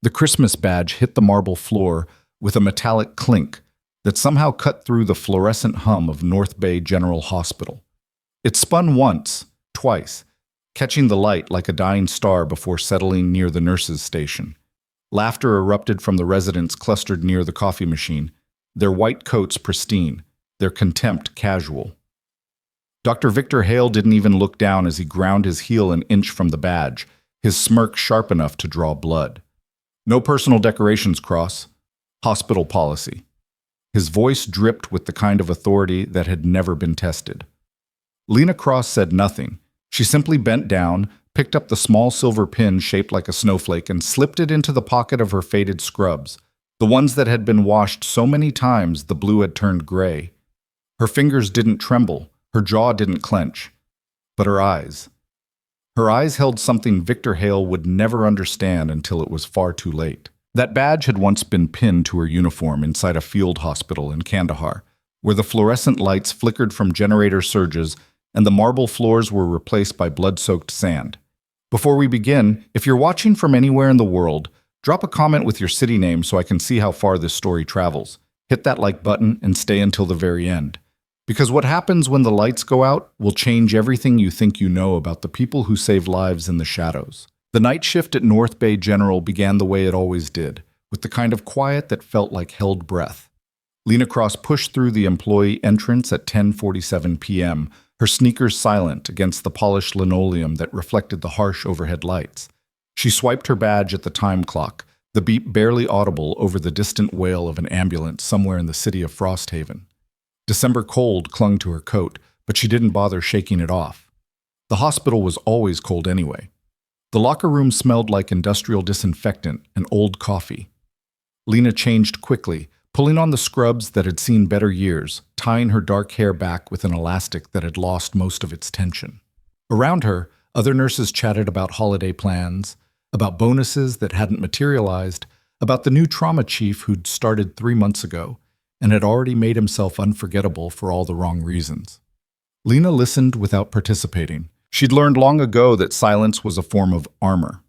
The Christmas badge hit the marble floor with a metallic clink that somehow cut through the fluorescent hum of North Bay General Hospital. It spun once, twice, catching the light like a dying star before settling near the nurses' station. Laughter erupted from the residents clustered near the coffee machine, their white coats pristine, their contempt casual. Dr. Victor Hale didn't even look down as he ground his heel an inch from the badge, his smirk sharp enough to draw blood. No personal decorations, Cross. Hospital policy. His voice dripped with the kind of authority that had never been tested. Lena Cross said nothing. She simply bent down, picked up the small silver pin shaped like a snowflake, and slipped it into the pocket of her faded scrubs, the ones that had been washed so many times the blue had turned gray. Her fingers didn't tremble, her jaw didn't clench. But her eyes. Her eyes held something Victor Hale would never understand until it was far too late. That badge had once been pinned to her uniform inside a field hospital in Kandahar, where the fluorescent lights flickered from generator surges and the marble floors were replaced by blood-soaked sand. Before we begin, if you're watching from anywhere in the world, drop a comment with your city name so I can see how far this story travels. Hit that like button and stay until the very end. Because what happens when the lights go out will change everything you think you know about the people who save lives in the shadows. The night shift at North Bay General began the way it always did, with the kind of quiet that felt like held breath. Lena Cross pushed through the employee entrance at 10:47 p.m., her sneakers silent against the polished linoleum that reflected the harsh overhead lights. She swiped her badge at the time clock, the beep barely audible over the distant wail of an ambulance somewhere in the city of Frosthaven. December cold clung to her coat, but she didn't bother shaking it off. The hospital was always cold anyway. The locker room smelled like industrial disinfectant and old coffee. Lena changed quickly, pulling on the scrubs that had seen better years, tying her dark hair back with an elastic that had lost most of its tension. Around her, other nurses chatted about holiday plans, about bonuses that hadn't materialized, about the new trauma chief who'd started 3 months ago and had already made himself unforgettable for all the wrong reasons. Lena listened without participating. She'd learned long ago that silence was a form of armor.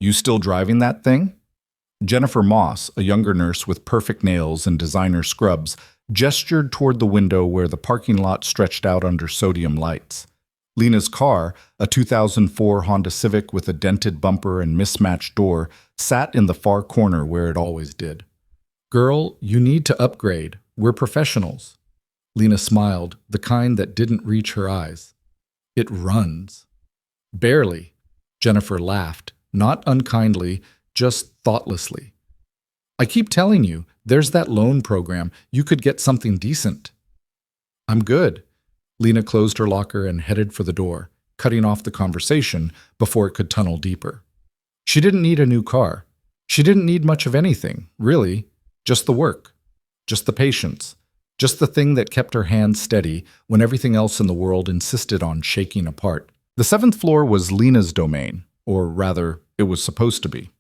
"You still driving that thing?" Jennifer Moss, a younger nurse with perfect nails and designer scrubs, gestured toward the window where the parking lot stretched out under sodium lights. Lena's car, a 2004 Honda Civic with a dented bumper and mismatched door, sat in the far corner where it always did. "Girl, you need to upgrade. We're professionals." Lena smiled, the kind that didn't reach her eyes. "It runs." "Barely." Jennifer laughed, not unkindly, just thoughtlessly. "I keep telling you, there's that loan program. You could get something decent." "I'm good." Lena closed her locker and headed for the door, cutting off the conversation before it could tunnel deeper. She didn't need a new car. She didn't need much of anything, really. Just the work. Just the patience. Just the thing that kept her hands steady when everything else in the world insisted on shaking apart. The 7th floor was Lena's domain, or rather, it was supposed to be.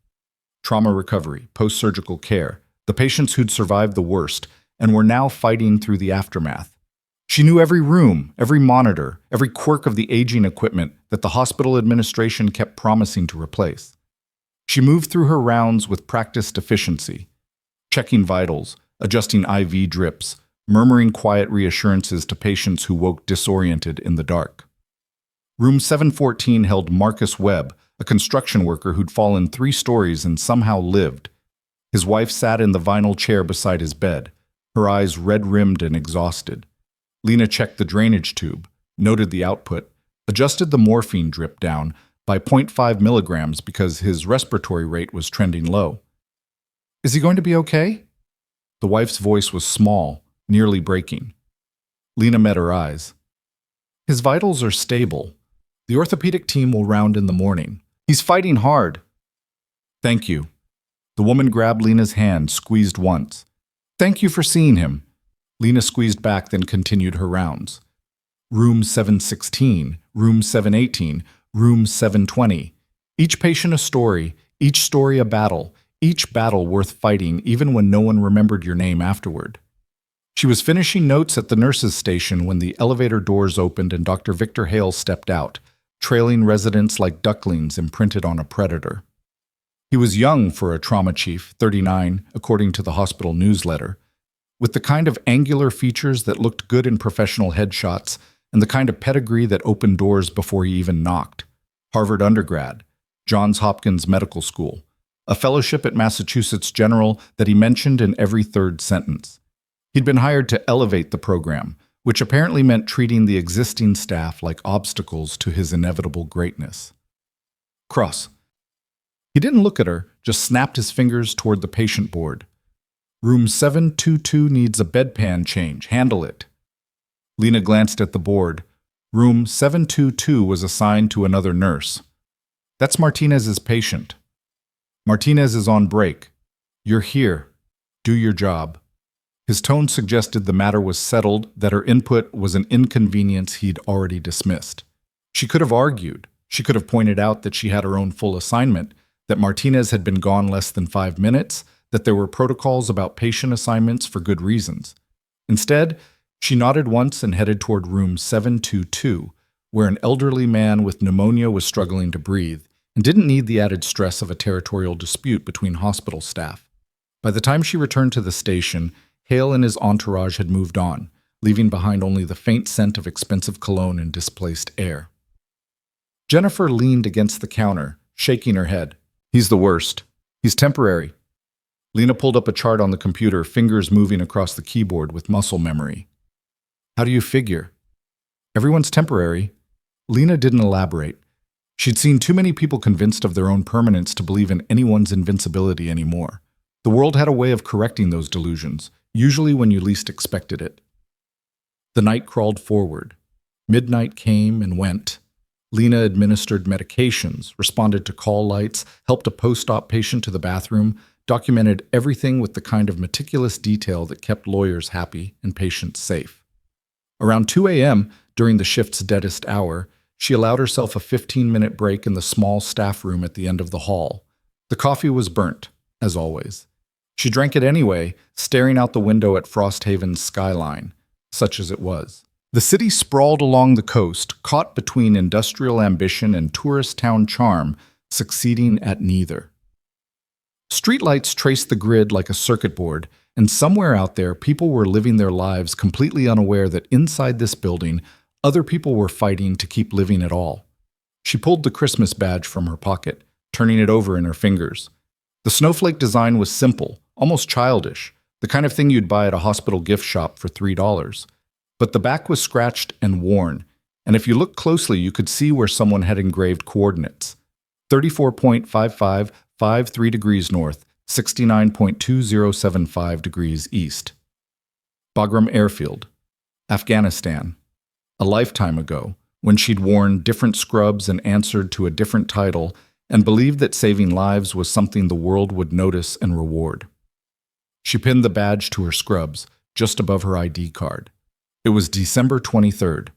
Trauma recovery, post-surgical care, the patients who'd survived the worst and were now fighting through the aftermath. She knew every room, every monitor, every quirk of the aging equipment that the hospital administration kept promising to replace. She moved through her rounds with practiced efficiency, checking vitals, adjusting IV drips, murmuring quiet reassurances to patients who woke disoriented in the dark. Room 714 held Marcus Webb, a construction worker who'd fallen 3 stories and somehow lived. His wife sat in the vinyl chair beside his bed, her eyes red-rimmed and exhausted. Lena checked the drainage tube, noted the output, adjusted the morphine drip down by 0.5 milligrams because his respiratory rate was trending low. "Is he going to be okay?" The wife's voice was small, nearly breaking. Lena met her eyes. "His vitals are stable. The orthopedic team will round in the morning. He's fighting hard." "Thank you." The woman grabbed Lena's hand, squeezed once. "Thank you for seeing him." Lena squeezed back, then continued her rounds. Room 716, room 718, room 720. Each patient a story, each story a battle, each battle worth fighting even when no one remembered your name afterward. She was finishing notes at the nurses' station when the elevator doors opened and Dr. Victor Hale stepped out, trailing residents like ducklings imprinted on a predator. He was young for a trauma chief, 39, according to the hospital newsletter, with the kind of angular features that looked good in professional headshots and the kind of pedigree that opened doors before he even knocked. Harvard undergrad, Johns Hopkins Medical School, a fellowship at Massachusetts General that he mentioned in every third sentence. He'd been hired to elevate the program, which apparently meant treating the existing staff like obstacles to his inevitable greatness. Cross. He didn't look at her, just snapped his fingers toward the patient board. Room 722 needs a bedpan change. Handle it. Lena glanced at the board. Room 722 was assigned to another nurse. That's Martinez's patient. Martinez is on break. You're here. Do your job. His tone suggested the matter was settled, that her input was an inconvenience he'd already dismissed. She could have argued. She could have pointed out that she had her own full assignment, that Martinez had been gone less than 5 minutes, that there were protocols about patient assignments for good reasons. Instead, she nodded once and headed toward room 722, where an elderly man with pneumonia was struggling to breathe and didn't need the added stress of a territorial dispute between hospital staff. By the time she returned to the station, Hale and his entourage had moved on, leaving behind only the faint scent of expensive cologne and displaced air. Jennifer leaned against the counter, shaking her head. He's the worst. He's temporary. Lena pulled up a chart on the computer, fingers moving across the keyboard with muscle memory. How do you figure? Everyone's temporary. Lena didn't elaborate. She'd seen too many people convinced of their own permanence to believe in anyone's invincibility anymore. The world had a way of correcting those delusions, usually when you least expected it. The night crawled forward. Midnight came and went. Lena administered medications, responded to call lights, helped a post-op patient to the bathroom, documented everything with the kind of meticulous detail that kept lawyers happy and patients safe. Around 2 a.m., during the shift's deadest hour, she allowed herself a 15-minute break in the small staff room at the end of the hall. The coffee was burnt, as always. She drank it anyway, staring out the window at Frosthaven's skyline, such as it was. The city sprawled along the coast, caught between industrial ambition and tourist town charm, succeeding at neither. Streetlights traced the grid like a circuit board, and somewhere out there, people were living their lives completely unaware that inside this building, other people were fighting to keep living at all. She pulled the Christmas badge from her pocket, turning it over in her fingers. The snowflake design was simple, almost childish, the kind of thing you'd buy at a hospital gift shop for $3. But the back was scratched and worn, and if you looked closely, you could see where someone had engraved coordinates. 34.5553 degrees north, 69.2075 degrees east. Bagram Airfield, Afghanistan. A lifetime ago, when she'd worn different scrubs and answered to a different title and believed that saving lives was something the world would notice and reward. She pinned the badge to her scrubs, just above her ID card. It was December 23rd.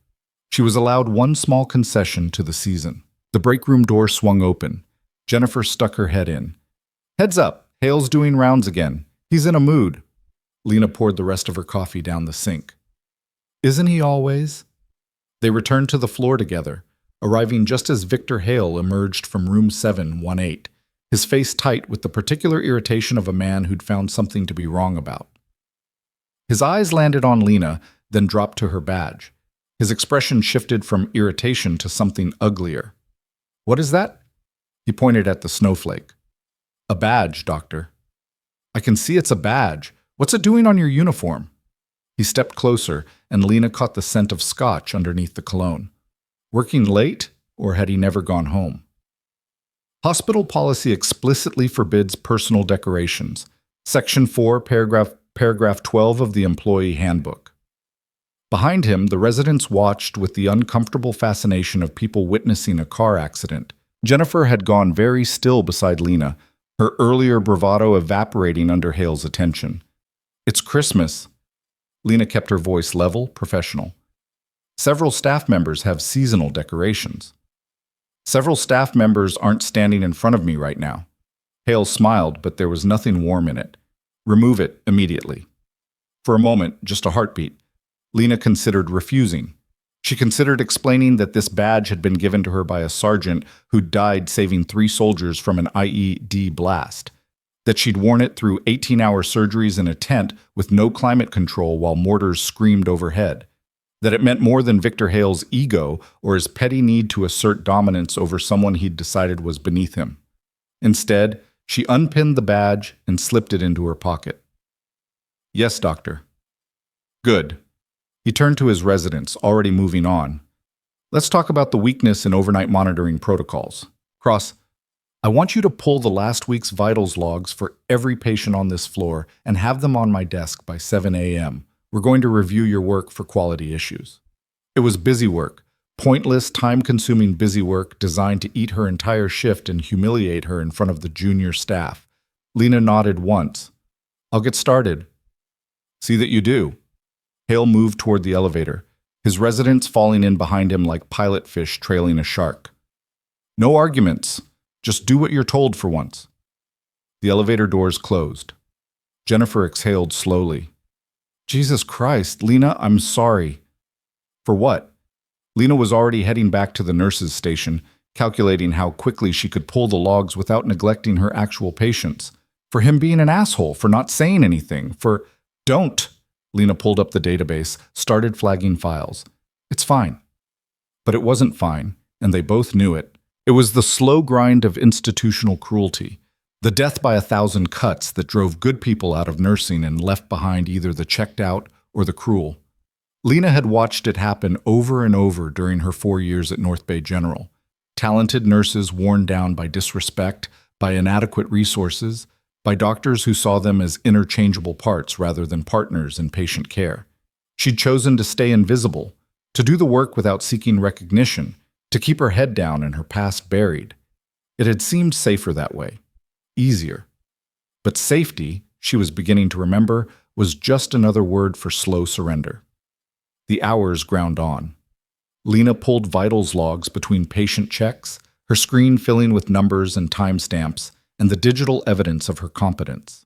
She was allowed one small concession to the season. The break room door swung open. Jennifer stuck her head in. Heads up, Hale's doing rounds again. He's in a mood. Lena poured the rest of her coffee down the sink. Isn't he always? They returned to the floor together, arriving just as Victor Hale emerged from room 718, his face tight with the particular irritation of a man who'd found something to be wrong about. His eyes landed on Lena, then dropped to her badge. His expression shifted from irritation to something uglier. What is that? He pointed at the snowflake. A badge, Doctor. I can see it's a badge. What's it doing on your uniform? He stepped closer, and Lena caught the scent of scotch underneath the cologne. Working late, or had he never gone home? Hospital policy explicitly forbids personal decorations. Section 4, paragraph 12 of the Employee Handbook. Behind him, the residents watched with the uncomfortable fascination of people witnessing a car accident. Jennifer had gone very still beside Lena, her earlier bravado evaporating under Hale's attention. It's Christmas. Lena kept her voice level, professional. Several staff members have seasonal decorations. Several staff members aren't standing in front of me right now. Hale smiled, but there was nothing warm in it. Remove it immediately. For a moment, just a heartbeat, Lena considered refusing. She considered explaining that this badge had been given to her by a sergeant who died saving 3 soldiers from an IED blast, that she'd worn it through 18-hour surgeries in a tent with no climate control while mortars screamed overhead, that it meant more than Victor Hale's ego or his petty need to assert dominance over someone he'd decided was beneath him. Instead, she unpinned the badge and slipped it into her pocket. "Yes, doctor." "Good." He turned to his residents, already moving on. "Let's talk about the weakness in overnight monitoring protocols. Cross, I want you to pull the last week's vitals logs for every patient on this floor and have them on my desk by 7 a.m. We're going to review your work for quality issues." It was busy work, pointless, time-consuming busy work designed to eat her entire shift and humiliate her in front of the junior staff. Lena nodded once. "I'll get started." "See that you do." Hale moved toward the elevator, his residents falling in behind him like pilot fish trailing a shark. "No arguments. Just do what you're told for once." The elevator doors closed. Jennifer exhaled slowly. "Jesus Christ, Lena, I'm sorry." "For what?" Lena was already heading back to the nurse's station, calculating how quickly she could pull the logs without neglecting her actual patients. For him being an asshole, for not saying anything, for... "Don't!" Lena pulled up the database, started flagging files. "It's fine." But it wasn't fine, and they both knew it. It was the slow grind of institutional cruelty, the death by 1,000 cuts that drove good people out of nursing and left behind either the checked out or the cruel. Lena had watched it happen over and over during her 4 years at North Bay General. Talented nurses worn down by disrespect, by inadequate resources, by doctors who saw them as interchangeable parts rather than partners in patient care. She'd chosen to stay invisible, to do the work without seeking recognition, to keep her head down and her past buried. It had seemed safer that way, easier. But safety, she was beginning to remember, was just another word for slow surrender. The hours ground on. Lena pulled vitals logs between patient checks, her screen filling with numbers and timestamps, and the digital evidence of her competence.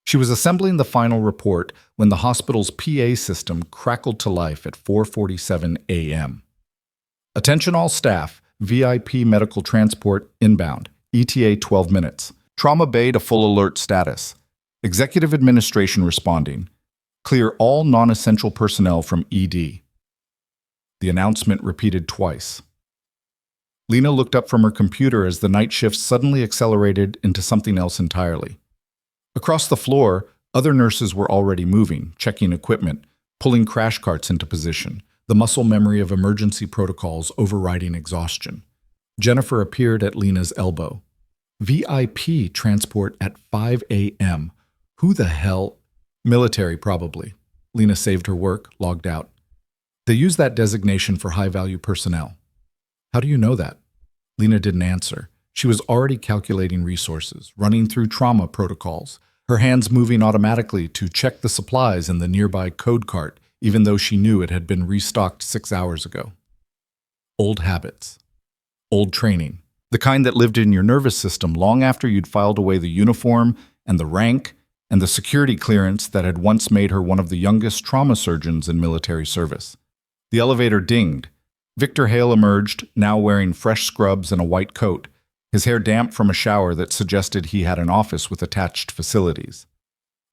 She was assembling the final report when the hospital's PA system crackled to life at 4:47 a.m. "Attention all staff, VIP medical transport inbound, ETA 12 minutes. Trauma bay to full alert status. Executive administration responding. Clear all non-essential personnel from ED." The announcement repeated twice. Lena looked up from her computer as the night shift suddenly accelerated into something else entirely. Across the floor, other nurses were already moving, checking equipment, pulling crash carts into position, the muscle memory of emergency protocols overriding exhaustion. Jennifer appeared at Lena's elbow. "VIP transport at 5 a.m. Who the hell?" "Military, probably." Lena saved her work, logged out. "They use that designation for high-value personnel." "How do you know that?" Lena didn't answer. She was already calculating resources, running through trauma protocols, her hands moving automatically to check the supplies in the nearby code cart, even though she knew it had been restocked 6 hours ago. Old habits. Old training. The kind that lived in your nervous system long after you'd filed away the uniform and the rank and the security clearance that had once made her one of the youngest trauma surgeons in military service. The elevator dinged. Victor Hale emerged, now wearing fresh scrubs and a white coat, his hair damp from a shower that suggested he had an office with attached facilities.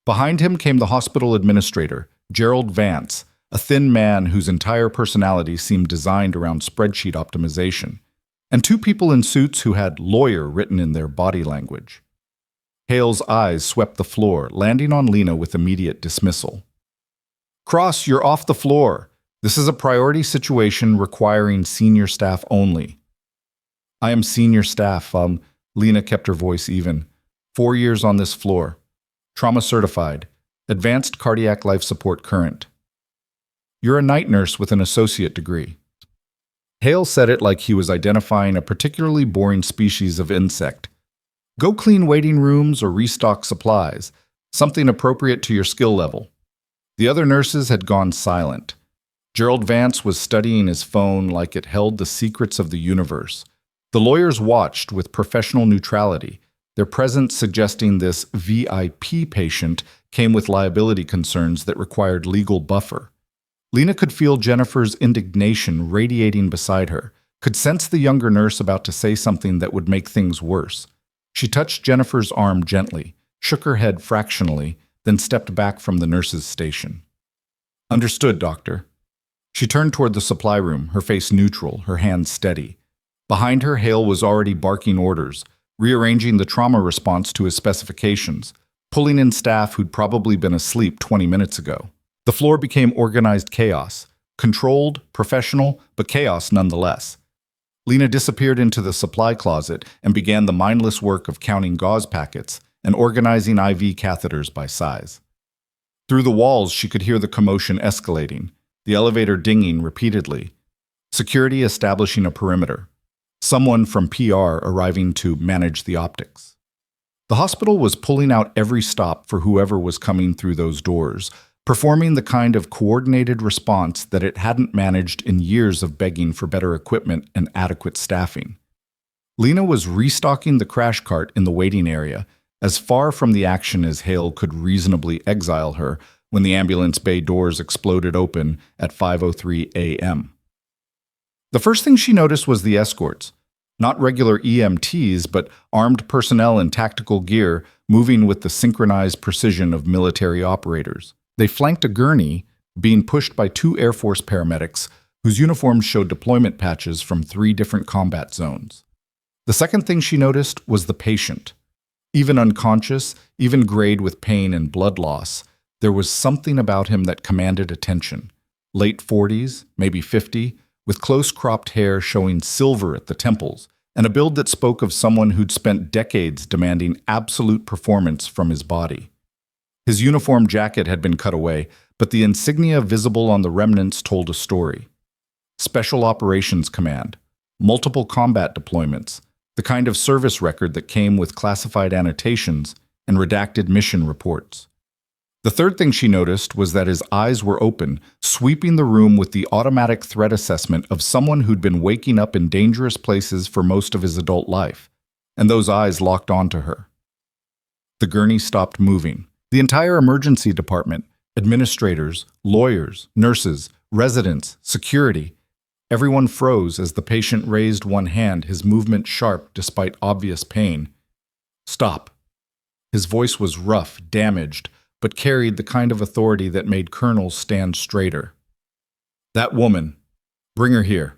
Behind him came the hospital administrator, Gerald Vance, a thin man whose entire personality seemed designed around spreadsheet optimization, and 2 people in suits who had lawyer written in their body language. Hale's eyes swept the floor, landing on Lena with immediate dismissal. "Cross, you're off the floor. This is a priority situation requiring senior staff only." "I am senior staff, Lena kept her voice even. 4 years on this floor. Trauma certified. Advanced cardiac life support current." "You're a night nurse with an associate degree." Hale said it like he was identifying a particularly boring species of insect. "Go clean waiting rooms or restock supplies. Something appropriate to your skill level." The other nurses had gone silent. Gerald Vance was studying his phone like it held the secrets of the universe. The lawyers watched with professional neutrality, their presence suggesting this VIP patient came with liability concerns that required legal buffer. Lena could feel Jennifer's indignation radiating beside her, could sense the younger nurse about to say something that would make things worse. She touched Jennifer's arm gently, shook her head fractionally, then stepped back from the nurse's station. "Understood, doctor." She turned toward the supply room, her face neutral, her hands steady. Behind her, Hale was already barking orders, rearranging the trauma response to his specifications, pulling in staff who'd probably been asleep 20 minutes ago. The floor became organized chaos, controlled, professional, but chaos nonetheless. Lena disappeared into the supply closet and began the mindless work of counting gauze packets and organizing IV catheters by size. Through the walls, she could hear the commotion escalating, the elevator dinging repeatedly, security establishing a perimeter, someone from PR arriving to manage the optics. The hospital was pulling out every stop for whoever was coming through those doors, performing the kind of coordinated response that it hadn't managed in years of begging for better equipment and adequate staffing. Lena was restocking the crash cart in the waiting area, as far from the action as Hale could reasonably exile her when the ambulance bay doors exploded open at 5:03 a.m. The first thing she noticed was the escorts, not regular EMTs, but armed personnel in tactical gear moving with the synchronized precision of military operators. They flanked a gurney, being pushed by 2 Air Force paramedics whose uniforms showed deployment patches from 3 different combat zones. The second thing she noticed was the patient. Even unconscious, even grayed with pain and blood loss, there was something about him that commanded attention. Late 40s, maybe 50, with close-cropped hair showing silver at the temples, and a build that spoke of someone who'd spent decades demanding absolute performance from his body. His uniform jacket had been cut away, but the insignia visible on the remnants told a story. Special Operations Command, multiple combat deployments, the kind of service record that came with classified annotations and redacted mission reports. The third thing she noticed was that his eyes were open, sweeping the room with the automatic threat assessment of someone who'd been waking up in dangerous places for most of his adult life, and those eyes locked onto her. The gurney stopped moving. The entire emergency department, administrators, lawyers, nurses, residents, security, everyone froze as the patient raised one hand, his movement sharp despite obvious pain. "Stop." His voice was rough, damaged, but carried the kind of authority that made colonels stand straighter. "That woman. Bring her here."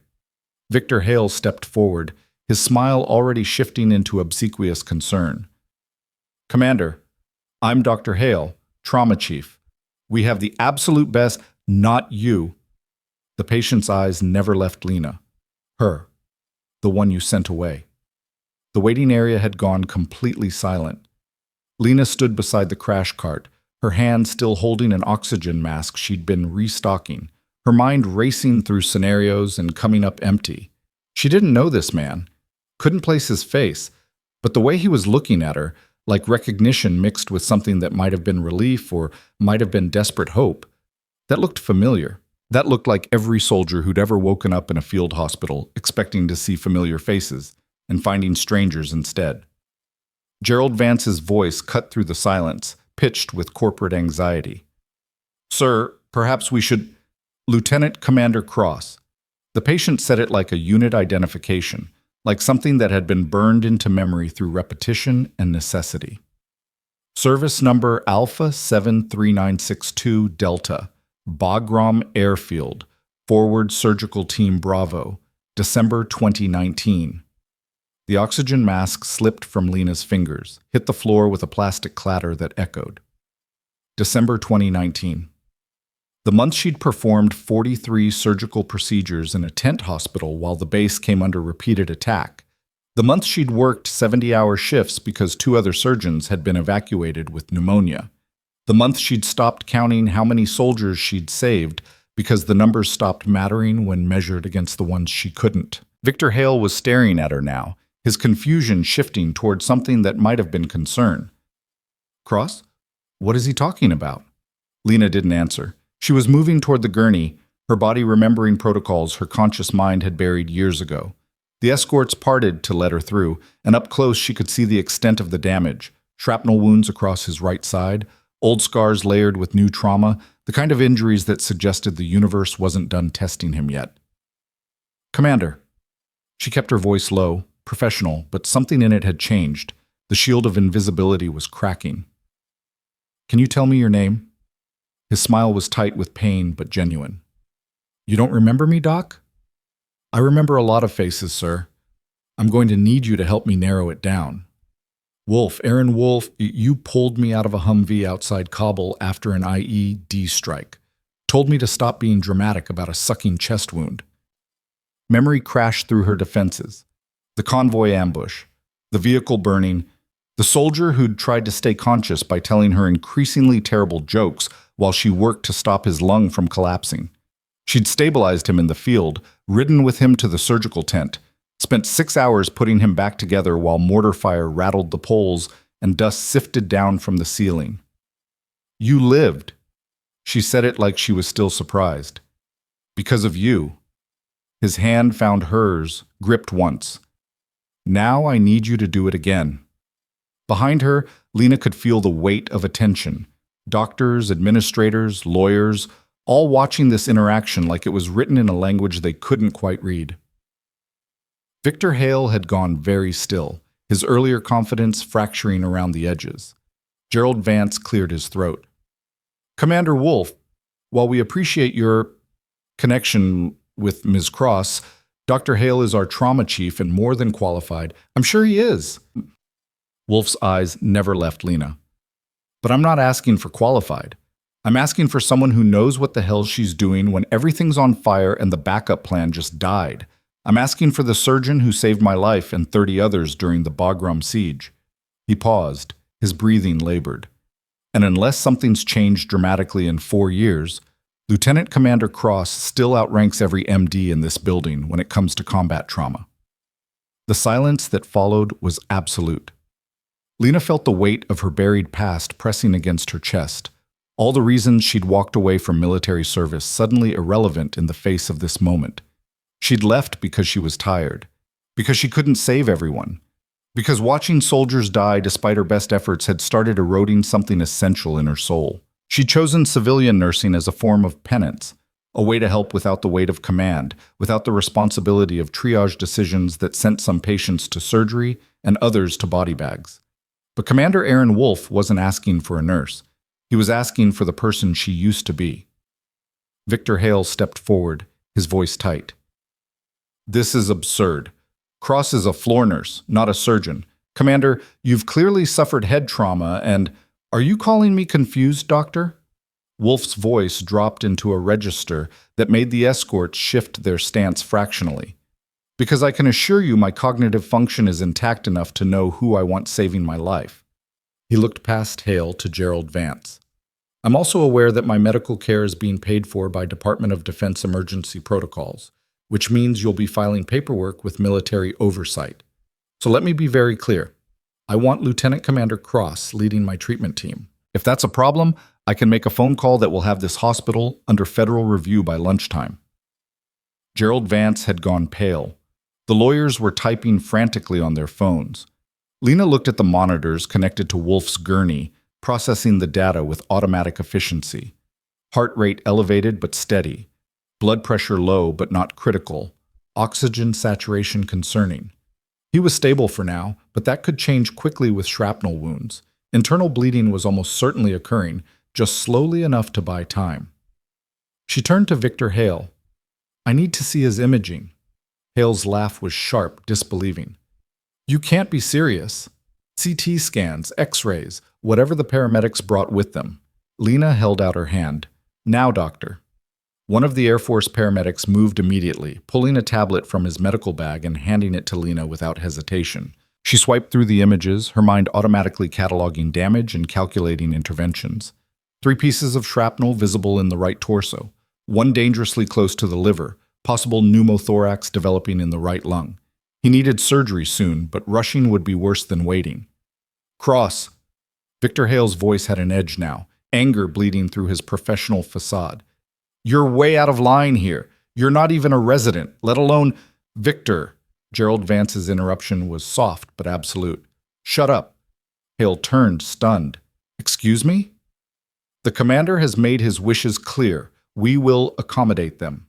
Victor Hale stepped forward, his smile already shifting into obsequious concern. "Commander, I'm Dr. Hale, Trauma Chief. We have the absolute best, not you." The patient's eyes never left Lena. Her. The one you sent away. The waiting area had gone completely silent. Lena stood beside the crash cart, her hand still holding an oxygen mask she'd been restocking, her mind racing through scenarios and coming up empty. She didn't know this man, couldn't place his face, but the way he was looking at her, like recognition mixed with something that might have been relief or might have been desperate hope, that looked familiar. That looked like every soldier who'd ever woken up in a field hospital expecting to see familiar faces and finding strangers instead. Gerald Vance's voice cut through the silence, pitched with corporate anxiety. "Sir, perhaps we should—" "Lieutenant Commander Cross." The patient said it like a unit identification, like something that had been burned into memory through repetition and necessity. "Service number Alpha 73962 Delta, Bagram Airfield, Forward Surgical Team Bravo, December 2019. The oxygen mask slipped from Lena's fingers, hit the floor with a plastic clatter that echoed. December 2019. The month she'd performed 43 surgical procedures in a tent hospital while the base came under repeated attack. The month she'd worked 70-hour shifts because 2 other surgeons had been evacuated with pneumonia. The month she'd stopped counting how many soldiers she'd saved because the numbers stopped mattering when measured against the ones she couldn't. Victor Hale was staring at her now, his confusion shifting toward something that might have been concern. "Cross? What is he talking about?" Lena didn't answer. She was moving toward the gurney, her body remembering protocols her conscious mind had buried years ago. The escorts parted to let her through, and up close she could see the extent of the damage, shrapnel wounds across his right side, Old scars layered with new trauma, the kind of injuries that suggested the universe wasn't done testing him yet. Commander. She kept her voice low, professional, but something in it had changed. The shield of invisibility was cracking. Can you tell me your name? His smile was tight with pain, but genuine. You don't remember me, Doc? I remember a lot of faces, sir. I'm going to need you to help me narrow it down. Wolf, Aaron Wolf, you pulled me out of a Humvee outside Kabul after an IED strike. Told me to stop being dramatic about a sucking chest wound. Memory crashed through her defenses. The convoy ambush, the vehicle burning, the soldier who'd tried to stay conscious by telling her increasingly terrible jokes while she worked to stop his lung from collapsing. She'd stabilized him in the field, ridden with him to the surgical tent, spent 6 hours putting him back together while mortar fire rattled the poles and dust sifted down from the ceiling. You lived. She said it like she was still surprised. Because of you. His hand found hers, gripped once. Now I need you to do it again. Behind her, Lena could feel the weight of attention. Doctors, administrators, lawyers, all watching this interaction like it was written in a language they couldn't quite read. Victor Hale had gone very still, his earlier confidence fracturing around the edges. Gerald Vance cleared his throat. Commander Wolf, while we appreciate your connection with Ms. Cross, Dr. Hale is our trauma chief and more than qualified. I'm sure he is. Wolf's eyes never left Lena. But I'm not asking for qualified. I'm asking for someone who knows what the hell she's doing when everything's on fire and the backup plan just died. I'm asking for the surgeon who saved my life and 30 others during the Bagram siege. He paused, his breathing labored. And unless something's changed dramatically in 4 years, Lieutenant Commander Cross still outranks every MD in this building when it comes to combat trauma. The silence that followed was absolute. Lena felt the weight of her buried past pressing against her chest, all the reasons she'd walked away from military service suddenly irrelevant in the face of this moment. She'd left because she was tired, because she couldn't save everyone, because watching soldiers die despite her best efforts had started eroding something essential in her soul. She'd chosen civilian nursing as a form of penance, a way to help without the weight of command, without the responsibility of triage decisions that sent some patients to surgery and others to body bags. But Commander Aaron Wolf wasn't asking for a nurse. He was asking for the person she used to be. Victor Hale stepped forward, his voice tight. This is absurd. Cross is a floor nurse, not a surgeon. Commander, you've clearly suffered head trauma and... Are you calling me confused, Doctor? Wolf's voice dropped into a register that made the escorts shift their stance fractionally. Because I can assure you my cognitive function is intact enough to know who I want saving my life. He looked past Hale to Gerald Vance. I'm also aware that my medical care is being paid for by Department of Defense emergency protocols, which means you'll be filing paperwork with military oversight. So let me be very clear. I want Lieutenant Commander Cross leading my treatment team. If that's a problem, I can make a phone call that will have this hospital under federal review by lunchtime. Gerald Vance had gone pale. The lawyers were typing frantically on their phones. Lena looked at the monitors connected to Wolf's gurney, processing the data with automatic efficiency. Heart rate elevated but steady. Blood pressure low but not critical. Oxygen saturation concerning. He was stable for now, but that could change quickly with shrapnel wounds. Internal bleeding was almost certainly occurring, just slowly enough to buy time. She turned to Victor Hale. I need to see his imaging. Hale's laugh was sharp, disbelieving. You can't be serious. CT scans, X-rays, whatever the paramedics brought with them. Lena held out her hand. Now, doctor. One of the Air Force paramedics moved immediately, pulling a tablet from his medical bag and handing it to Lena without hesitation. She swiped through the images, her mind automatically cataloging damage and calculating interventions. 3 pieces of shrapnel visible in the right torso, 1 dangerously close to the liver, possible pneumothorax developing in the right lung. He needed surgery soon, but rushing would be worse than waiting. Cross. Victor Hale's voice had an edge now, anger bleeding through his professional facade. You're way out of line here. You're not even a resident, let alone... Victor. Gerald Vance's interruption was soft but absolute. Shut up. Hale turned, stunned. Excuse me? The commander has made his wishes clear. We will accommodate them.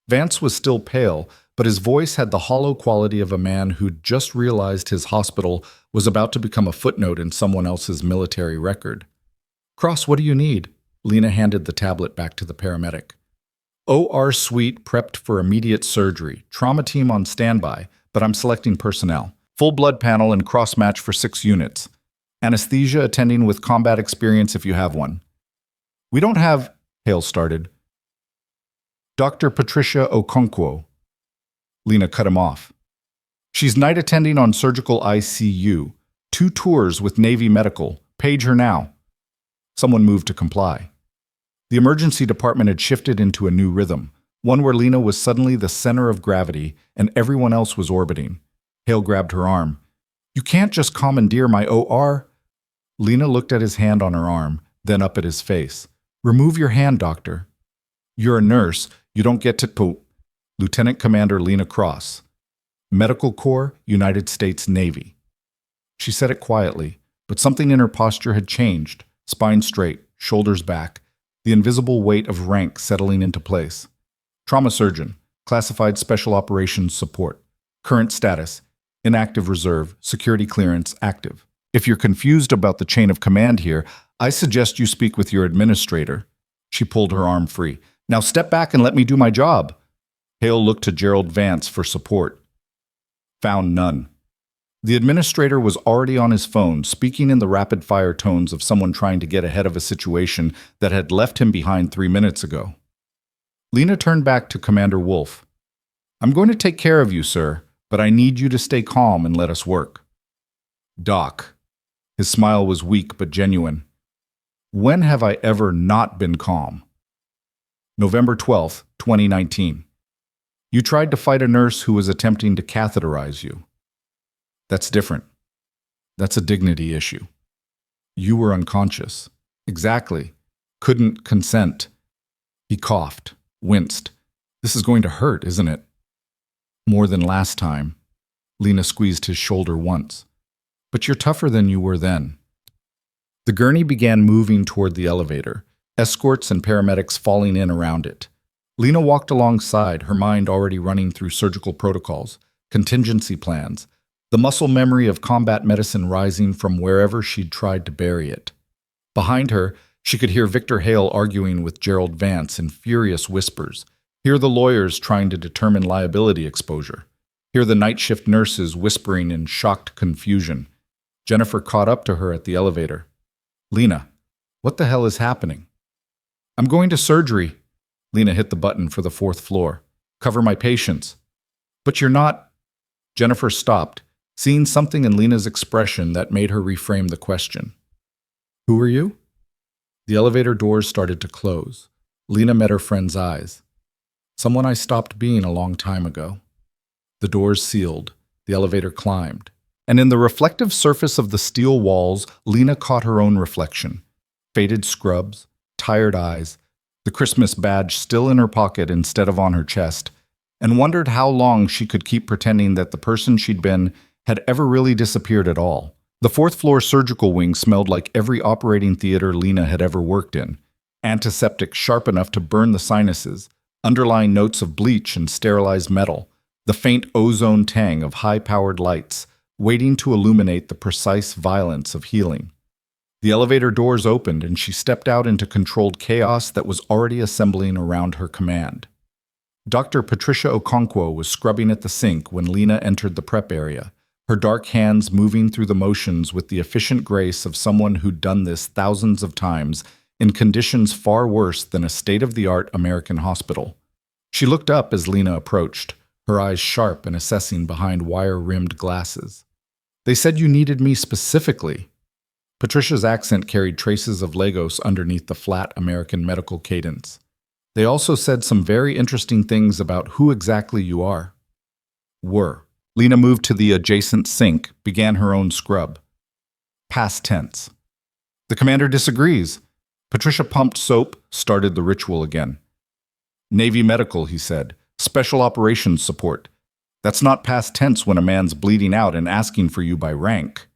Vance was still pale, but his voice had the hollow quality of a man who'd just realized his hospital was about to become a footnote in someone else's military record. Cross, what do you need? Lena handed the tablet back to the paramedic. OR suite prepped for immediate surgery. Trauma team on standby, but I'm selecting personnel. Full blood panel and cross-match for 6 units. Anesthesia attending with combat experience if you have one. We don't have, Hale started. Dr. Patricia Okonkwo. Lena cut him off. She's night attending on surgical ICU. 2 tours with Navy Medical. Page her now. Someone moved to comply. The emergency department had shifted into a new rhythm, one where Lena was suddenly the center of gravity and everyone else was orbiting. Hale grabbed her arm. You can't just commandeer my OR. Lena looked at his hand on her arm, then up at his face. Remove your hand, doctor. You're a nurse. You don't get to poop. Lieutenant Commander Lena Cross. Medical Corps, United States Navy. She said it quietly, but something in her posture had changed. Spine straight, shoulders back, the invisible weight of rank settling into place. Trauma surgeon, classified special operations support. Current status, inactive reserve, security clearance active. If you're confused about the chain of command here, I suggest you speak with your administrator. She pulled her arm free. Now step back and let me do my job. Hale looked to Gerald Vance for support. Found none. The administrator was already on his phone, speaking in the rapid-fire tones of someone trying to get ahead of a situation that had left him behind 3 minutes ago. Lena turned back to Commander Wolf. I'm going to take care of you, sir, but I need you to stay calm and let us work. Doc. His smile was weak but genuine. When have I ever not been calm? November 12th, 2019. You tried to fight a nurse who was attempting to catheterize you. That's different. That's a dignity issue. You were unconscious. Exactly. Couldn't consent. He coughed, winced. This is going to hurt, isn't it? More than last time. Lena squeezed his shoulder once. But you're tougher than you were then. The gurney began moving toward the elevator, escorts and paramedics falling in around it. Lena walked alongside, her mind already running through surgical protocols, contingency plans, the muscle memory of combat medicine rising from wherever she'd tried to bury it. Behind her, she could hear Victor Hale arguing with Gerald Vance in furious whispers, hear the lawyers trying to determine liability exposure, hear the night shift nurses whispering in shocked confusion. Jennifer caught up to her at the elevator. Lena, what the hell is happening? I'm going to surgery. Lena hit the button for the 4th floor. Cover my patients. But you're not. Jennifer stopped, seeing something in Lena's expression that made her reframe the question. Who are you? The elevator doors started to close. Lena met her friend's eyes. Someone I stopped being a long time ago. The doors sealed. The elevator climbed. And in the reflective surface of the steel walls, Lena caught her own reflection. Faded scrubs, tired eyes, the Christmas badge still in her pocket instead of on her chest, and wondered how long she could keep pretending that the person she'd been had ever really disappeared at all. The 4th floor surgical wing smelled like every operating theater Lena had ever worked in. Antiseptic sharp enough to burn the sinuses, underlying notes of bleach and sterilized metal, the faint ozone tang of high-powered lights, waiting to illuminate the precise violence of healing. The elevator doors opened and she stepped out into controlled chaos that was already assembling around her command. Dr. Patricia Okonkwo was scrubbing at the sink when Lena entered the prep area, her dark hands moving through the motions with the efficient grace of someone who'd done this thousands of times in conditions far worse than a state-of-the-art American hospital. She looked up as Lena approached, her eyes sharp and assessing behind wire-rimmed glasses. They said you needed me specifically. Patricia's accent carried traces of Lagos underneath the flat American medical cadence. They also said some very interesting things about who exactly you are. Were. Lena moved to the adjacent sink, began her own scrub. Past tense. The commander disagrees. Patricia pumped soap, started the ritual again. Navy Medical, he said. Special operations support. That's not past tense when a man's bleeding out and asking for you by rank.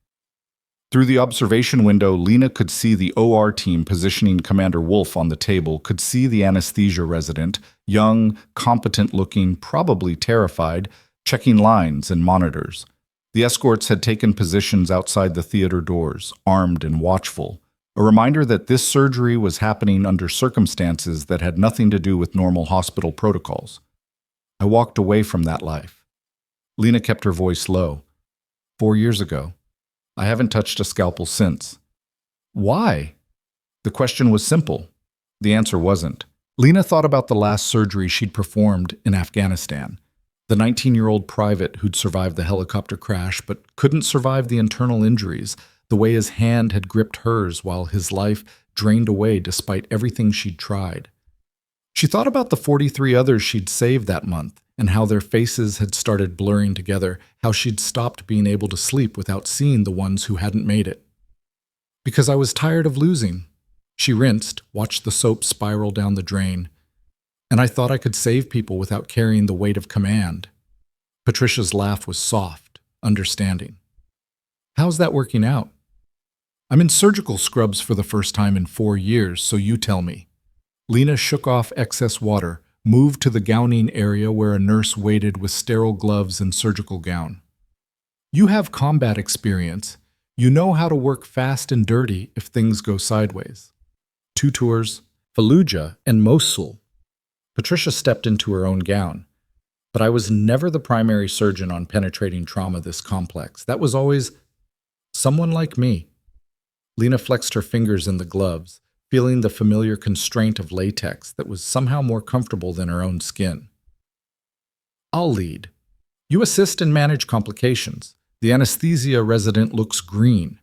Through the observation window, Lena could see the OR team positioning Commander Wolf on the table, could see the anesthesia resident, young, competent-looking, probably terrified, checking lines and monitors. The escorts had taken positions outside the theater doors, armed and watchful, a reminder that this surgery was happening under circumstances that had nothing to do with normal hospital protocols. I walked away from that life. Lena kept her voice low. 4 years ago. I haven't touched a scalpel since. Why? The question was simple. The answer wasn't. Lena thought about the last surgery she'd performed in Afghanistan. The 19-year-old private who'd survived the helicopter crash but couldn't survive the internal injuries, the way his hand had gripped hers while his life drained away despite everything she'd tried. She thought about the 43 others she'd saved that month and how their faces had started blurring together, how she'd stopped being able to sleep without seeing the ones who hadn't made it. Because I was tired of losing. She rinsed, watched the soap spiral down the drain, and I thought I could save people without carrying the weight of command. Patricia's laugh was soft, understanding. How's that working out? I'm in surgical scrubs for the first time in 4 years, so you tell me. Lena shook off excess water, moved to the gowning area where a nurse waited with sterile gloves and surgical gown. You have combat experience. You know how to work fast and dirty if things go sideways. 2 tours, Fallujah and Mosul. Patricia stepped into her own gown. But I was never the primary surgeon on penetrating trauma this complex. That was always someone like me. Lena flexed her fingers in the gloves, feeling the familiar constraint of latex that was somehow more comfortable than her own skin. I'll lead. You assist and manage complications. The anesthesia resident looks green.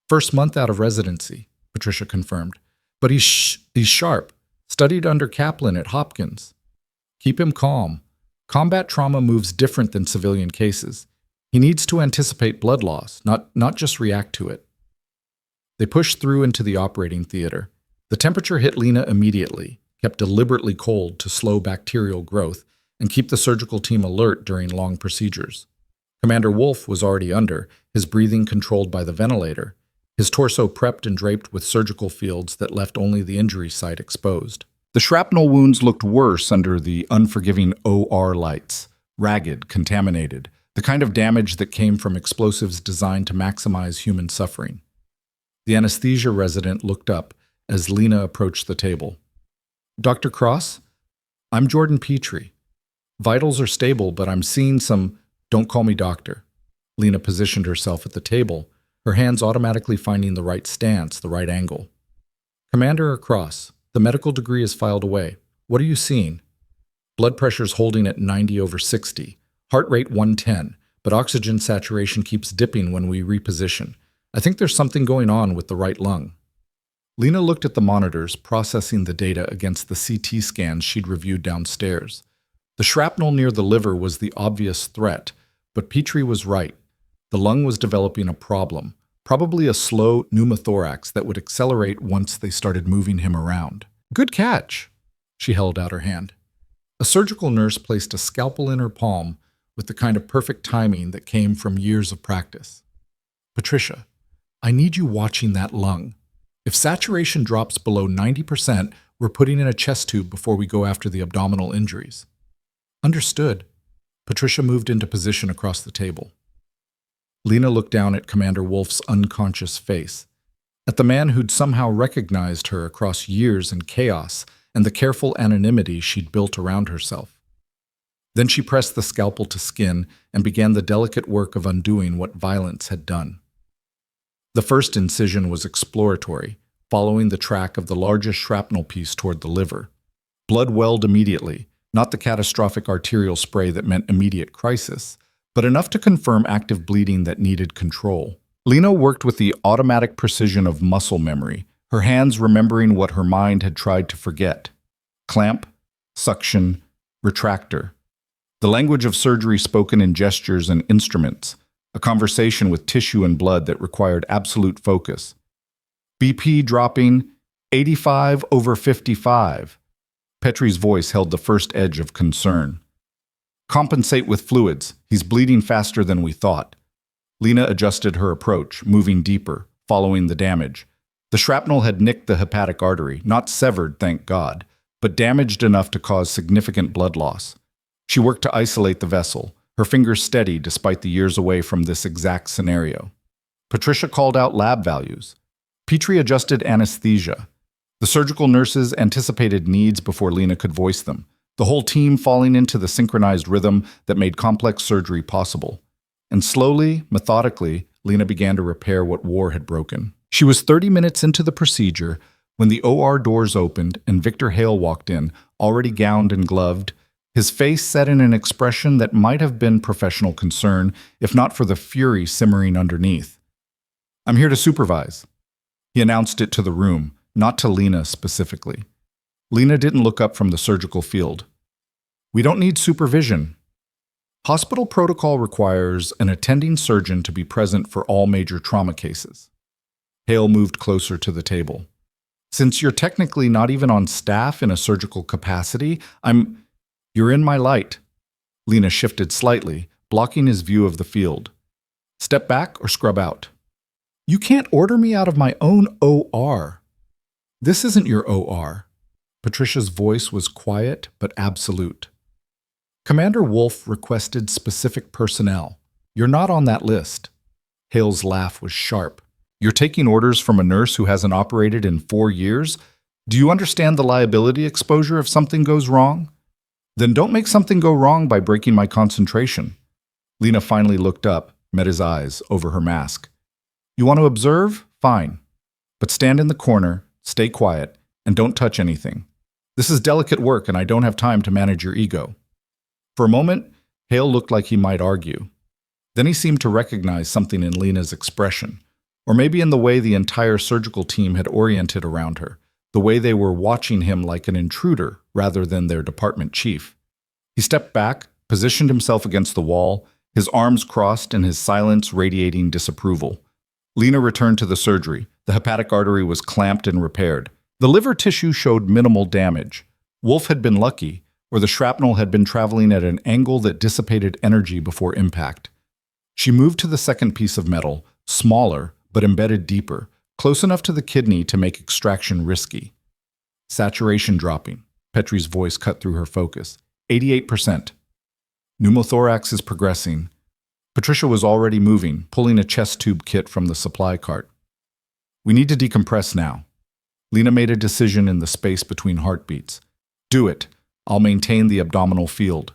First month out of residency, Patricia confirmed. But he's sharp. Studied under Kaplan at Hopkins. Keep him calm. Combat trauma moves different than civilian cases. He needs to anticipate blood loss, not just react to it. They pushed through into the operating theater. The temperature hit Lena immediately, kept deliberately cold to slow bacterial growth and keep the surgical team alert during long procedures. Commander Wolf was already under, his breathing controlled by the ventilator, his torso prepped and draped with surgical fields that left only the injury site exposed. The shrapnel wounds looked worse under the unforgiving OR lights, ragged, contaminated, the kind of damage that came from explosives designed to maximize human suffering. The anesthesia resident looked up as Lena approached the table. Dr. Cross? I'm Jordan Petrie. Vitals are stable, but I'm seeing some, don't call me doctor. Lena positioned herself at the table, her hands automatically finding the right stance, the right angle. Commander or Cross, the medical degree is filed away. What are you seeing? Blood pressure's holding at 90/60, heart rate 110, but oxygen saturation keeps dipping when we reposition. I think there's something going on with the right lung. Lena looked at the monitors, processing the data against the CT scans she'd reviewed downstairs. The shrapnel near the liver was the obvious threat, but Petrie was right. The lung was developing a problem, probably a slow pneumothorax that would accelerate once they started moving him around. Good catch! She held out her hand. A surgical nurse placed a scalpel in her palm with the kind of perfect timing that came from years of practice. Patricia, I need you watching that lung. If saturation drops below 90%, we're putting in a chest tube before we go after the abdominal injuries. Understood. Patricia moved into position across the table. Lena looked down at Commander Wolf's unconscious face, at the man who'd somehow recognized her across years and chaos and the careful anonymity she'd built around herself. Then she pressed the scalpel to skin and began the delicate work of undoing what violence had done. The first incision was exploratory, following the track of the largest shrapnel piece toward the liver. Blood welled immediately, not the catastrophic arterial spray that meant immediate crisis, but enough to confirm active bleeding that needed control. Lena worked with the automatic precision of muscle memory, her hands remembering what her mind had tried to forget. Clamp, suction, retractor. The language of surgery spoken in gestures and instruments, a conversation with tissue and blood that required absolute focus. BP dropping 85/55. Petrie's voice held the first edge of concern. Compensate with fluids. He's bleeding faster than we thought. Lena adjusted her approach, moving deeper, following the damage. The shrapnel had nicked the hepatic artery, not severed, thank God, but damaged enough to cause significant blood loss. She worked to isolate the vessel, her fingers steady despite the years away from this exact scenario. Patricia called out lab values. Petrie adjusted anesthesia. The surgical nurses anticipated needs before Lena could voice them, the whole team falling into the synchronized rhythm that made complex surgery possible. And slowly, methodically, Lena began to repair what war had broken. She was 30 minutes into the procedure when the OR doors opened and Victor Hale walked in, already gowned and gloved, his face set in an expression that might have been professional concern, if not for the fury simmering underneath. "I'm here to supervise." He announced it to the room, not to Lena specifically. Lena didn't look up from the surgical field. "We don't need supervision. Hospital protocol requires an attending surgeon to be present for all major trauma cases." Hale moved closer to the table. "Since you're technically not even on staff in a surgical capacity, You're in my light." Lena shifted slightly, blocking his view of the field. "Step back or scrub out." "You can't order me out of my own OR." "This isn't your OR." Patricia's voice was quiet but absolute. "Commander Wolf requested specific personnel. You're not on that list." Hale's laugh was sharp. "You're taking orders from a nurse who hasn't operated in 4 years? Do you understand the liability exposure if something goes wrong? Then don't make something go wrong by breaking my concentration." Lena finally looked up, met his eyes over her mask. "You want to observe? Fine. But stand in the corner, stay quiet, and don't touch anything. This is delicate work and I don't have time to manage your ego." For a moment, Hale looked like he might argue. Then he seemed to recognize something in Lena's expression, or maybe in the way the entire surgical team had oriented around her, the way they were watching him like an intruder rather than their department chief. He stepped back, positioned himself against the wall, his arms crossed and his silence radiating disapproval. Lena returned to the surgery. The hepatic artery was clamped and repaired. The liver tissue showed minimal damage. Wolf had been lucky, or the shrapnel had been traveling at an angle that dissipated energy before impact. She moved to the second piece of metal, smaller but embedded deeper, close enough to the kidney to make extraction risky. Saturation dropping. Petrie's voice cut through her focus. 88%. Pneumothorax is progressing. Patricia was already moving, pulling a chest tube kit from the supply cart. "We need to decompress now." Lena made a decision in the space between heartbeats. "Do it. I'll maintain the abdominal field."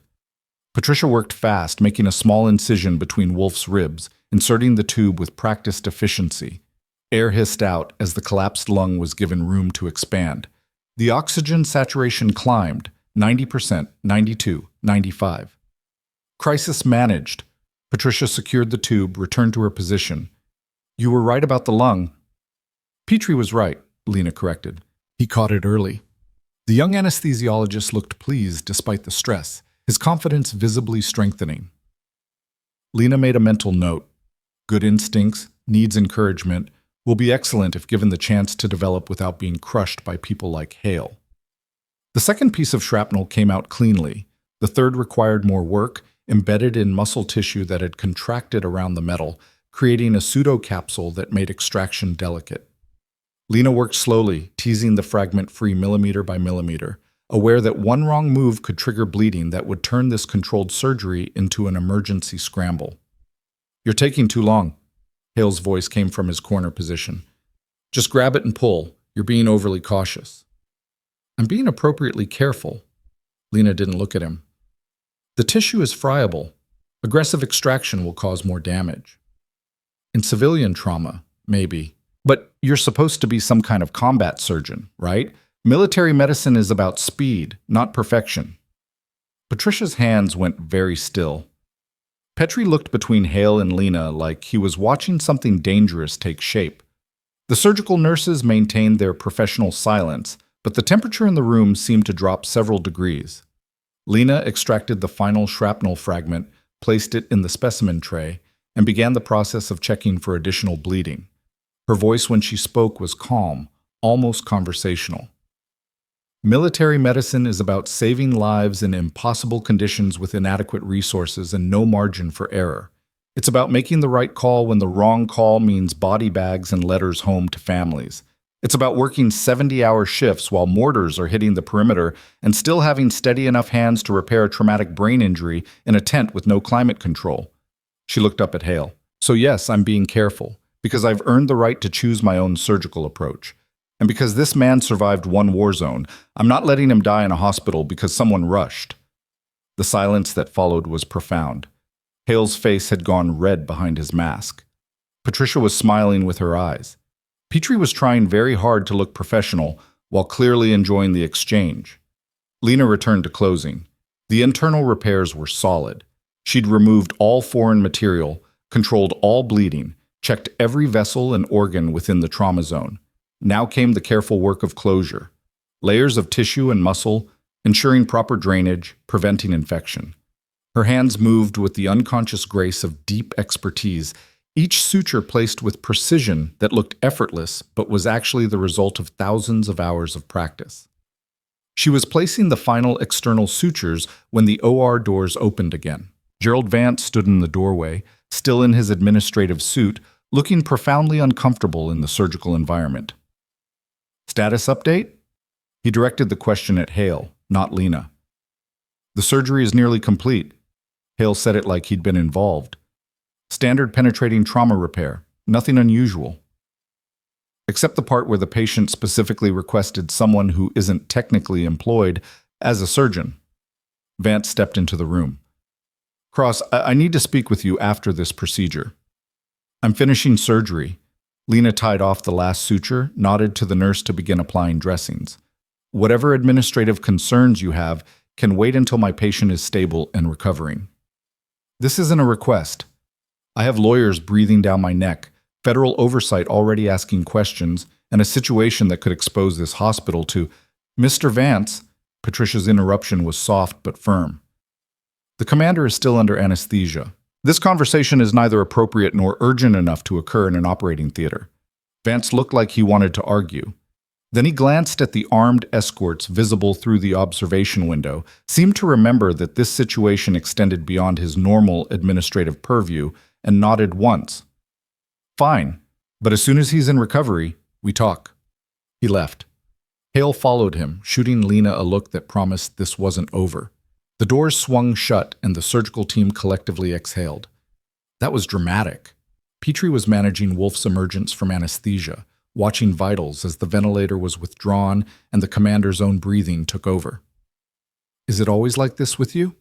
Patricia worked fast, making a small incision between Wolf's ribs, inserting the tube with practiced efficiency. Air hissed out as the collapsed lung was given room to expand. The oxygen saturation climbed, 90%, 92, 95. Crisis managed. Patricia secured the tube, returned to her position. "You were right about the lung." "Petrie was right," Lena corrected. "He caught it early." The young anesthesiologist looked pleased despite the stress, his confidence visibly strengthening. Lena made a mental note. Good instincts, needs encouragement, will be excellent if given the chance to develop without being crushed by people like Hale. The second piece of shrapnel came out cleanly. The third required more work, embedded in muscle tissue that had contracted around the metal, creating a pseudocapsule that made extraction delicate. Lena worked slowly, teasing the fragment free millimeter by millimeter, aware that one wrong move could trigger bleeding that would turn this controlled surgery into an emergency scramble. "You're taking too long." Hale's voice came from his corner position. "Just grab it and pull. You're being overly cautious." "I'm being appropriately careful." Lena didn't look at him. "The tissue is friable. Aggressive extraction will cause more damage." "In civilian trauma, maybe. But you're supposed to be some kind of combat surgeon, right? Military medicine is about speed, not perfection." Patricia's hands went very still. Petrie looked between Hale and Lena like he was watching something dangerous take shape. The surgical nurses maintained their professional silence, but the temperature in the room seemed to drop several degrees. Lena extracted the final shrapnel fragment, placed it in the specimen tray, and began the process of checking for additional bleeding. Her voice when she spoke was calm, almost conversational. "Military medicine is about saving lives in impossible conditions with inadequate resources and no margin for error. It's about making the right call when the wrong call means body bags and letters home to families. It's about working 70-hour shifts while mortars are hitting the perimeter and still having steady enough hands to repair a traumatic brain injury in a tent with no climate control. She looked up at Hale. So yes, I'm being careful, because I've earned the right to choose my own surgical approach. And because this man survived one war zone, I'm not letting him die in a hospital because someone rushed. The silence that followed was profound. Hale's face had gone red behind his mask. Patricia was smiling with her eyes. Petrie was trying very hard to look professional while clearly enjoying the exchange. Lena returned to closing. The internal repairs were solid. She'd removed all foreign material, controlled all bleeding, checked every vessel and organ within the trauma zone. Now came the careful work of closure. Layers of tissue and muscle, ensuring proper drainage, preventing infection. Her hands moved with the unconscious grace of deep expertise, each suture placed with precision that looked effortless but was actually the result of thousands of hours of practice. She was placing the final external sutures when the OR doors opened again. Gerald Vance stood in the doorway, still in his administrative suit, looking profoundly uncomfortable in the surgical environment. Status update? He directed the question at Hale, not Lena. The surgery is nearly complete. Hale said it like he'd been involved. Standard penetrating trauma repair, nothing unusual. Except the part where the patient specifically requested someone who isn't technically employed as a surgeon. Vance stepped into the room. Cross, I need to speak with you after this procedure. I'm finishing surgery. Lena tied off the last suture, nodded to the nurse to begin applying dressings. Whatever administrative concerns you have can wait until my patient is stable and recovering. This isn't a request. I have lawyers breathing down my neck, federal oversight already asking questions, and a situation that could expose this hospital to— Mr. Vance, Patricia's interruption was soft but firm. The commander is still under anesthesia. This conversation is neither appropriate nor urgent enough to occur in an operating theater. Vance looked like he wanted to argue. Then he glanced at the armed escorts visible through the observation window, seemed to remember that this situation extended beyond his normal administrative purview, and nodded once. Fine, but as soon as he's in recovery, we talk. He left. Hale followed him, shooting Lena a look that promised this wasn't over. The doors swung shut and the surgical team collectively exhaled. That was dramatic. Petrie was managing Wolf's emergence from anesthesia, watching vitals as the ventilator was withdrawn and the commander's own breathing took over. Is it always like this with you?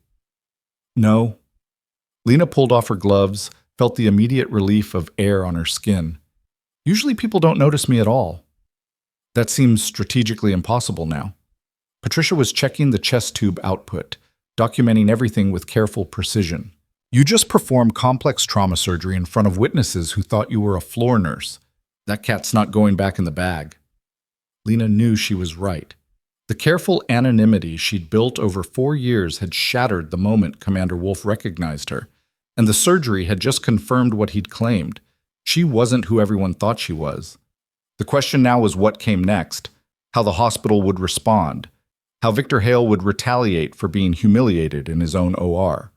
No. Lena pulled off her gloves, felt the immediate relief of air on her skin. Usually people don't notice me at all. That seems strategically impossible now. Patricia was checking the chest tube output, documenting everything with careful precision. You just performed complex trauma surgery in front of witnesses who thought you were a floor nurse. That cat's not going back in the bag. Lena knew she was right. The careful anonymity she'd built over 4 years had shattered the moment Commander Wolf recognized her, and the surgery had just confirmed what he'd claimed. She wasn't who everyone thought she was. The question now was what came next, how the hospital would respond, how Victor Hale would retaliate for being humiliated in his own OR.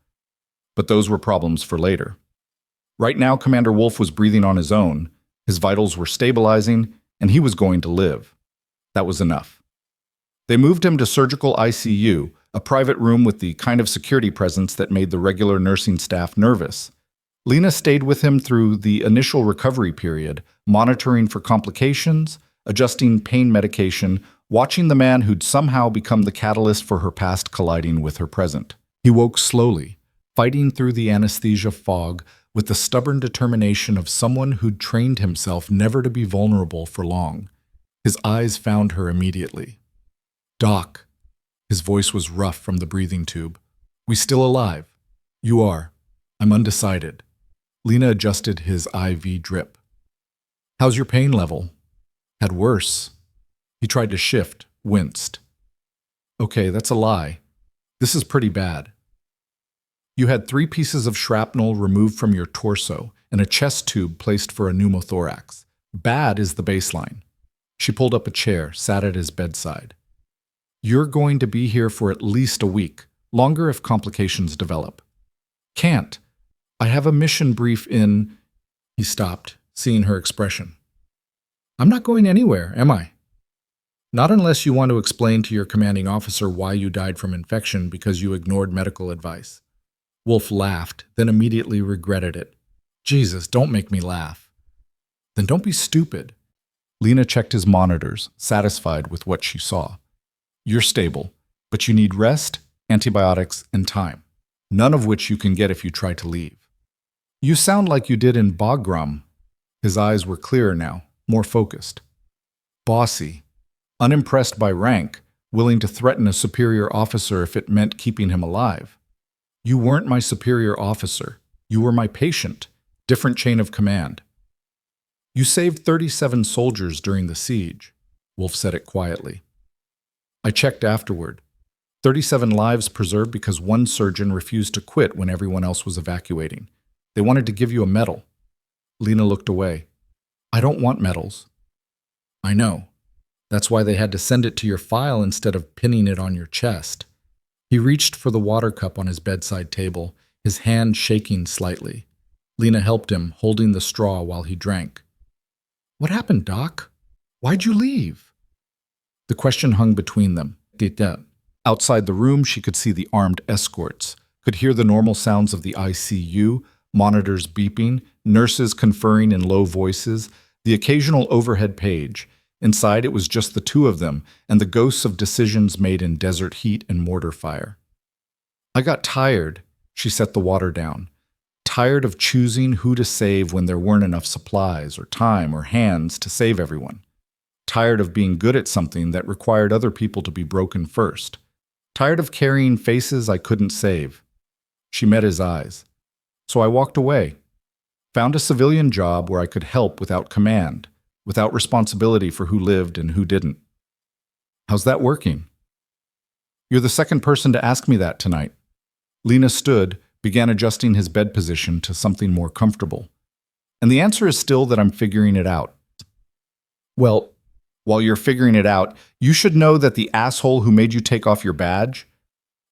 But those were problems for later. Right now, Commander Wolf was breathing on his own, his vitals were stabilizing, and he was going to live. That was enough. They moved him to surgical ICU, a private room with the kind of security presence that made the regular nursing staff nervous. Lena stayed with him through the initial recovery period, monitoring for complications, adjusting pain medication, watching the man who'd somehow become the catalyst for her past colliding with her present. He woke slowly, fighting through the anesthesia fog with the stubborn determination of someone who'd trained himself never to be vulnerable for long. His eyes found her immediately. Doc. His voice was rough from the breathing tube. We still alive? You are. I'm undecided. Lena adjusted his IV drip. How's your pain level? Had worse. He tried to shift, winced. Okay, that's a lie. This is pretty bad. You had 3 pieces of shrapnel removed from your torso and a chest tube placed for a pneumothorax. Bad is the baseline. She pulled up a chair, sat at his bedside. You're going to be here for at least a week, longer if complications develop. Can't. I have a mission brief in... He stopped, seeing her expression. I'm not going anywhere, am I? Not unless you want to explain to your commanding officer why you died from infection because you ignored medical advice. Wolf laughed, then immediately regretted it. Jesus, don't make me laugh. Then don't be stupid. Lena checked his monitors, satisfied with what she saw. You're stable, but you need rest, antibiotics, and time, none of which you can get if you try to leave. You sound like you did in Bagram. His eyes were clearer now, more focused. Bossy, unimpressed by rank, willing to threaten a superior officer if it meant keeping him alive. You weren't my superior officer. You were my patient. Different chain of command. You saved 37 soldiers during the siege, Wolf said it quietly. I checked afterward. 37 lives preserved because one surgeon refused to quit when everyone else was evacuating. They wanted to give you a medal. Lena looked away. I don't want medals. I know. That's why they had to send it to your file instead of pinning it on your chest. He reached for the water cup on his bedside table, his hand shaking slightly. Lena helped him, holding the straw while he drank. What happened, Doc? Why'd you leave? The question hung between them. Outside the room, she could see the armed escorts, could hear the normal sounds of the ICU, monitors beeping, nurses conferring in low voices, the occasional overhead page. Inside, it was just the two of them and the ghosts of decisions made in desert heat and mortar fire. I got tired, she set the water down. Tired of choosing who to save when there weren't enough supplies or time or hands to save everyone. Tired of being good at something that required other people to be broken first. Tired of carrying faces I couldn't save. She met his eyes. So I walked away. Found a civilian job where I could help without command, without responsibility for who lived and who didn't. How's that working? You're the second person to ask me that tonight. Lena stood, began adjusting his bed position to something more comfortable. And the answer is still that I'm figuring it out. Well, while you're figuring it out, you should know that the asshole who made you take off your badge...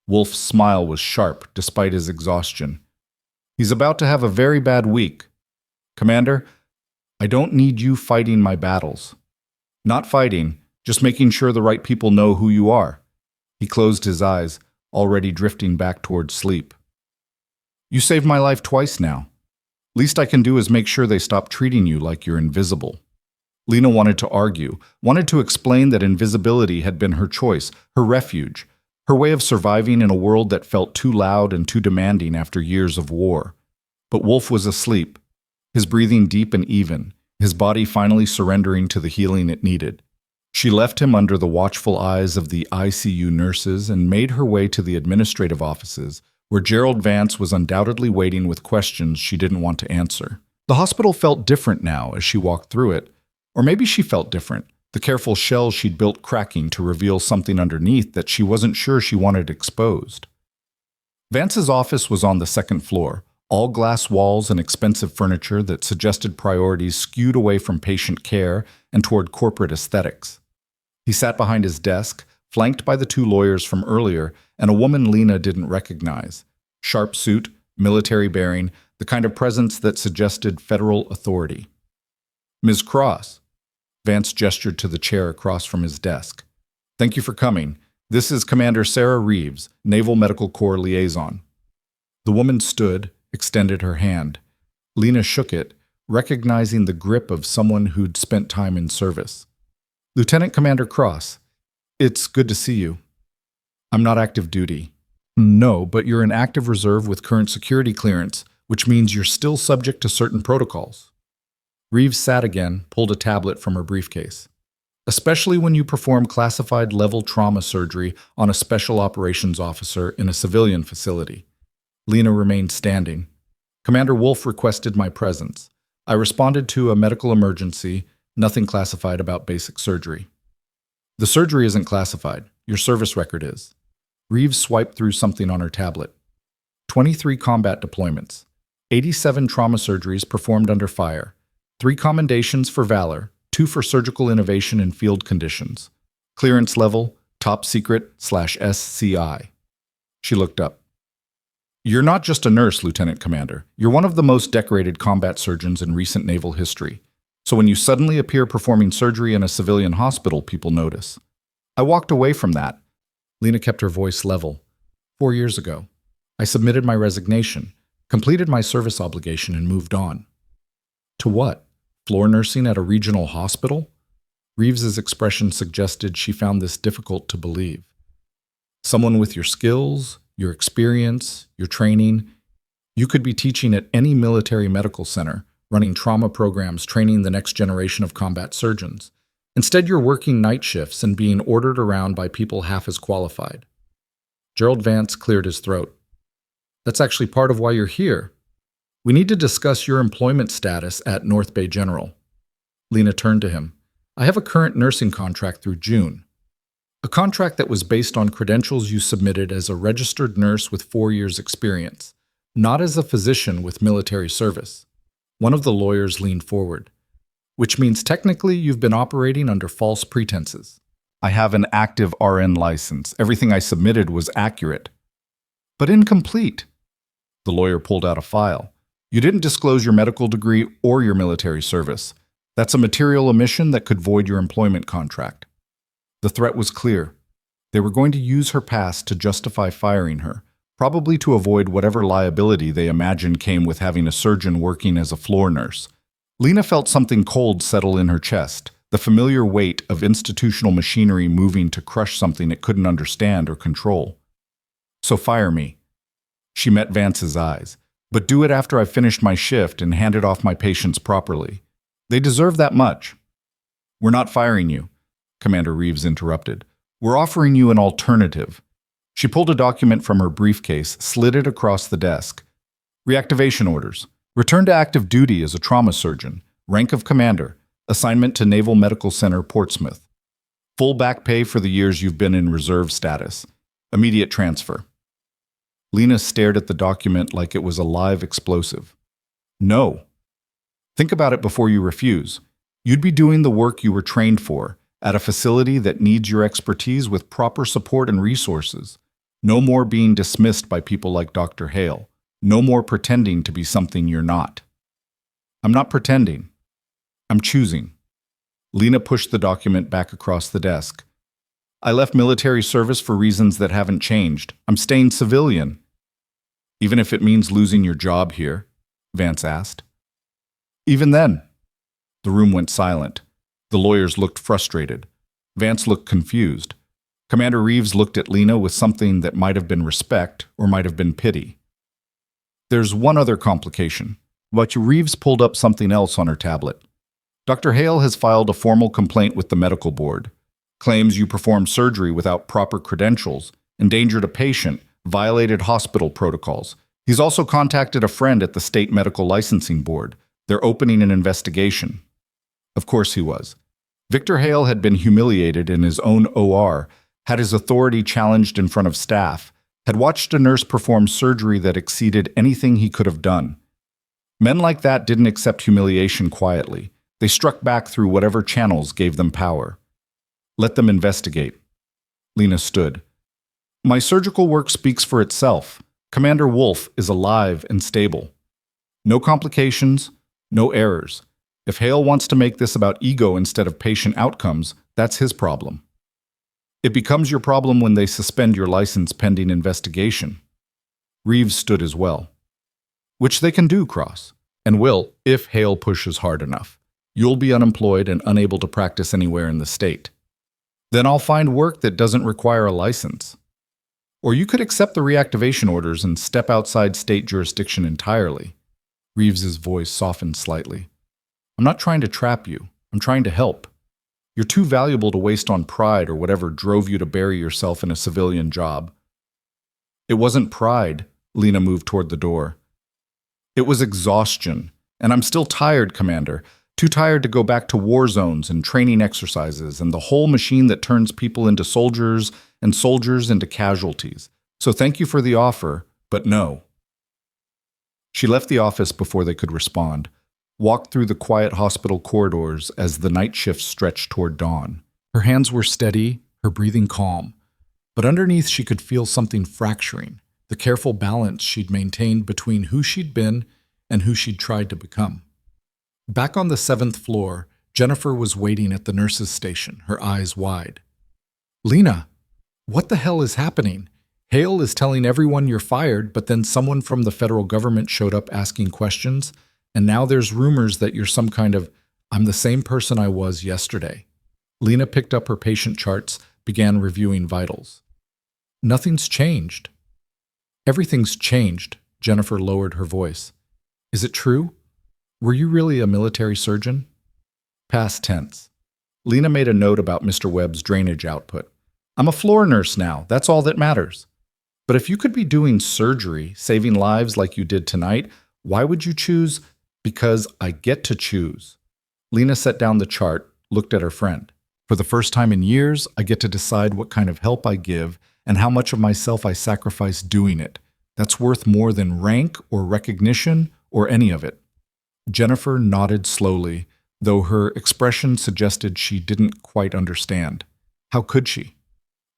Wolf's smile was sharp, despite his exhaustion. He's about to have a very bad week. Commander, I don't need you fighting my battles. Not fighting, just making sure the right people know who you are. He closed his eyes, already drifting back toward sleep. You saved my life twice now. Least I can do is make sure they stop treating you like you're invisible. Lena wanted to argue, wanted to explain that invisibility had been her choice, her refuge, her way of surviving in a world that felt too loud and too demanding after years of war. But Wolf was asleep, his breathing deep and even, his body finally surrendering to the healing it needed. She left him under the watchful eyes of the ICU nurses and made her way to the administrative offices, where Gerald Vance was undoubtedly waiting with questions she didn't want to answer. The hospital felt different now as she walked through it, or maybe she felt different, the careful shell she'd built cracking to reveal something underneath that she wasn't sure she wanted exposed. Vance's office was on the second floor, all glass walls and expensive furniture that suggested priorities skewed away from patient care and toward corporate aesthetics. He sat behind his desk, flanked by the two lawyers from earlier and a woman Lena didn't recognize. Sharp suit, military bearing, the kind of presence that suggested federal authority. Ms. Cross. Vance gestured to the chair across from his desk. Thank you for coming. This is Commander Sarah Reeves, Naval Medical Corps Liaison. The woman stood, extended her hand. Lena shook it, recognizing the grip of someone who'd spent time in service. Lieutenant Commander Cross, it's good to see you. I'm not active duty. No, but you're in active reserve with current security clearance, which means you're still subject to certain protocols. Reeves sat again, pulled a tablet from her briefcase. Especially when you perform classified level trauma surgery on a special operations officer in a civilian facility. Lena remained standing. Commander Wolf requested my presence. I responded to a medical emergency, nothing classified about basic surgery. The surgery isn't classified. Your service record is. Reeves swiped through something on her tablet. 23 combat deployments. 87 trauma surgeries performed under fire. 3 commendations for valor, 2 for surgical innovation in field conditions. Clearance level, top secret/SCI. She looked up. You're not just a nurse, Lieutenant Commander. You're one of the most decorated combat surgeons in recent naval history. So when you suddenly appear performing surgery in a civilian hospital, people notice. I walked away from that. Lena kept her voice level. 4 years ago, I submitted my resignation, completed my service obligation, and moved on. To what? Floor nursing at a regional hospital? Reeves's expression suggested she found this difficult to believe. Someone with your skills, your experience, your training, you could be teaching at any military medical center, running trauma programs, training the next generation of combat surgeons. Instead, you're working night shifts and being ordered around by people half as qualified. Gerald Vance cleared his throat. That's actually part of why you're here. We need to discuss your employment status at North Bay General. Lena turned to him. I have a current nursing contract through June. A contract that was based on credentials you submitted as a registered nurse with 4 years' experience, not as a physician with military service. One of the lawyers leaned forward. Which means technically you've been operating under false pretenses. I have an active RN license. Everything I submitted was accurate. But incomplete. The lawyer pulled out a file. You didn't disclose your medical degree or your military service. That's a material omission that could void your employment contract. The threat was clear. They were going to use her past to justify firing her, probably to avoid whatever liability they imagined came with having a surgeon working as a floor nurse. Lena felt something cold settle in her chest, the familiar weight of institutional machinery moving to crush something it couldn't understand or control. So fire me. She met Vance's eyes. But do it after I've finished my shift and handed off my patients properly. They deserve that much. We're not firing you, Commander Reeves interrupted. We're offering you an alternative. She pulled a document from her briefcase, slid it across the desk. Reactivation orders. Return to active duty as a trauma surgeon. Rank of commander. Assignment to Naval Medical Center, Portsmouth. Full back pay for the years you've been in reserve status. Immediate transfer. Lena stared at the document like it was a live explosive. No. Think about it before you refuse. You'd be doing the work you were trained for, at a facility that needs your expertise with proper support and resources. No more being dismissed by people like Dr. Hale. No more pretending to be something you're not. I'm not pretending. I'm choosing. Lena pushed the document back across the desk. I left military service for reasons that haven't changed. I'm staying civilian. Even if it means losing your job here, Vance asked. Even then. The room went silent. The lawyers looked frustrated. Vance looked confused. Commander Reeves looked at Lena with something that might have been respect or might have been pity. There's one other complication. But Reeves pulled up something else on her tablet. Dr. Hale has filed a formal complaint with the medical board. Claims you performed surgery without proper credentials, endangered a patient, violated hospital protocols. He's also contacted a friend at the State Medical Licensing Board. They're opening an investigation. Of course he was. Victor Hale had been humiliated in his own OR, had his authority challenged in front of staff, had watched a nurse perform surgery that exceeded anything he could have done. Men like that didn't accept humiliation quietly. They struck back through whatever channels gave them power. Let them investigate. Lena stood. My surgical work speaks for itself. Commander Wolf is alive and stable. No complications, no errors. If Hale wants to make this about ego instead of patient outcomes, that's his problem. It becomes your problem when they suspend your license pending investigation. Reeves stood as well. Which they can do, Cross, and will if Hale pushes hard enough. You'll be unemployed and unable to practice anywhere in the state. Then I'll find work that doesn't require a license. Or you could accept the reactivation orders and step outside state jurisdiction entirely. Reeves's voice softened slightly. I'm not trying to trap you. I'm trying to help. You're too valuable to waste on pride or whatever drove you to bury yourself in a civilian job. It wasn't pride. Lena moved toward the door. It was exhaustion. And I'm still tired, Commander. Too tired to go back to war zones and training exercises and the whole machine that turns people into soldiers and soldiers into casualties. So thank you for the offer, but no. She left the office before they could respond, walked through the quiet hospital corridors as the night shift stretched toward dawn. Her hands were steady, her breathing calm, but underneath she could feel something fracturing. the careful balance she'd maintained between who she'd been and who she'd tried to become. Back on the 7th floor, Jennifer was waiting at the nurse's station, her eyes wide. "Lena, what the hell is happening? Hale is telling everyone you're fired, but then someone from the federal government showed up asking questions, and now there's rumors that you're some kind of, I'm the same person I was yesterday." Lena picked up her patient charts, began reviewing vitals. "Nothing's changed." "Everything's changed," Jennifer lowered her voice. "Is it true? Were you really a military surgeon?" Past tense. Lena made a note about Mr. Webb's drainage output. "I'm a floor nurse now, that's all that matters. But if you could be doing surgery, saving lives like you did tonight, why would you choose? Because I get to choose." Lena set down the chart, looked at her friend. "For the first time in years, I get to decide what kind of help I give and how much of myself I sacrifice doing it. That's worth more than rank or recognition or any of it." Jennifer nodded slowly, though her expression suggested she didn't quite understand. How could she?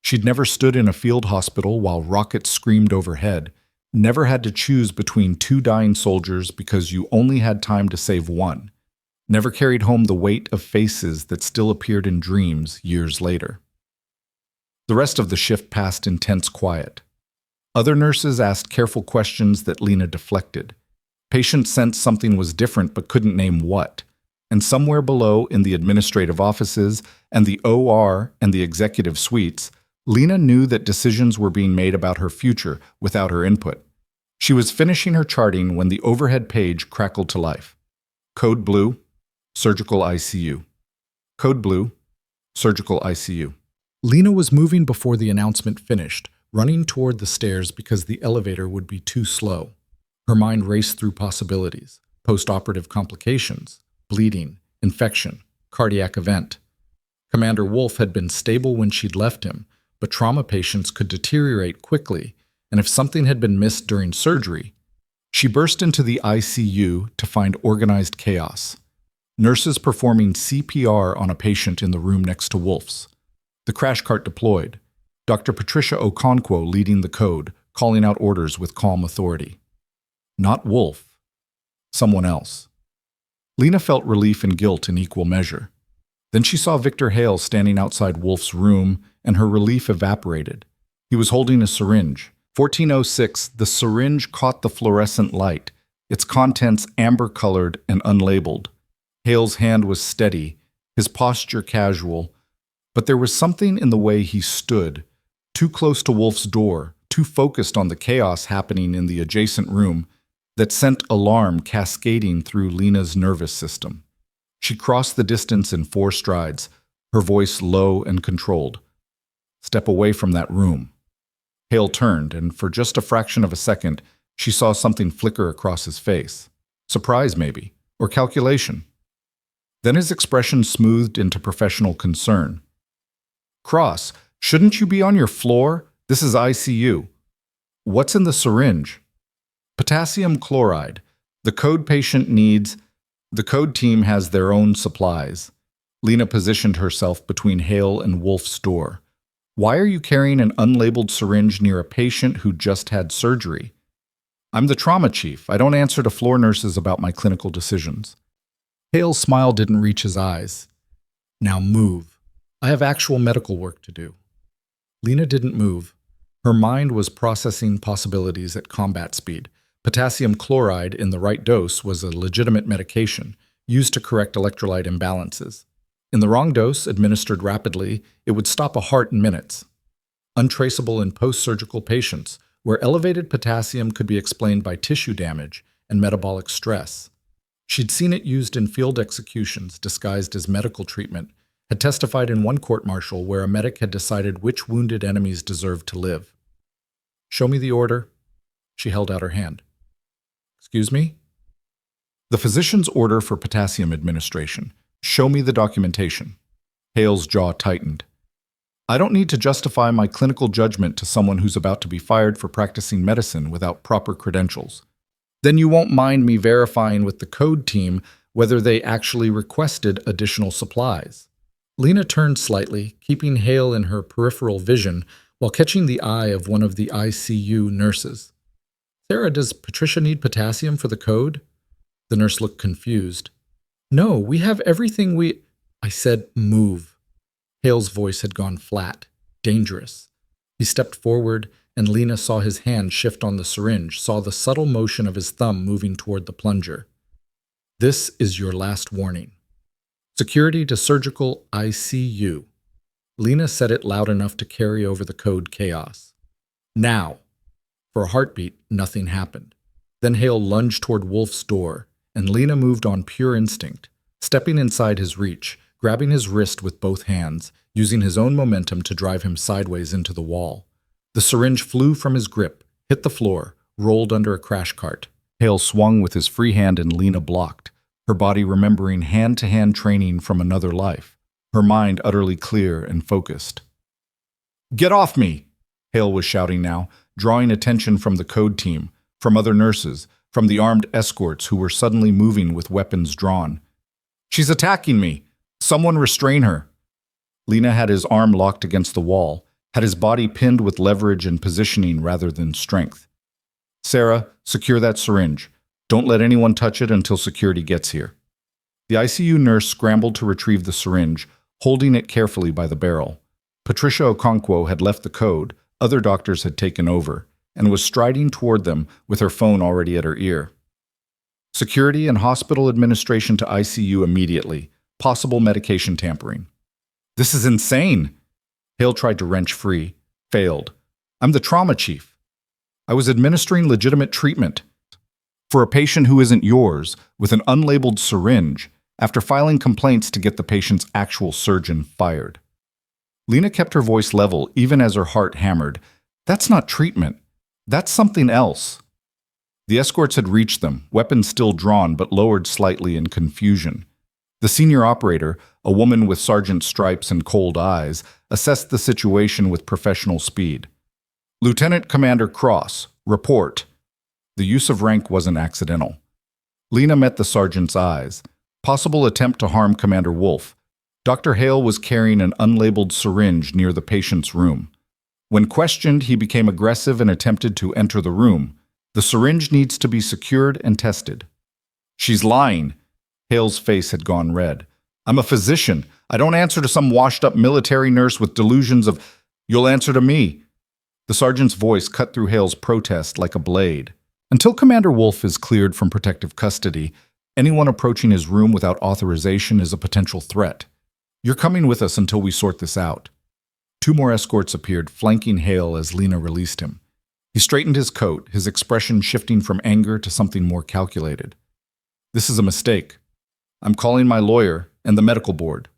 She'd never stood in a field hospital while rockets screamed overhead, never had to choose between 2 dying soldiers because you only had time to save one, never carried home the weight of faces that still appeared in dreams years later. The rest of the shift passed in tense quiet. Other nurses asked careful questions that Lena deflected. Patients sensed something was different but couldn't name what. And somewhere below in the administrative offices and the OR and the executive suites, Lena knew that decisions were being made about her future without her input. She was finishing her charting when the overhead page crackled to life. Code blue, surgical ICU. Code blue, surgical ICU. Lena was moving before the announcement finished, running toward the stairs because the elevator would be too slow. Her mind raced through possibilities: post-operative complications, bleeding, infection, cardiac event. Commander Wolf had been stable when she'd left him, but trauma patients could deteriorate quickly, and if something had been missed during surgery, she burst into the ICU to find organized chaos. Nurses performing CPR on a patient in the room next to Wolf's. The crash cart deployed. Dr. Patricia Okonkwo leading the code, calling out orders with calm authority. Not Wolf. Someone else. Lena felt relief and guilt in equal measure. Then she saw Victor Hale standing outside Wolf's room, and her relief evaporated. He was holding a syringe. 1406, the syringe caught the fluorescent light, its contents amber-colored and unlabeled. Hale's hand was steady, his posture casual, but there was something in the way he stood, too close to Wolf's door, too focused on the chaos happening in the adjacent room, that sent alarm cascading through Lena's nervous system. She crossed the distance in 4 strides, her voice low and controlled. "Step away from that room." Hale turned, and for just a fraction of a second, she saw something flicker across his face. Surprise, maybe, or calculation. Then his expression smoothed into professional concern. "Cross, shouldn't you be on your floor? This is ICU. What's in the syringe?" "Potassium chloride. The code patient needs. The code team has their own supplies." Lena positioned herself between Hale and Wolf's door. "Why are you carrying an unlabeled syringe near a patient who just had surgery?" "I'm the trauma chief. I don't answer to floor nurses about my clinical decisions." Hale's smile didn't reach his eyes. "Now move. I have actual medical work to do." Lena didn't move. Her mind was processing possibilities at combat speed. Potassium chloride in the right dose was a legitimate medication used to correct electrolyte imbalances. In the wrong dose, administered rapidly, it would stop a heart in minutes. Untraceable in post-surgical patients, where elevated potassium could be explained by tissue damage and metabolic stress. She'd seen it used in field executions disguised as medical treatment, had testified in one court-martial where a medic had decided which wounded enemies deserved to live. "Show me the order." She held out her hand. "Excuse me?" "The physician's order for potassium administration. Show me the documentation." Hale's jaw tightened. "I don't need to justify my clinical judgment to someone who's about to be fired for practicing medicine without proper credentials." "Then you won't mind me verifying with the code team whether they actually requested additional supplies." Lena turned slightly, keeping Hale in her peripheral vision while catching the eye of one of the ICU nurses. "Sarah, does Patricia need potassium for the code?" The nurse looked confused. "No, we have everything we—" I said, "Move." Hale's voice had gone flat. Dangerous. He stepped forward, and Lena saw his hand shift on the syringe, saw the subtle motion of his thumb moving toward the plunger. "This is your last warning. Security to surgical ICU." Lena said it loud enough to carry over the code chaos. "Now." For a heartbeat, nothing happened. Then Hale lunged toward Wolf's door, and Lena moved on pure instinct, stepping inside his reach, grabbing his wrist with both hands, using his own momentum to drive him sideways into the wall. The syringe flew from his grip, hit the floor, rolled under a crash cart. Hale swung with his free hand and Lena blocked, her body remembering hand-to-hand training from another life, her mind utterly clear and focused. "Get off me!" Hale was shouting now, drawing attention from the code team, from other nurses, from the armed escorts who were suddenly moving with weapons drawn. "She's attacking me! Someone restrain her!" Lena had his arm locked against the wall, had his body pinned with leverage and positioning rather than strength. "Sarah, secure that syringe. Don't let anyone touch it until security gets here." The ICU nurse scrambled to retrieve the syringe, holding it carefully by the barrel. Patricia Okonkwo had left the code, other doctors had taken over, and was striding toward them with her phone already at her ear. "Security and hospital administration to ICU immediately. Possible medication tampering." "This is insane!" Hale tried to wrench free, failed. "I'm the trauma chief. I was administering legitimate treatment for a patient who isn't yours with an unlabeled syringe after filing complaints to get the patient's actual surgeon fired." Lena kept her voice level even as her heart hammered. "That's not treatment. That's something else." The escorts had reached them, weapons still drawn but lowered slightly in confusion. The senior operator, a woman with sergeant stripes and cold eyes, assessed the situation with professional speed. "Lieutenant Commander Cross, report." The use of rank wasn't accidental. Lena met the sergeant's eyes. Possible attempt to harm Commander Wolf. Dr. Hale was carrying an unlabeled syringe near the patient's room. When questioned, he became aggressive and attempted to enter the room. The syringe needs to be secured and tested. "She's lying." Hale's face had gone red. "I'm a physician. I don't answer to some washed-up military nurse with delusions of, 'You'll answer to me.'" The sergeant's voice cut through Hale's protest like a blade. "Until Commander Wolf is cleared from protective custody, anyone approaching his room without authorization is a potential threat. You're coming with us until we sort this out." 2 more escorts appeared, flanking Hale as Lena released him. He straightened his coat, his expression shifting from anger to something more calculated. "This is a mistake. I'm calling my lawyer and the medical board.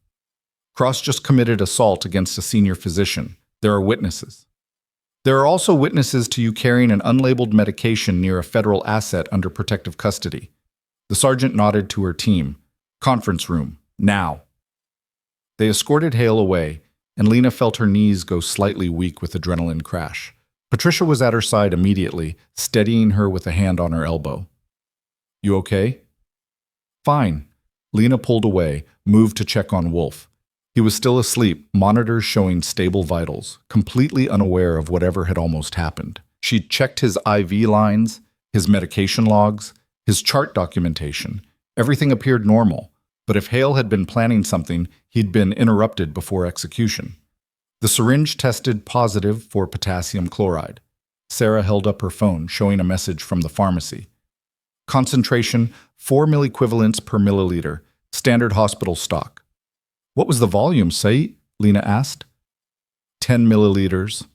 Cross just committed assault against a senior physician. There are witnesses. There are also witnesses to you carrying an unlabeled medication near a federal asset under protective custody." The sergeant nodded to her team. "Conference room, now." They escorted Hale away, and Lena felt her knees go slightly weak with adrenaline crash. Patricia was at her side immediately, steadying her with a hand on her elbow. "You okay?" "Fine." Lena pulled away, moved to check on Wolf. He was still asleep, monitors showing stable vitals, completely unaware of whatever had almost happened. She checked his IV lines, his medication logs, his chart documentation. Everything appeared normal, but if Hale had been planning something, he'd been interrupted before execution. The syringe tested positive for potassium chloride. Sarah held up her phone, showing a message from the pharmacy. "Concentration, 4 milliequivalents per milliliter, standard hospital stock." "What was the volume, Said?" Lena asked. 10 milliliters.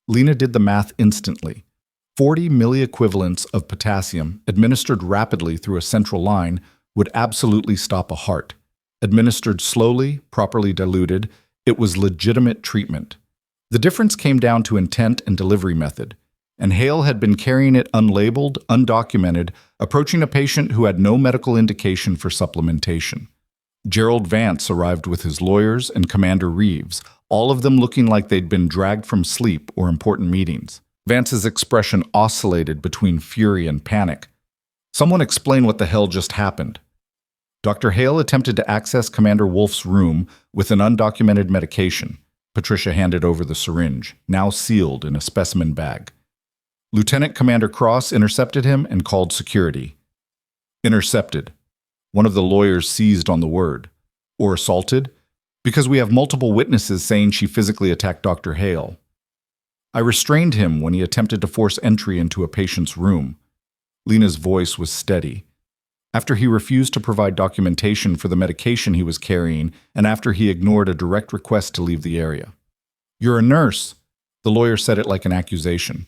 Lena did the math instantly. 40 milliequivalents of potassium, administered rapidly through a central line, would absolutely stop a heart. Administered slowly, properly diluted, it was legitimate treatment. The difference came down to intent and delivery method, and Hale had been carrying it unlabeled, undocumented, approaching a patient who had no medical indication for supplementation. Gerald Vance arrived with his lawyers and Commander Reeves, all of them looking like they'd been dragged from sleep or important meetings. Vance's expression oscillated between fury and panic. "Someone explain what the hell just happened." Dr. Hale attempted to access Commander Wolf's room with an undocumented medication. Patricia handed over the syringe, now sealed in a specimen bag. Lieutenant Commander Cross intercepted him and called security. Intercepted. One of the lawyers seized on the word. Or assaulted? Because we have multiple witnesses saying she physically attacked Dr. Hale. I restrained him when he attempted to force entry into a patient's room. Lena's voice was steady. After he refused to provide documentation for the medication he was carrying, and after he ignored a direct request to leave the area. You're a nurse. The lawyer said it like an accusation.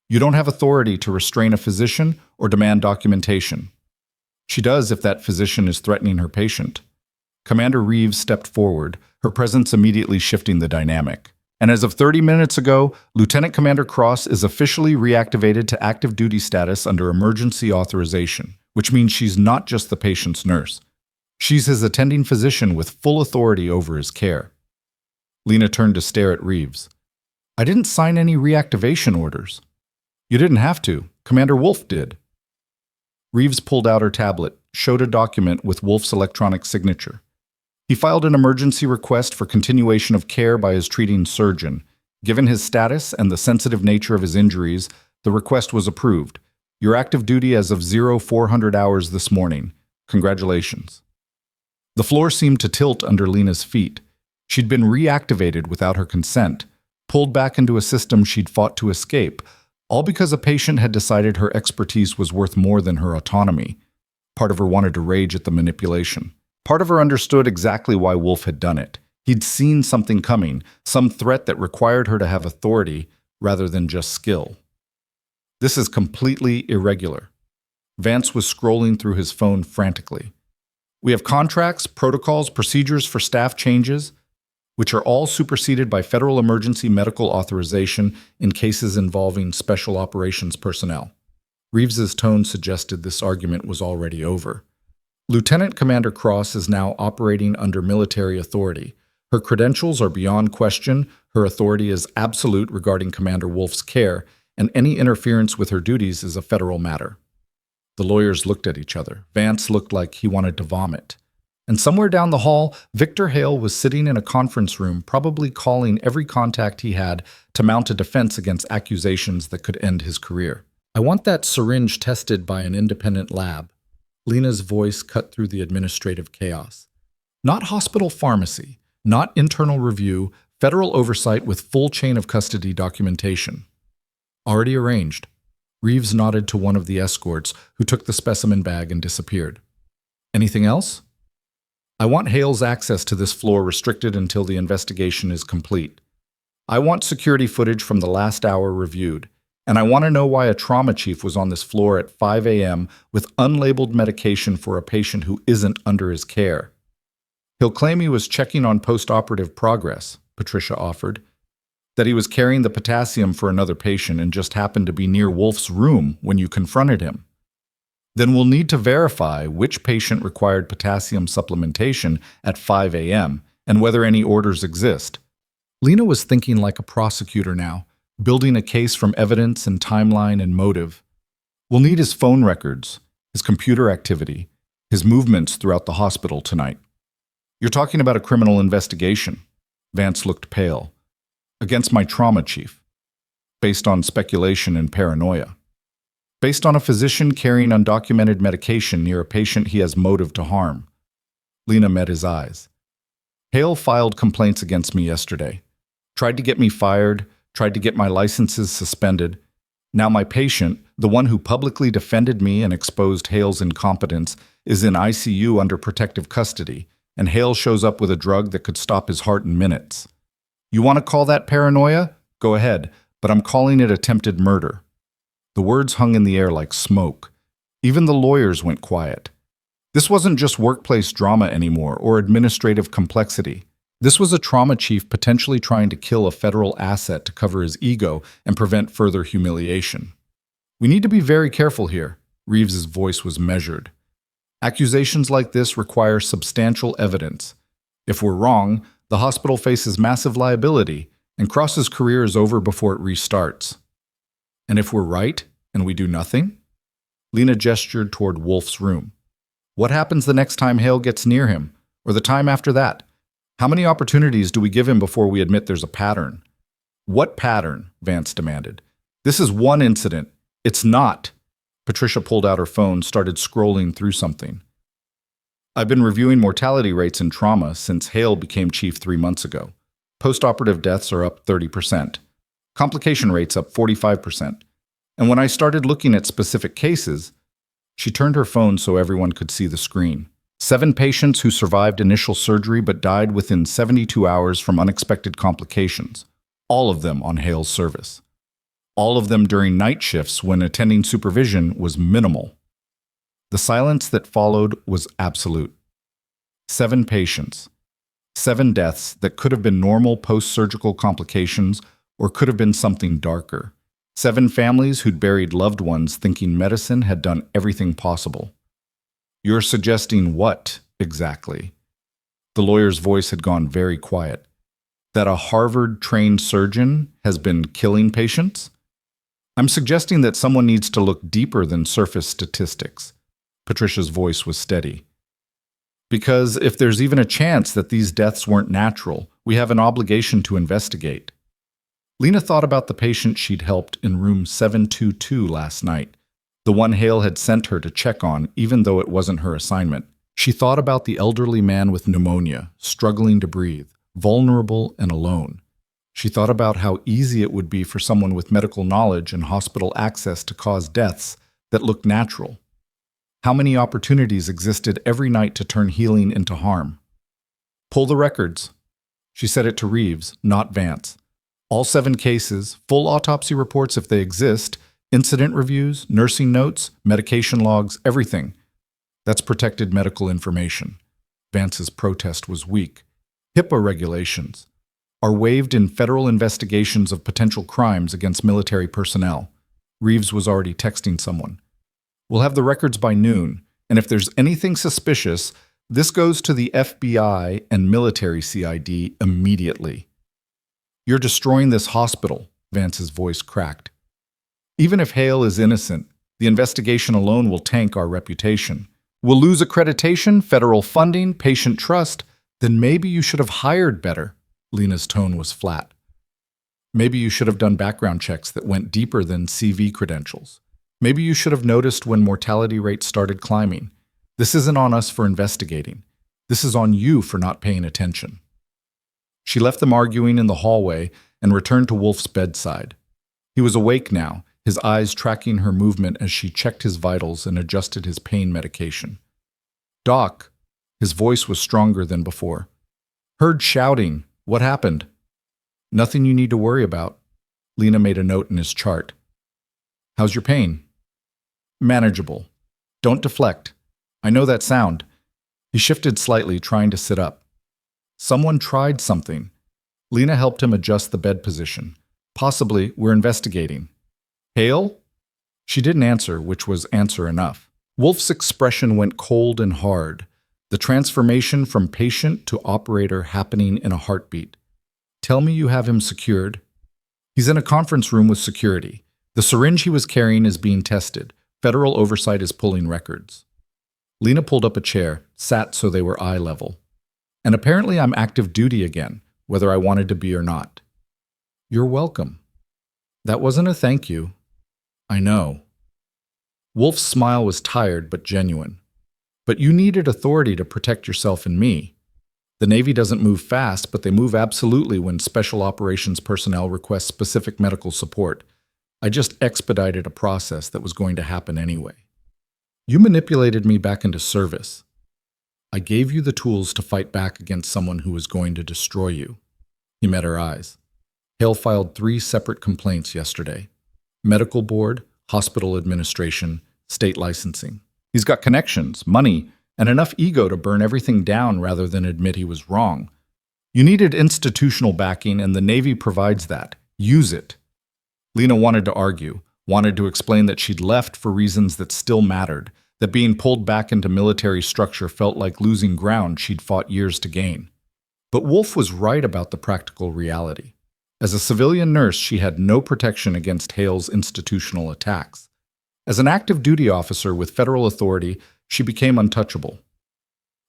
You don't have authority to restrain a physician or demand documentation. She does if that physician is threatening her patient. Commander Reeves stepped forward, her presence immediately shifting the dynamic. And as of 30 minutes ago, Lieutenant Commander Cross is officially reactivated to active duty status under emergency authorization, which means she's not just the patient's nurse. She's his attending physician with full authority over his care. Lena turned to stare at Reeves. I didn't sign any reactivation orders. You didn't have to. Commander Wolf did. Reeves pulled out her tablet, showed a document with Wolf's electronic signature. He filed an emergency request for continuation of care by his treating surgeon. Given his status and the sensitive nature of his injuries, the request was approved. You're active duty as of 0400 hours this morning. Congratulations. The floor seemed to tilt under Lena's feet. She'd been reactivated without her consent, pulled back into a system she'd fought to escape, all because a patient had decided her expertise was worth more than her autonomy. Part of her wanted to rage at the manipulation. Part of her understood exactly why Wolf had done it. He'd seen something coming, some threat that required her to have authority rather than just skill. This is completely irregular. Vance was scrolling through his phone frantically. We have contracts, protocols, procedures for staff changes, which are all superseded by federal emergency medical authorization in cases involving special operations personnel. Reeves's tone suggested this argument was already over. Lieutenant Commander Cross is now operating under military authority. Her credentials are beyond question, her authority is absolute regarding Commander Wolf's care, and any interference with her duties is a federal matter. The lawyers looked at each other. Vance looked like he wanted to vomit. And somewhere down the hall, Victor Hale was sitting in a conference room, probably calling every contact he had to mount a defense against accusations that could end his career. I want that syringe tested by an independent lab. Lena's voice cut through the administrative chaos. Not hospital pharmacy, not internal review, federal oversight with full chain of custody documentation. Already arranged. Reeves nodded to one of the escorts, who took the specimen bag and disappeared. Anything else? I want Hale's access to this floor restricted until the investigation is complete. I want security footage from the last hour reviewed, and I want to know why a trauma chief was on this floor at 5 a.m. with unlabeled medication for a patient who isn't under his care. He'll claim he was checking on post-operative progress, Patricia offered, that he was carrying the potassium for another patient and just happened to be near Wolf's room when you confronted him. Then we'll need to verify which patient required potassium supplementation at 5 a.m. and whether any orders exist. Lena was thinking like a prosecutor now, building a case from evidence and timeline and motive. We'll need his phone records, his computer activity, his movements throughout the hospital tonight. You're talking about a criminal investigation. Vance looked pale. Against my trauma chief. Based on speculation and paranoia. Based on a physician carrying undocumented medication near a patient he has motive to harm. Lena met his eyes. Hale filed complaints against me yesterday. Tried to get me fired, tried to get my licenses suspended. Now my patient, the one who publicly defended me and exposed Hale's incompetence, is in ICU under protective custody, and Hale shows up with a drug that could stop his heart in minutes. You want to call that paranoia? Go ahead, but I'm calling it attempted murder. The words hung in the air like smoke. Even the lawyers went quiet. This wasn't just workplace drama anymore or administrative complexity. This was a trauma chief potentially trying to kill a federal asset to cover his ego and prevent further humiliation. We need to be very careful here. Reeves's voice was measured. Accusations like this require substantial evidence. If we're wrong, the hospital faces massive liability, and Cross's career is over before it restarts. And if we're right, and we do nothing? Lena gestured toward Wolf's room. What happens the next time Hale gets near him, or the time after that? How many opportunities do we give him before we admit there's a pattern? What pattern? Vance demanded. This is one incident. It's not. Patricia pulled out her phone, started scrolling through something. I've been reviewing mortality rates in trauma since Hale became chief 3 months ago. Post-operative deaths are up 30%. Complication rates up 45%. And when I started looking at specific cases, she turned her phone so everyone could see the screen. 7 patients who survived initial surgery but died within 72 hours from unexpected complications, all of them on Hale's service. All of them during night shifts when attending supervision was minimal. The silence that followed was absolute. 7 patients, 7 deaths that could have been normal post-surgical complications or could have been something darker. 7 families who'd buried loved ones thinking medicine had done everything possible. You're suggesting what, exactly? The lawyer's voice had gone very quiet. That a Harvard-trained surgeon has been killing patients? I'm suggesting that someone needs to look deeper than surface statistics. Patricia's voice was steady. Because if there's even a chance that these deaths weren't natural, we have an obligation to investigate. Lena thought about the patient she'd helped in room 722 last night, the one Hale had sent her to check on even though it wasn't her assignment. She thought about the elderly man with pneumonia, struggling to breathe, vulnerable and alone. She thought about how easy it would be for someone with medical knowledge and hospital access to cause deaths that looked natural. How many opportunities existed every night to turn healing into harm? Pull the records. She said it to Reeves, not Vance. All 7 cases, full autopsy reports if they exist, incident reviews, nursing notes, medication logs, everything. That's protected medical information. Vance's protest was weak. HIPAA regulations are waived in federal investigations of potential crimes against military personnel. Reeves was already texting someone. We'll have the records by noon, and if there's anything suspicious, this goes to the FBI and military CID immediately. You're destroying this hospital, Vance's voice cracked. Even if Hale is innocent, the investigation alone will tank our reputation. We'll lose accreditation, federal funding, patient trust. Then maybe you should have hired better. Lena's tone was flat. Maybe you should have done background checks that went deeper than CV credentials. Maybe you should have noticed when mortality rates started climbing. This isn't on us for investigating. This is on you for not paying attention. She left them arguing in the hallway and returned to Wolf's bedside. He was awake now, his eyes tracking her movement as she checked his vitals and adjusted his pain medication. Doc, his voice was stronger than before. Heard shouting. What happened? Nothing you need to worry about. Lena made a note in his chart. How's your pain? Manageable. Don't deflect. I know that sound. He shifted slightly, trying to sit up. Someone tried something. Lena helped him adjust the bed position. Possibly, we're investigating. Hale? She didn't answer, which was answer enough. Wolf's expression went cold and hard, the transformation from patient to operator happening in a heartbeat. Tell me you have him secured. He's in a conference room with security. The syringe he was carrying is being tested. Federal oversight is pulling records. Lena pulled up a chair, sat so they were eye level. And apparently I'm active duty again, whether I wanted to be or not. You're welcome. That wasn't a thank you. I know. Wolf's smile was tired but genuine. But you needed authority to protect yourself and me. The Navy doesn't move fast, but they move absolutely when special operations personnel request specific medical support. I just expedited a process that was going to happen anyway. You manipulated me back into service. I gave you the tools to fight back against someone who was going to destroy you. He met her eyes. Hale filed 3 separate complaints yesterday. Medical board, hospital administration, state licensing. He's got connections, money, and enough ego to burn everything down rather than admit he was wrong. You needed institutional backing, and the Navy provides that. Use it. Lena wanted to argue, wanted to explain that she'd left for reasons that still mattered, that being pulled back into military structure felt like losing ground she'd fought years to gain. But Wolf was right about the practical reality. As a civilian nurse, she had no protection against Hale's institutional attacks. As an active duty officer with federal authority, she became untouchable.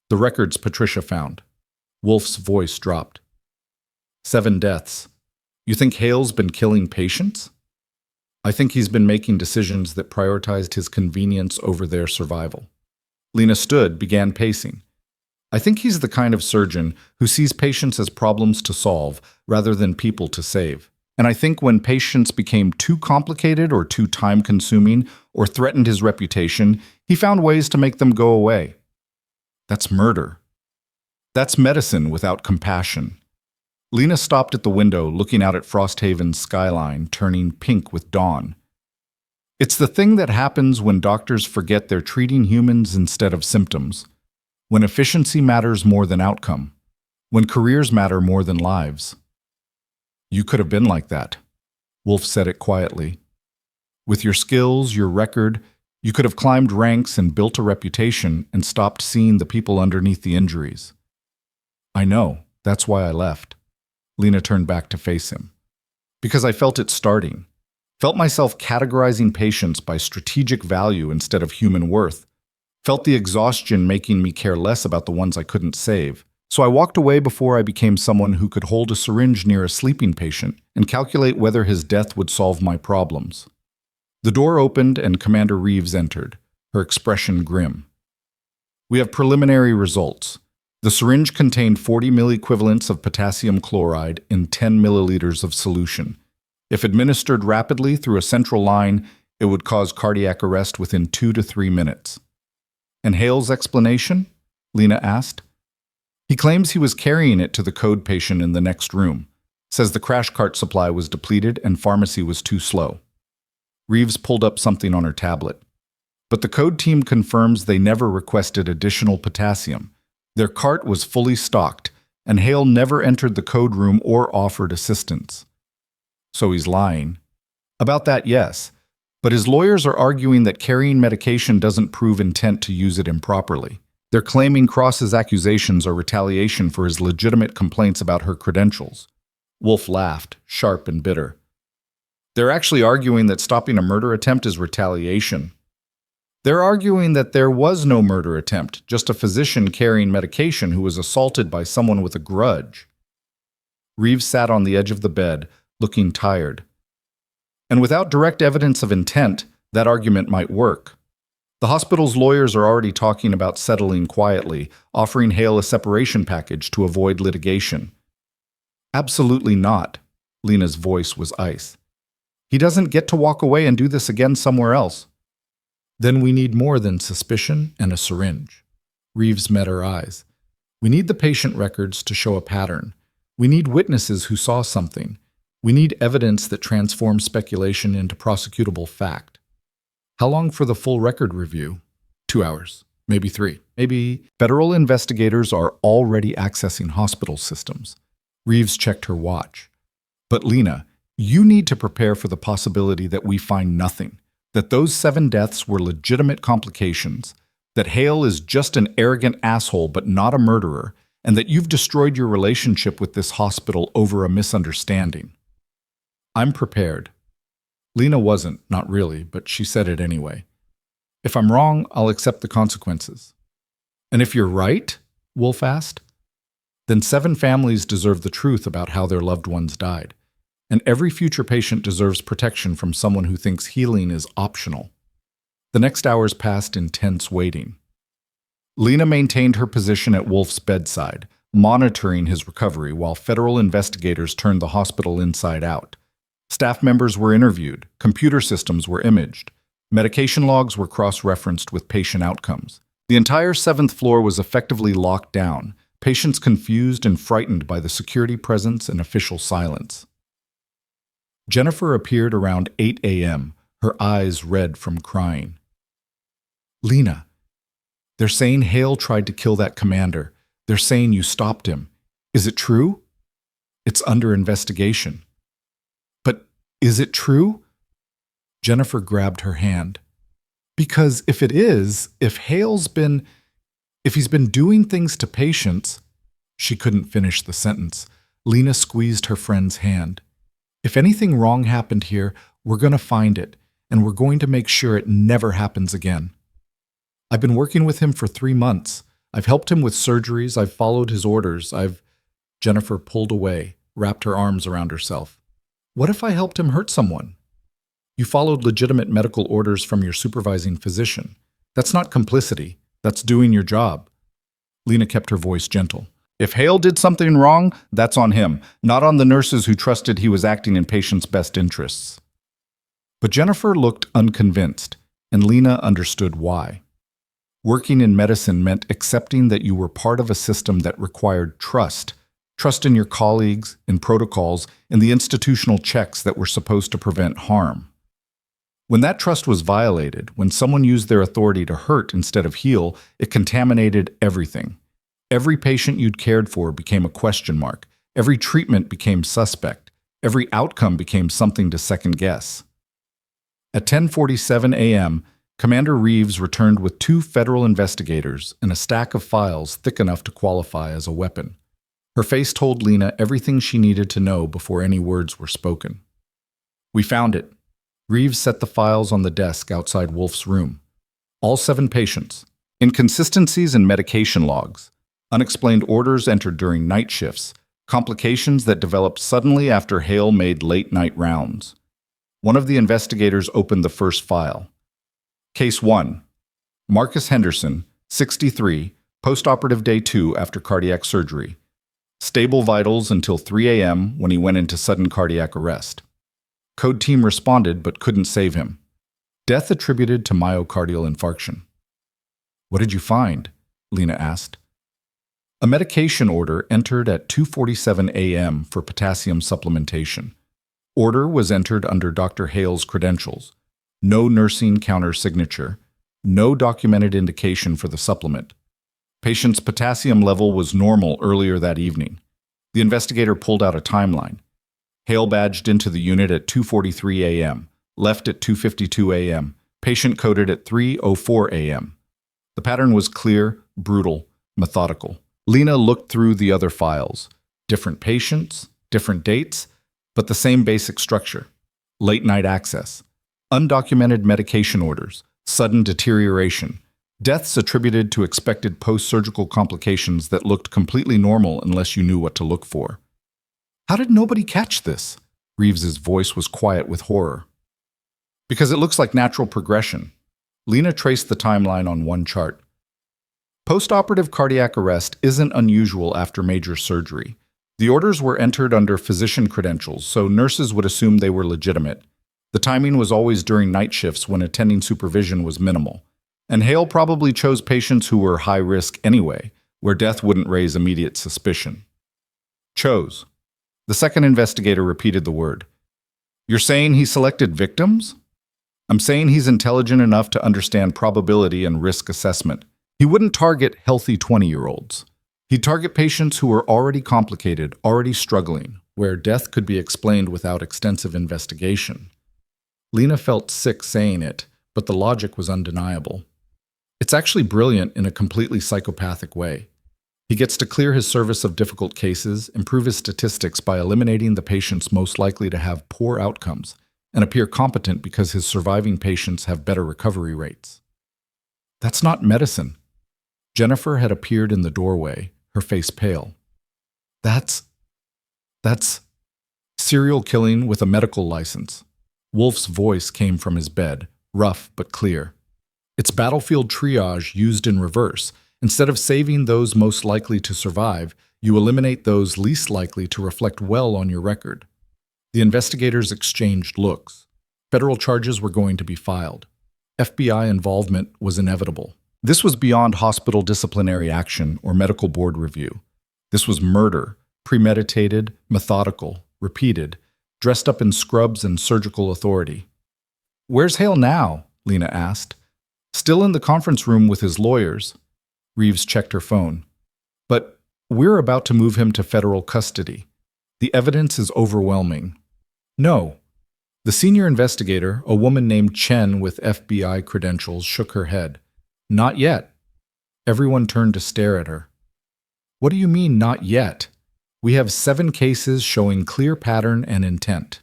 The records Patricia found. Wolf's voice dropped. 7 deaths. You think Hale's been killing patients? I think he's been making decisions that prioritized his convenience over their survival. Lena stood, began pacing. I think he's the kind of surgeon who sees patients as problems to solve rather than people to save. And I think when patients became too complicated or too time-consuming or threatened his reputation, he found ways to make them go away. That's murder. That's medicine without compassion. Lena stopped at the window, looking out at Frosthaven's skyline, turning pink with dawn. It's the thing that happens when doctors forget they're treating humans instead of symptoms, when efficiency matters more than outcome, when careers matter more than lives. You could have been like that. Wolf said it quietly. With your skills, your record, you could have climbed ranks and built a reputation and stopped seeing the people underneath the injuries. I know. That's why I left. Lena turned back to face him. Because I felt it starting. Felt myself categorizing patients by strategic value instead of human worth. Felt the exhaustion making me care less about the ones I couldn't save. So I walked away before I became someone who could hold a syringe near a sleeping patient and calculate whether his death would solve my problems. The door opened and Commander Reeves entered, her expression grim. We have preliminary results. The syringe contained 40 milliequivalents of potassium chloride in 10 milliliters of solution. If administered rapidly through a central line, it would cause cardiac arrest within 2 to 3 minutes. And Hale's explanation? Lena asked. He claims he was carrying it to the code patient in the next room. Says the crash cart supply was depleted and pharmacy was too slow. Reeves pulled up something on her tablet. But the code team confirms they never requested additional potassium. Their cart was fully stocked, and Hale never entered the code room or offered assistance. So he's lying. About that, yes. But his lawyers are arguing that carrying medication doesn't prove intent to use it improperly. They're claiming Cross's accusations are retaliation for his legitimate complaints about her credentials. Wolf laughed, sharp and bitter. They're actually arguing that stopping a murder attempt is retaliation. They're arguing that there was no murder attempt, just a physician carrying medication who was assaulted by someone with a grudge. Reeves sat on the edge of the bed, looking tired. And without direct evidence of intent, that argument might work. The hospital's lawyers are already talking about settling quietly, offering Hale a separation package to avoid litigation. Absolutely not. Lena's voice was ice. He doesn't get to walk away and do this again somewhere else. Then we need more than suspicion and a syringe. Reeves met her eyes. We need the patient records to show a pattern. We need witnesses who saw something. We need evidence that transforms speculation into prosecutable fact. How long for the full record review? 2 hours, maybe 3. Maybe federal investigators are already accessing hospital systems. Reeves checked her watch. But Lena, you need to prepare for the possibility that we find nothing. That those 7 deaths were legitimate complications, that Hale is just an arrogant asshole but not a murderer, and that you've destroyed your relationship with this hospital over a misunderstanding. I'm prepared. Lena wasn't, not really, but she said it anyway. If I'm wrong, I'll accept the consequences. And if you're right? Wolf asked. Then 7 families deserve the truth about how their loved ones died. And every future patient deserves protection from someone who thinks healing is optional. The next hours passed in tense waiting. Lena maintained her position at Wolf's bedside, monitoring his recovery while federal investigators turned the hospital inside out. Staff members were interviewed, computer systems were imaged, medication logs were cross-referenced with patient outcomes. The entire 7th floor was effectively locked down, patients confused and frightened by the security presence and official silence. Jennifer appeared around 8 a.m., her eyes red from crying. Lena, they're saying Hale tried to kill that commander. They're saying you stopped him. Is it true? It's under investigation. But is it true? Jennifer grabbed her hand. Because if it is, if he's been doing things to patients, she couldn't finish the sentence. Lena squeezed her friend's hand. If anything wrong happened here, we're going to find it, and we're going to make sure it never happens again. I've been working with him for 3 months. I've helped him with surgeries. I've followed his orders. Jennifer pulled away, wrapped her arms around herself. What if I helped him hurt someone? You followed legitimate medical orders from your supervising physician. That's not complicity. That's doing your job. Lena kept her voice gentle. If Hale did something wrong, that's on him, not on the nurses who trusted he was acting in patients' best interests. But Jennifer looked unconvinced, and Lena understood why. Working in medicine meant accepting that you were part of a system that required trust in your colleagues, in protocols, and the institutional checks that were supposed to prevent harm. When that trust was violated, when someone used their authority to hurt instead of heal, it contaminated everything. Every patient you'd cared for became a question mark. Every treatment became suspect. Every outcome became something to second guess. At 10:47 a.m., Commander Reeves returned with 2 federal investigators and a stack of files thick enough to qualify as a weapon. Her face told Lena everything she needed to know before any words were spoken. We found it. Reeves set the files on the desk outside Wolf's room. All 7 patients. Inconsistencies in medication logs. Unexplained orders entered during night shifts. Complications that developed suddenly after Hale made late-night rounds. One of the investigators opened the first file. Case 1. Marcus Henderson, 63, postoperative day 2 after cardiac surgery. Stable vitals until 3 a.m. when he went into sudden cardiac arrest. Code team responded but couldn't save him. Death attributed to myocardial infarction. What did you find? Lena asked. A medication order entered at 2:47 a.m. for potassium supplementation. Order was entered under Dr. Hale's credentials. No nursing counter-signature. No documented indication for the supplement. Patient's potassium level was normal earlier that evening. The investigator pulled out a timeline. Hale badged into the unit at 2:43 a.m., left at 2:52 a.m., patient coded at 3:04 a.m. The pattern was clear, brutal, methodical. Lena looked through the other files. Different patients, different dates, but the same basic structure. Late-night access. Undocumented medication orders. Sudden deterioration. Deaths attributed to expected post-surgical complications that looked completely normal unless you knew what to look for. How did nobody catch this? Reeves's voice was quiet with horror. Because it looks like natural progression. Lena traced the timeline on one chart. Postoperative cardiac arrest isn't unusual after major surgery. The orders were entered under physician credentials, so nurses would assume they were legitimate. The timing was always during night shifts when attending supervision was minimal. And Hale probably chose patients who were high risk anyway, where death wouldn't raise immediate suspicion. Chose. The second investigator repeated the word. You're saying he selected victims? I'm saying he's intelligent enough to understand probability and risk assessment. He wouldn't target healthy 20-year-olds. He'd target patients who were already complicated, already struggling, where death could be explained without extensive investigation. Lena felt sick saying it, but the logic was undeniable. It's actually brilliant in a completely psychopathic way. He gets to clear his service of difficult cases, improve his statistics by eliminating the patients most likely to have poor outcomes, and appear competent because his surviving patients have better recovery rates. That's not medicine. Jennifer had appeared in the doorway, her face pale. That's serial killing with a medical license. Wolf's voice came from his bed, rough but clear. It's battlefield triage used in reverse. Instead of saving those most likely to survive, you eliminate those least likely to reflect well on your record. The investigators exchanged looks. Federal charges were going to be filed. FBI involvement was inevitable. This was beyond hospital disciplinary action or medical board review. This was murder, premeditated, methodical, repeated, dressed up in scrubs and surgical authority. Where's Hale now? Lena asked. Still in the conference room with his lawyers. Reeves checked her phone. But we're about to move him to federal custody. The evidence is overwhelming. No. The senior investigator, a woman named Chen with FBI credentials, shook her head. Not yet. Everyone turned to stare at her. What do you mean, not yet? We have 7 cases showing clear pattern and intent.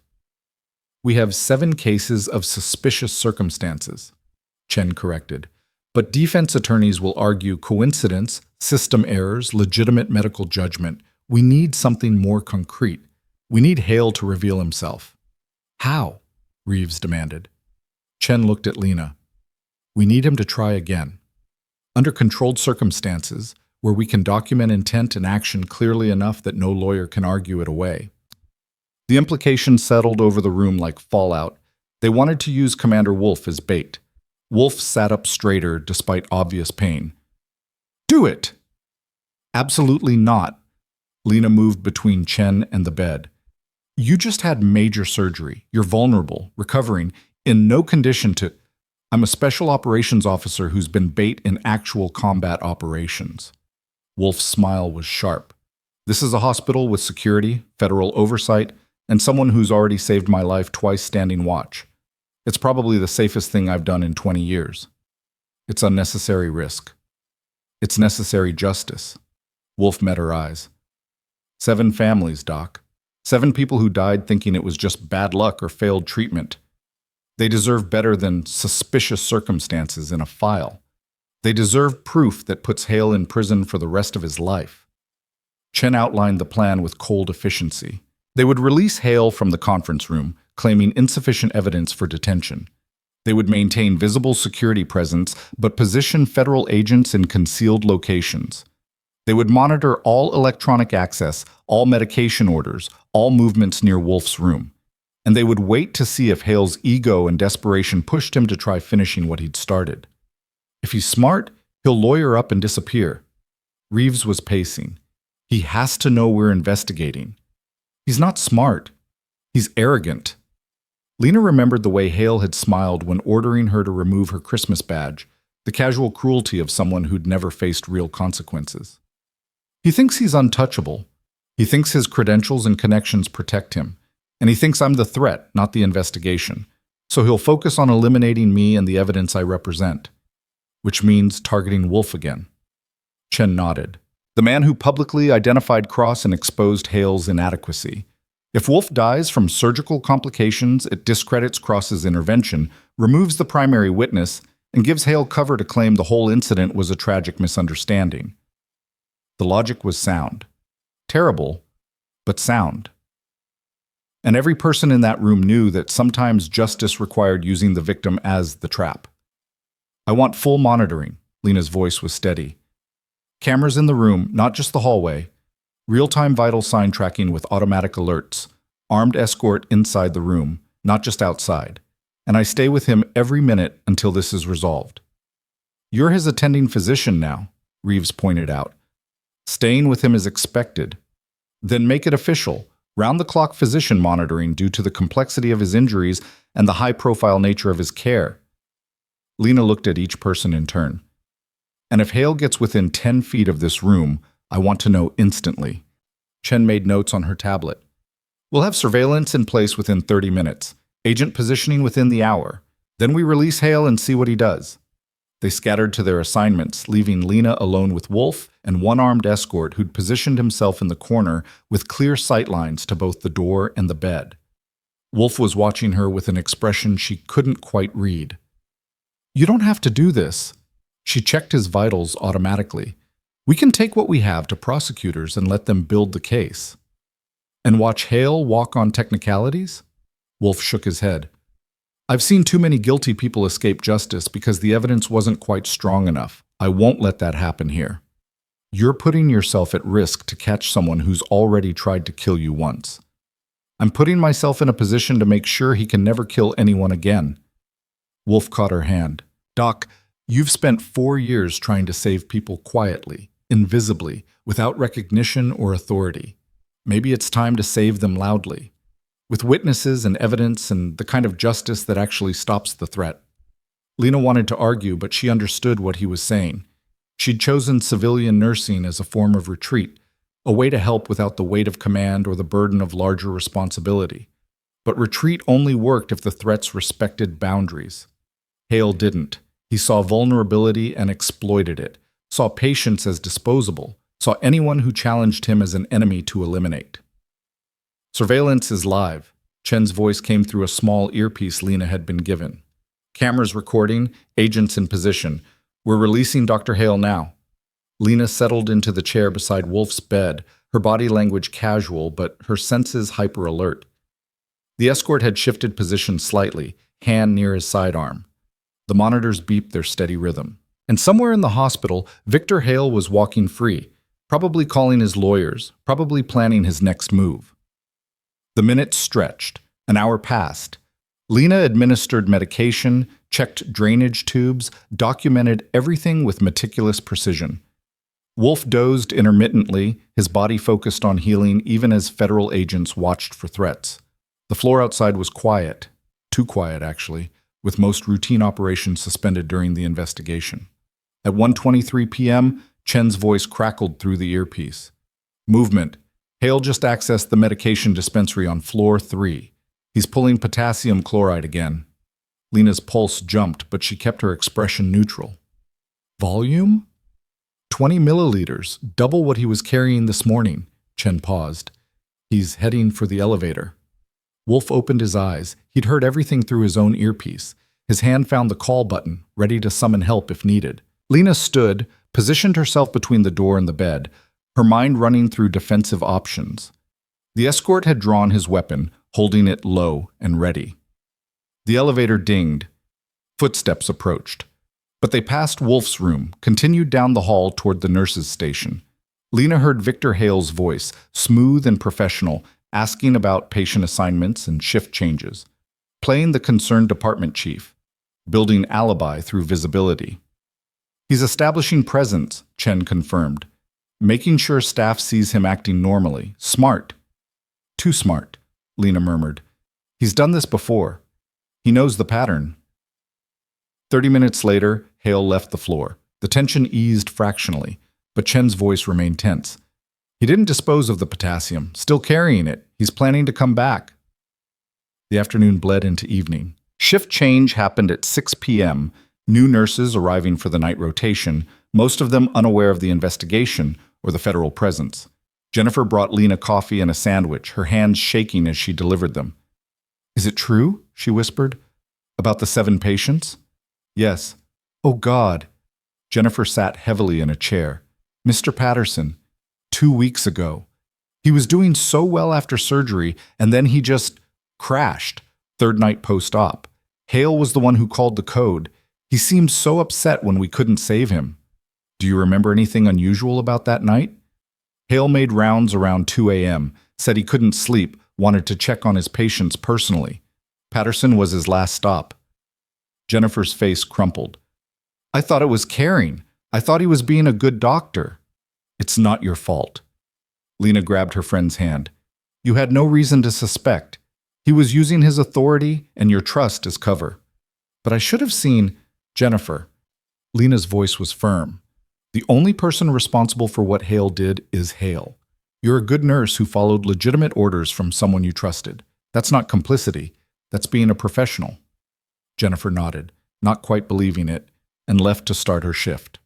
We have 7 cases of suspicious circumstances, Chen corrected. But defense attorneys will argue coincidence, system errors, legitimate medical judgment. We need something more concrete. We need Hale to reveal himself. How? Reeves demanded. Chen looked at Lena. We need him to try again. Under controlled circumstances, where we can document intent and action clearly enough that no lawyer can argue it away. The implications settled over the room like fallout. They wanted to use Commander Wolf as bait. Wolf sat up straighter despite obvious pain. Do it! Absolutely not. Lena moved between Chen and the bed. You just had major surgery. You're vulnerable, recovering, in no condition to... I'm a special operations officer who's been bait in actual combat operations. Wolf's smile was sharp. This is a hospital with security, federal oversight, and someone who's already saved my life twice standing watch. It's probably the safest thing I've done in 20 years. It's unnecessary risk. It's necessary justice. Wolf met her eyes. 7 families, Doc. 7 people who died thinking it was just bad luck or failed treatment. They deserve better than suspicious circumstances in a file. They deserve proof that puts Hale in prison for the rest of his life. Chen outlined the plan with cold efficiency. They would release Hale from the conference room, claiming insufficient evidence for detention. They would maintain visible security presence, but position federal agents in concealed locations. They would monitor all electronic access, all medication orders, all movements near Wolf's room. And they would wait to see if Hale's ego and desperation pushed him to try finishing what he'd started. If he's smart, he'll lawyer up and disappear. Reeves was pacing. He has to know we're investigating. He's not smart. He's arrogant. Lena remembered the way Hale had smiled when ordering her to remove her Christmas badge, the casual cruelty of someone who'd never faced real consequences. He thinks he's untouchable. He thinks his credentials and connections protect him. And he thinks I'm the threat, not the investigation. So he'll focus on eliminating me and the evidence I represent. Which means targeting Wolf again. Chen nodded. The man who publicly identified Cross and exposed Hale's inadequacy. If Wolf dies from surgical complications, it discredits Cross's intervention, removes the primary witness, and gives Hale cover to claim the whole incident was a tragic misunderstanding. The logic was sound. Terrible, but sound. And every person in that room knew that sometimes justice required using the victim as the trap. I want full monitoring. Lena's voice was steady. Cameras in the room, not just the hallway. Real-time vital sign tracking with automatic alerts. Armed escort inside the room, not just outside. And I stay with him every minute until this is resolved. You're his attending physician now, Reeves pointed out. Staying with him is expected. Then make it official. Round-the-clock physician monitoring due to the complexity of his injuries and the high-profile nature of his care. Lena looked at each person in turn. And if Hale gets within 10 feet of this room, I want to know instantly. Chen made notes on her tablet. We'll have surveillance in place within 30 minutes. Agent positioning within the hour. Then we release Hale and see what he does. They scattered to their assignments, leaving Lena alone with Wolf and one armed escort who'd positioned himself in the corner with clear sightlines to both the door and the bed. Wolf was watching her with an expression she couldn't quite read. You don't have to do this. She checked his vitals automatically. We can take what we have to prosecutors and let them build the case. And watch Hale walk on technicalities? Wolf shook his head. I've seen too many guilty people escape justice because the evidence wasn't quite strong enough. I won't let that happen here. You're putting yourself at risk to catch someone who's already tried to kill you once. I'm putting myself in a position to make sure he can never kill anyone again. Wolf caught her hand. Doc, you've spent 4 years trying to save people quietly, invisibly, without recognition or authority. Maybe it's time to save them loudly, with witnesses and evidence and the kind of justice that actually stops the threat. Lena wanted to argue, but she understood what he was saying. She'd chosen civilian nursing as a form of retreat, a way to help without the weight of command or the burden of larger responsibility. But retreat only worked if the threats respected boundaries. Hale didn't. He saw vulnerability and exploited it, saw patients as disposable, saw anyone who challenged him as an enemy to eliminate. Surveillance is live. Chen's voice came through a small earpiece Lena had been given. Cameras recording, agents in position. We're releasing Dr. Hale now. Lena settled into the chair beside Wolf's bed, her body language casual, but her senses hyper-alert. The escort had shifted position slightly, hand near his sidearm. The monitors beeped their steady rhythm. And somewhere in the hospital, Victor Hale was walking free, probably calling his lawyers, probably planning his next move. The minutes stretched. An hour passed. Lena administered medication, checked drainage tubes, documented everything with meticulous precision. Wolf dozed intermittently, his body focused on healing even as federal agents watched for threats. The floor outside was quiet, too quiet actually, with most routine operations suspended during the investigation. At 1:23 p.m., Chen's voice crackled through the earpiece. Movement. Hale just accessed the medication dispensary on floor 3. He's pulling potassium chloride again. Lena's pulse jumped, but she kept her expression neutral. Volume? 20 milliliters, double what he was carrying this morning. Chen paused. He's heading for the elevator. Wolf opened his eyes. He'd heard everything through his own earpiece. His hand found the call button, ready to summon help if needed. Lena stood, positioned herself between the door and the bed, her mind running through defensive options. The escort had drawn his weapon, holding it low and ready. The elevator dinged. Footsteps approached. But they passed Wolf's room, continued down the hall toward the nurse's station. Lena heard Victor Hale's voice, smooth and professional, asking about patient assignments and shift changes, playing the concerned department chief, building alibi through visibility. He's establishing presence, Chen confirmed, making sure staff sees him acting normally. Smart. Too smart, Lena murmured. He's done this before. He knows the pattern. 30 minutes later, Hale left the floor. The tension eased fractionally, but Chen's voice remained tense. He didn't dispose of the potassium, still carrying it. He's planning to come back. The afternoon bled into evening. Shift change happened at 6 p.m., new nurses arriving for the night rotation, most of them unaware of the investigation or the federal presence. Jennifer brought Lena coffee and a sandwich, her hands shaking as she delivered them. Is it true? She whispered. About the 7 patients? Yes. Oh, God. Jennifer sat heavily in a chair. Mr. Patterson. 2 weeks ago. He was doing so well after surgery, and then he just crashed, 3rd night post-op. Hale was the one who called the code. He seemed so upset when we couldn't save him. Do you remember anything unusual about that night? Hale made rounds around 2 a.m., said he couldn't sleep, wanted to check on his patients personally. Patterson was his last stop. Jennifer's face crumpled. I thought it was caring. I thought he was being a good doctor. It's not your fault. Lena grabbed her friend's hand. You had no reason to suspect. He was using his authority and your trust as cover. But I should have seen Jennifer. Lena's voice was firm. The only person responsible for what Hale did is Hale. You're a good nurse who followed legitimate orders from someone you trusted. That's not complicity. That's being a professional. Jennifer nodded, not quite believing it, and left to start her shift.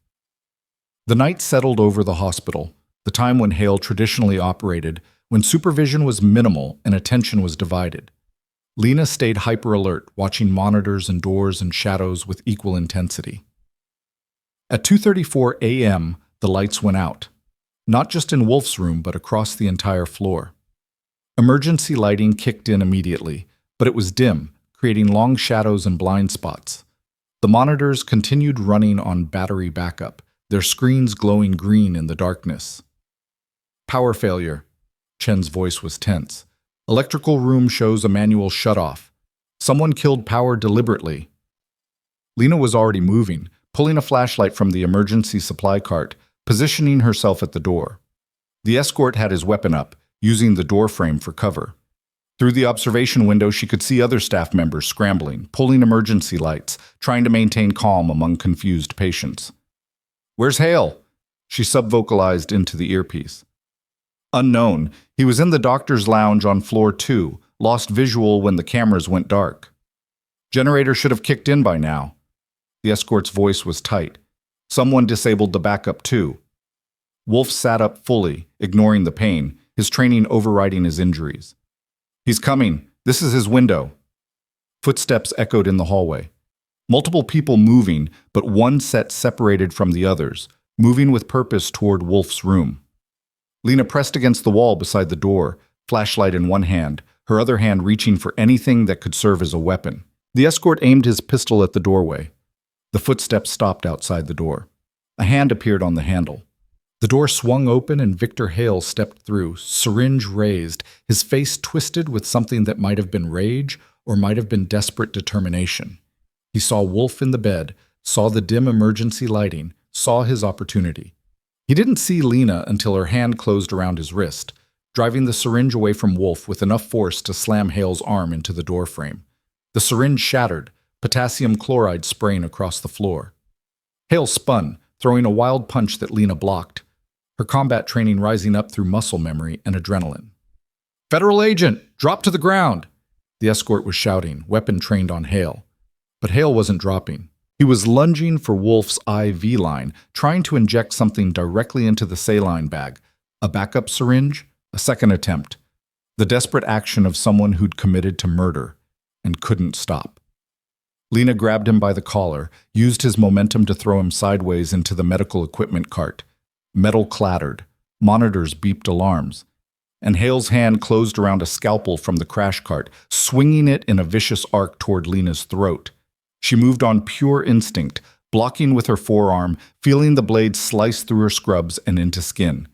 The night settled over the hospital, the time when Hale traditionally operated, when supervision was minimal and attention was divided. Lena stayed hyper-alert, watching monitors and doors and shadows with equal intensity. At 2:34 a.m., the lights went out, not just in Wolf's room, but across the entire floor. Emergency lighting kicked in immediately, but it was dim, creating long shadows and blind spots. The monitors continued running on battery backup, their screens glowing green in the darkness. Power failure. Chen's voice was tense. Electrical room shows a manual shutoff. Someone killed power deliberately. Lena was already moving, pulling a flashlight from the emergency supply cart, positioning herself at the door. The escort had his weapon up, using the door frame for cover. Through the observation window, she could see other staff members scrambling, pulling emergency lights, trying to maintain calm among confused patients. Where's Hale? She subvocalized into the earpiece. Unknown, he was in the doctor's lounge on floor 2, lost visual when the cameras went dark. Generator should have kicked in by now. The escort's voice was tight. Someone disabled the backup too. Wolf sat up fully, ignoring the pain, his training overriding his injuries. He's coming. This is his window. Footsteps echoed in the hallway. Multiple people moving, but one set separated from the others, moving with purpose toward Wolf's room. Lena pressed against the wall beside the door, flashlight in one hand, her other hand reaching for anything that could serve as a weapon. The escort aimed his pistol at the doorway. The footsteps stopped outside the door. A hand appeared on the handle. The door swung open and Victor Hale stepped through, syringe raised, his face twisted with something that might have been rage or might have been desperate determination. He saw Wolf in the bed, saw the dim emergency lighting, saw his opportunity. He didn't see Lena until her hand closed around his wrist, driving the syringe away from Wolf with enough force to slam Hale's arm into the doorframe. The syringe shattered, potassium chloride spraying across the floor. Hale spun, throwing a wild punch that Lena blocked, her combat training rising up through muscle memory and adrenaline. "Federal agent, drop to the ground!" The escort was shouting, weapon trained on Hale. But Hale wasn't dropping. He was lunging for Wolf's IV line, trying to inject something directly into the saline bag. A backup syringe? A second attempt. The desperate action of someone who'd committed to murder and couldn't stop. Lena grabbed him by the collar, used his momentum to throw him sideways into the medical equipment cart. Metal clattered. Monitors beeped alarms. And Hale's hand closed around a scalpel from the crash cart, swinging it in a vicious arc toward Lena's throat. She moved on pure instinct, blocking with her forearm, feeling the blade slice through her scrubs and into skin.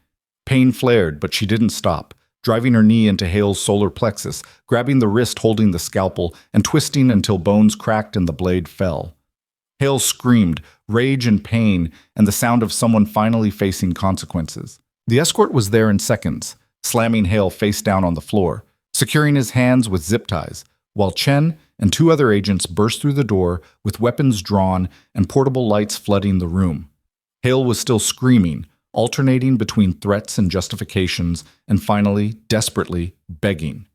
Pain flared, but she didn't stop, driving her knee into Hale's solar plexus, grabbing the wrist holding the scalpel, and twisting until bones cracked and the blade fell. Hale screamed, rage and pain, and the sound of someone finally facing consequences. The escort was there in seconds, slamming Hale face down on the floor, securing his hands with zip ties, while Chen and two other agents burst through the door with weapons drawn and portable lights flooding the room. Hale was still screaming, alternating between threats and justifications, and finally, desperately, begging.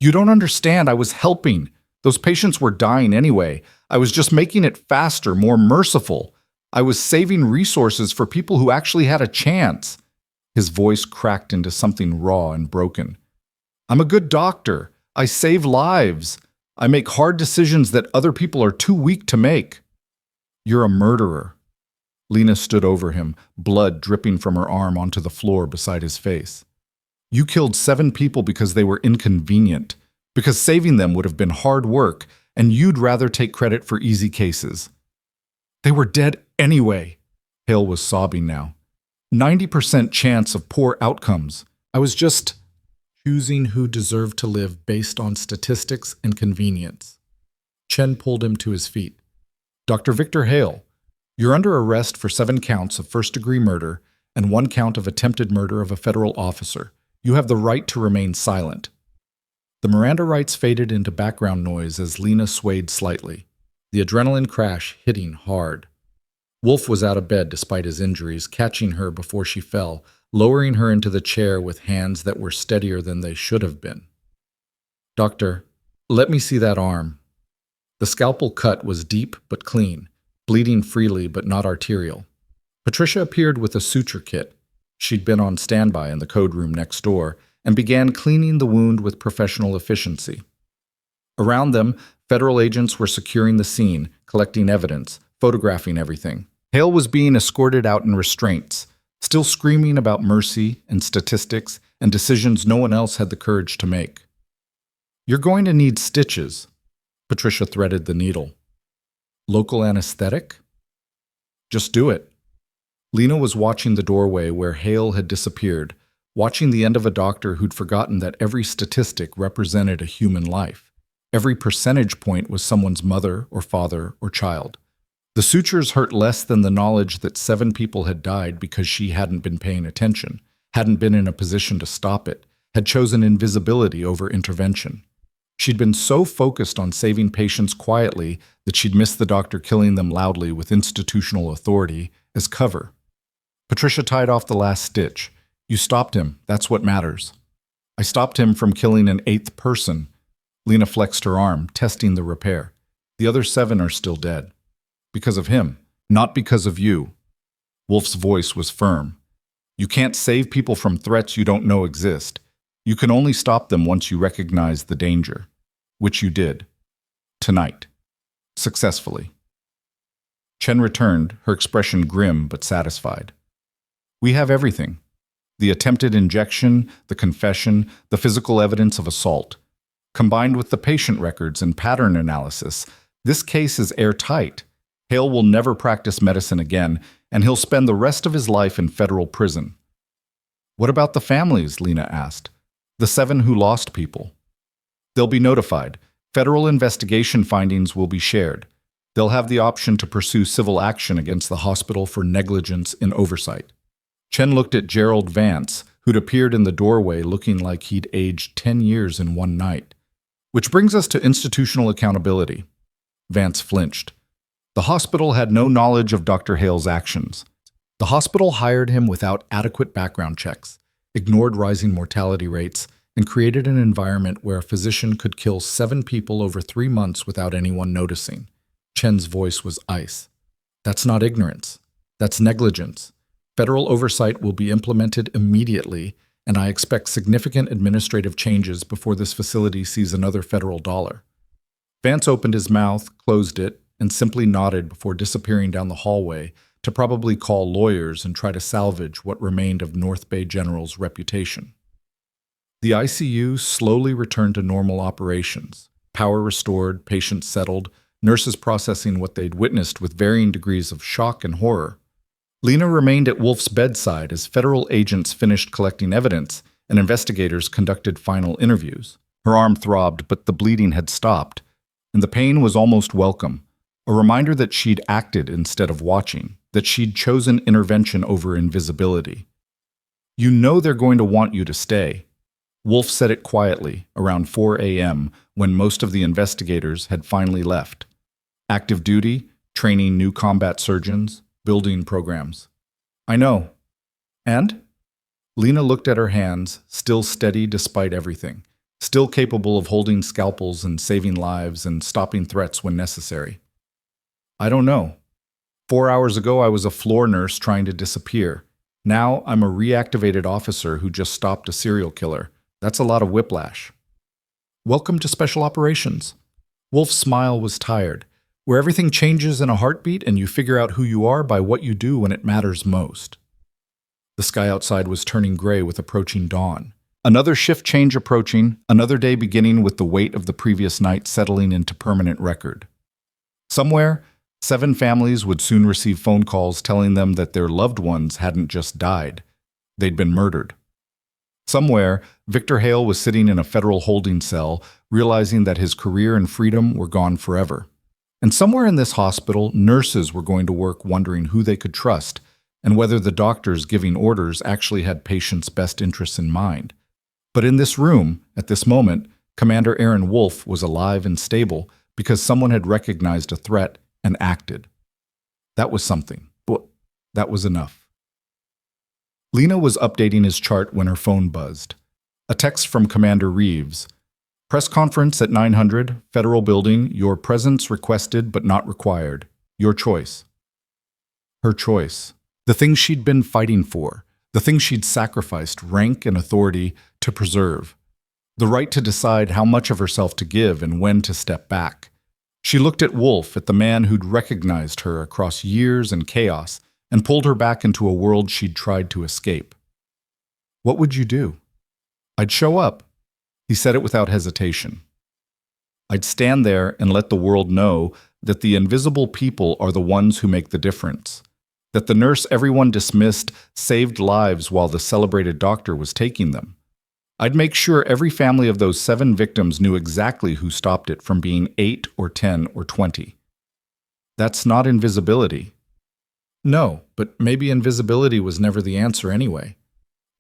"You don't understand, I was helping. Those patients were dying anyway. I was just making it faster, more merciful. I was saving resources for people who actually had a chance." His voice cracked into something raw and broken. "I'm a good doctor. I save lives. I make hard decisions that other people are too weak to make." "You're a murderer." Lena stood over him, blood dripping from her arm onto the floor beside his face. "You killed 7 people because they were inconvenient, because saving them would have been hard work, and you'd rather take credit for easy cases." "They were dead anyway." Hale was sobbing now. 90% chance of poor outcomes. I was just choosing who deserved to live based on statistics and convenience. Chen pulled him to his feet. "Dr. Victor Hale, you're under arrest for 7 counts of first-degree murder and 1 count of attempted murder of a federal officer. You have the right to remain silent." The Miranda rights faded into background noise as Lena swayed slightly, the adrenaline crash hitting hard. Wolf was out of bed despite his injuries, catching her before she fell, lowering her into the chair with hands that were steadier than they should have been. "Doctor, let me see that arm." The scalpel cut was deep but clean, bleeding freely but not arterial. Patricia appeared with a suture kit. She'd been on standby in the code room next door and began cleaning the wound with professional efficiency. Around them, federal agents were securing the scene, collecting evidence, photographing everything. Hale was being escorted out in restraints, still screaming about mercy and statistics and decisions no one else had the courage to make. "You're going to need stitches." Patricia threaded the needle. "Local anesthetic?" "Just do it." Lena was watching the doorway where Hale had disappeared, watching the end of a doctor who'd forgotten that every statistic represented a human life. Every percentage point was someone's mother or father or child. The sutures hurt less than the knowledge that 7 people had died because she hadn't been paying attention, hadn't been in a position to stop it, had chosen invisibility over intervention. She'd been so focused on saving patients quietly that she'd missed the doctor killing them loudly with institutional authority as cover. Patricia tied off the last stitch. "You stopped him. That's what matters." "I stopped him from killing an 8th person." Lena flexed her arm, testing the repair. "The other 7 are still dead. Because of him, not because of you." Wolf's voice was firm. "You can't save people from threats you don't know exist. You can only stop them once you recognize the danger. Which you did. Tonight. Successfully." Chen returned, her expression grim but satisfied. We have everything. The attempted injection, the confession, the physical evidence of assault. Combined with the patient records and pattern analysis, this case is airtight. Hale will never practice medicine again, and he'll spend the rest of his life in federal prison. What about the families? Lena asked. The 7 who lost people. They'll be notified. Federal investigation findings will be shared. They'll have the option to pursue civil action against the hospital for negligence in oversight. Chen looked at Gerald Vance, who'd appeared in the doorway looking like he'd aged 10 years in one night. Which brings us to institutional accountability. Vance flinched. The hospital had no knowledge of Dr. Hale's actions. The hospital hired him without adequate background checks, ignored rising mortality rates, and created an environment where a physician could kill 7 people over 3 months without anyone noticing. Chen's voice was ice. That's not ignorance. That's negligence. Federal oversight will be implemented immediately, and I expect significant administrative changes before this facility sees another federal dollar. Vance opened his mouth, closed it, and simply nodded before disappearing down the hallway to probably call lawyers and try to salvage what remained of North Bay General's reputation. The ICU slowly returned to normal operations. Power restored, patients settled, nurses processing what they'd witnessed with varying degrees of shock and horror. Lena remained at Wolf's bedside as federal agents finished collecting evidence and investigators conducted final interviews. Her arm throbbed, but the bleeding had stopped, and the pain was almost welcome, a reminder that she'd acted instead of watching, that she'd chosen intervention over invisibility. You know they're going to want you to stay. Wolf said it quietly, around 4 a.m., when most of the investigators had finally left. Active duty, training new combat surgeons, building programs. I know. And? Lena looked at her hands, still steady despite everything, still capable of holding scalpels and saving lives and stopping threats when necessary. I don't know. 4 hours ago I was a floor nurse trying to disappear. Now I'm a reactivated officer who just stopped a serial killer. That's a lot of whiplash. Welcome to Special Operations. Wolf's smile was tired, where everything changes in a heartbeat and you figure out who you are by what you do when it matters most. The sky outside was turning gray with approaching dawn. Another shift change approaching, another day beginning with the weight of the previous night settling into permanent record. Somewhere, 7 families would soon receive phone calls telling them that their loved ones hadn't just died, they'd been murdered. Somewhere, Victor Hale was sitting in a federal holding cell, realizing that his career and freedom were gone forever. And somewhere in this hospital, nurses were going to work wondering who they could trust and whether the doctors giving orders actually had patients' best interests in mind. But in this room, at this moment, Commander Aaron Wolf was alive and stable because someone had recognized a threat and acted. That was something. That was enough. Lena was updating his chart when her phone buzzed. A text from Commander Reeves. Press conference at 900, Federal Building. Your presence requested but not required. Your choice. Her choice. The thing she'd been fighting for. The thing she'd sacrificed rank and authority to preserve. The right to decide how much of herself to give and when to step back. She looked at Wolf, at the man who'd recognized her across years and chaos, and pulled her back into a world she'd tried to escape. What would you do? I'd show up. He said it without hesitation. I'd stand there and let the world know that the invisible people are the ones who make the difference. That the nurse everyone dismissed saved lives while the celebrated doctor was taking them. I'd make sure every family of those 7 victims knew exactly who stopped it from being 8 or 10 or 20. That's not invisibility. No, but maybe invisibility was never the answer anyway.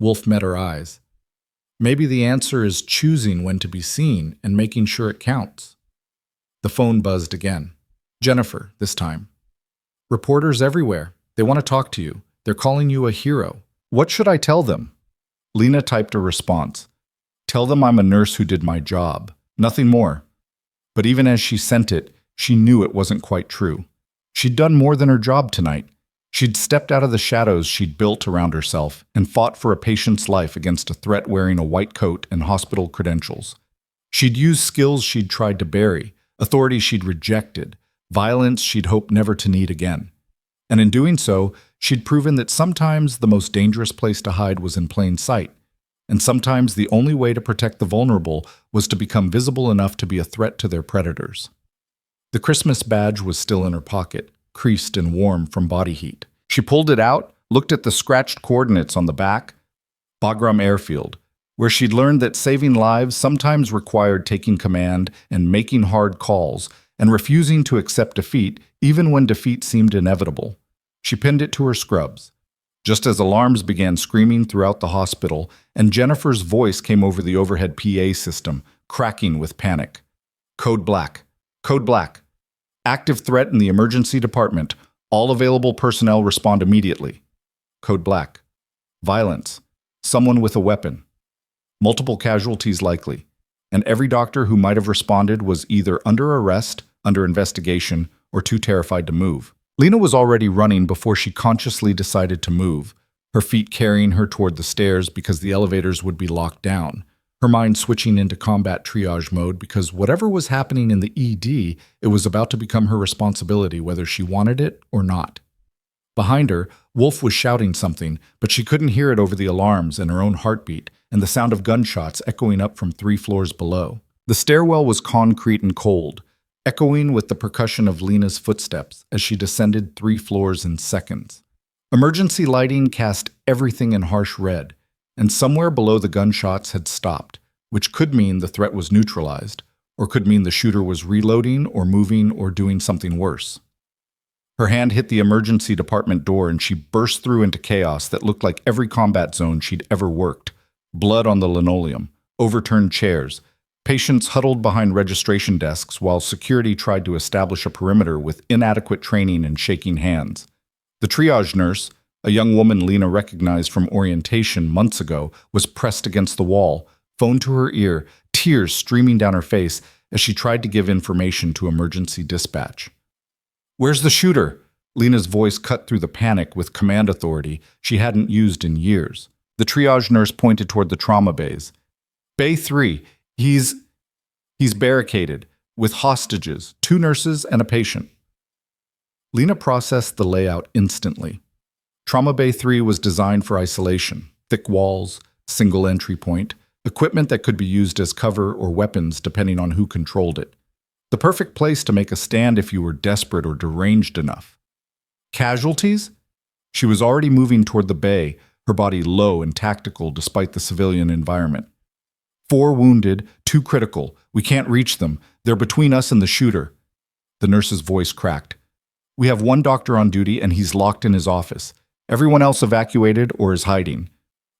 Wolf met her eyes. Maybe the answer is choosing when to be seen and making sure it counts. The phone buzzed again. Jennifer, this time. Reporters everywhere. They want to talk to you. They're calling you a hero. What should I tell them? Lena typed a response. Tell them I'm a nurse who did my job. Nothing more. But even as she sent it, she knew it wasn't quite true. She'd done more than her job tonight. She'd stepped out of the shadows she'd built around herself and fought for a patient's life against a threat wearing a white coat and hospital credentials. She'd used skills she'd tried to bury, authority she'd rejected, violence she'd hoped never to need again. And in doing so, she'd proven that sometimes the most dangerous place to hide was in plain sight, and sometimes the only way to protect the vulnerable was to become visible enough to be a threat to their predators. The Christmas badge was still in her pocket, creased and warm from body heat. She pulled it out, looked at the scratched coordinates on the back, Bagram Airfield, where she'd learned that saving lives sometimes required taking command and making hard calls, and refusing to accept defeat even when defeat seemed inevitable. She pinned it to her scrubs. Just as alarms began screaming throughout the hospital, and Jennifer's voice came over the overhead PA system, cracking with panic. Code Black. Code Black. Active threat in the emergency department. All available personnel respond immediately. Code Black. Violence. Someone with a weapon. Multiple casualties likely. And every doctor who might have responded was either under arrest, under investigation, or too terrified to move. Lena was already running before she consciously decided to move, her feet carrying her toward the stairs because the elevators would be locked down, her mind switching into combat triage mode because whatever was happening in the ED, it was about to become her responsibility whether she wanted it or not. Behind her, Wolf was shouting something, but she couldn't hear it over the alarms and her own heartbeat and the sound of gunshots echoing up from 3 floors below. The stairwell was concrete and cold, echoing with the percussion of Lena's footsteps as she descended 3 floors in seconds. Emergency lighting cast everything in harsh red, and somewhere below the gunshots had stopped, which could mean the threat was neutralized, or could mean the shooter was reloading or moving or doing something worse. Her hand hit the emergency department door and she burst through into chaos that looked like every combat zone she'd ever worked. Blood on the linoleum, overturned chairs, patients huddled behind registration desks while security tried to establish a perimeter with inadequate training and shaking hands. The triage nurse, a young woman Lena recognized from orientation months ago, was pressed against the wall, phone to her ear, tears streaming down her face as she tried to give information to emergency dispatch. "Where's the shooter?" Lena's voice cut through the panic with command authority she hadn't used in years. The triage nurse pointed toward the trauma bays. "Bay 3. He's barricaded, with hostages, 2 nurses and a patient." Lena processed the layout instantly. Trauma Bay 3 was designed for isolation, thick walls, single entry point, equipment that could be used as cover or weapons depending on who controlled it. The perfect place to make a stand if you were desperate or deranged enough. Casualties? She was already moving toward the bay, her body low and tactical despite the civilian environment. 4 wounded, 2 critical. We can't reach them. They're between us and the shooter. The nurse's voice cracked. "We have 1 doctor on duty and he's locked in his office. Everyone else evacuated or is hiding."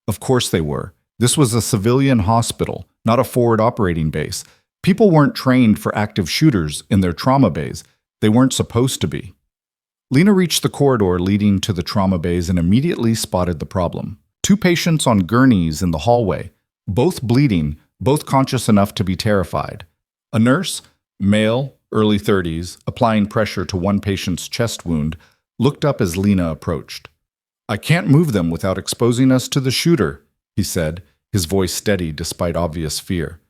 Of course they were. This was a civilian hospital, not a forward operating base. People weren't trained for active shooters in their trauma bays. They weren't supposed to be. Lena reached the corridor leading to the trauma bays and immediately spotted the problem. 2 patients on gurneys in the hallway, both bleeding, both conscious enough to be terrified. A nurse, male, early 30s, applying pressure to one patient's chest wound, looked up as Lena approached. "I can't move them without exposing us to the shooter," he said, his voice steady despite obvious fear.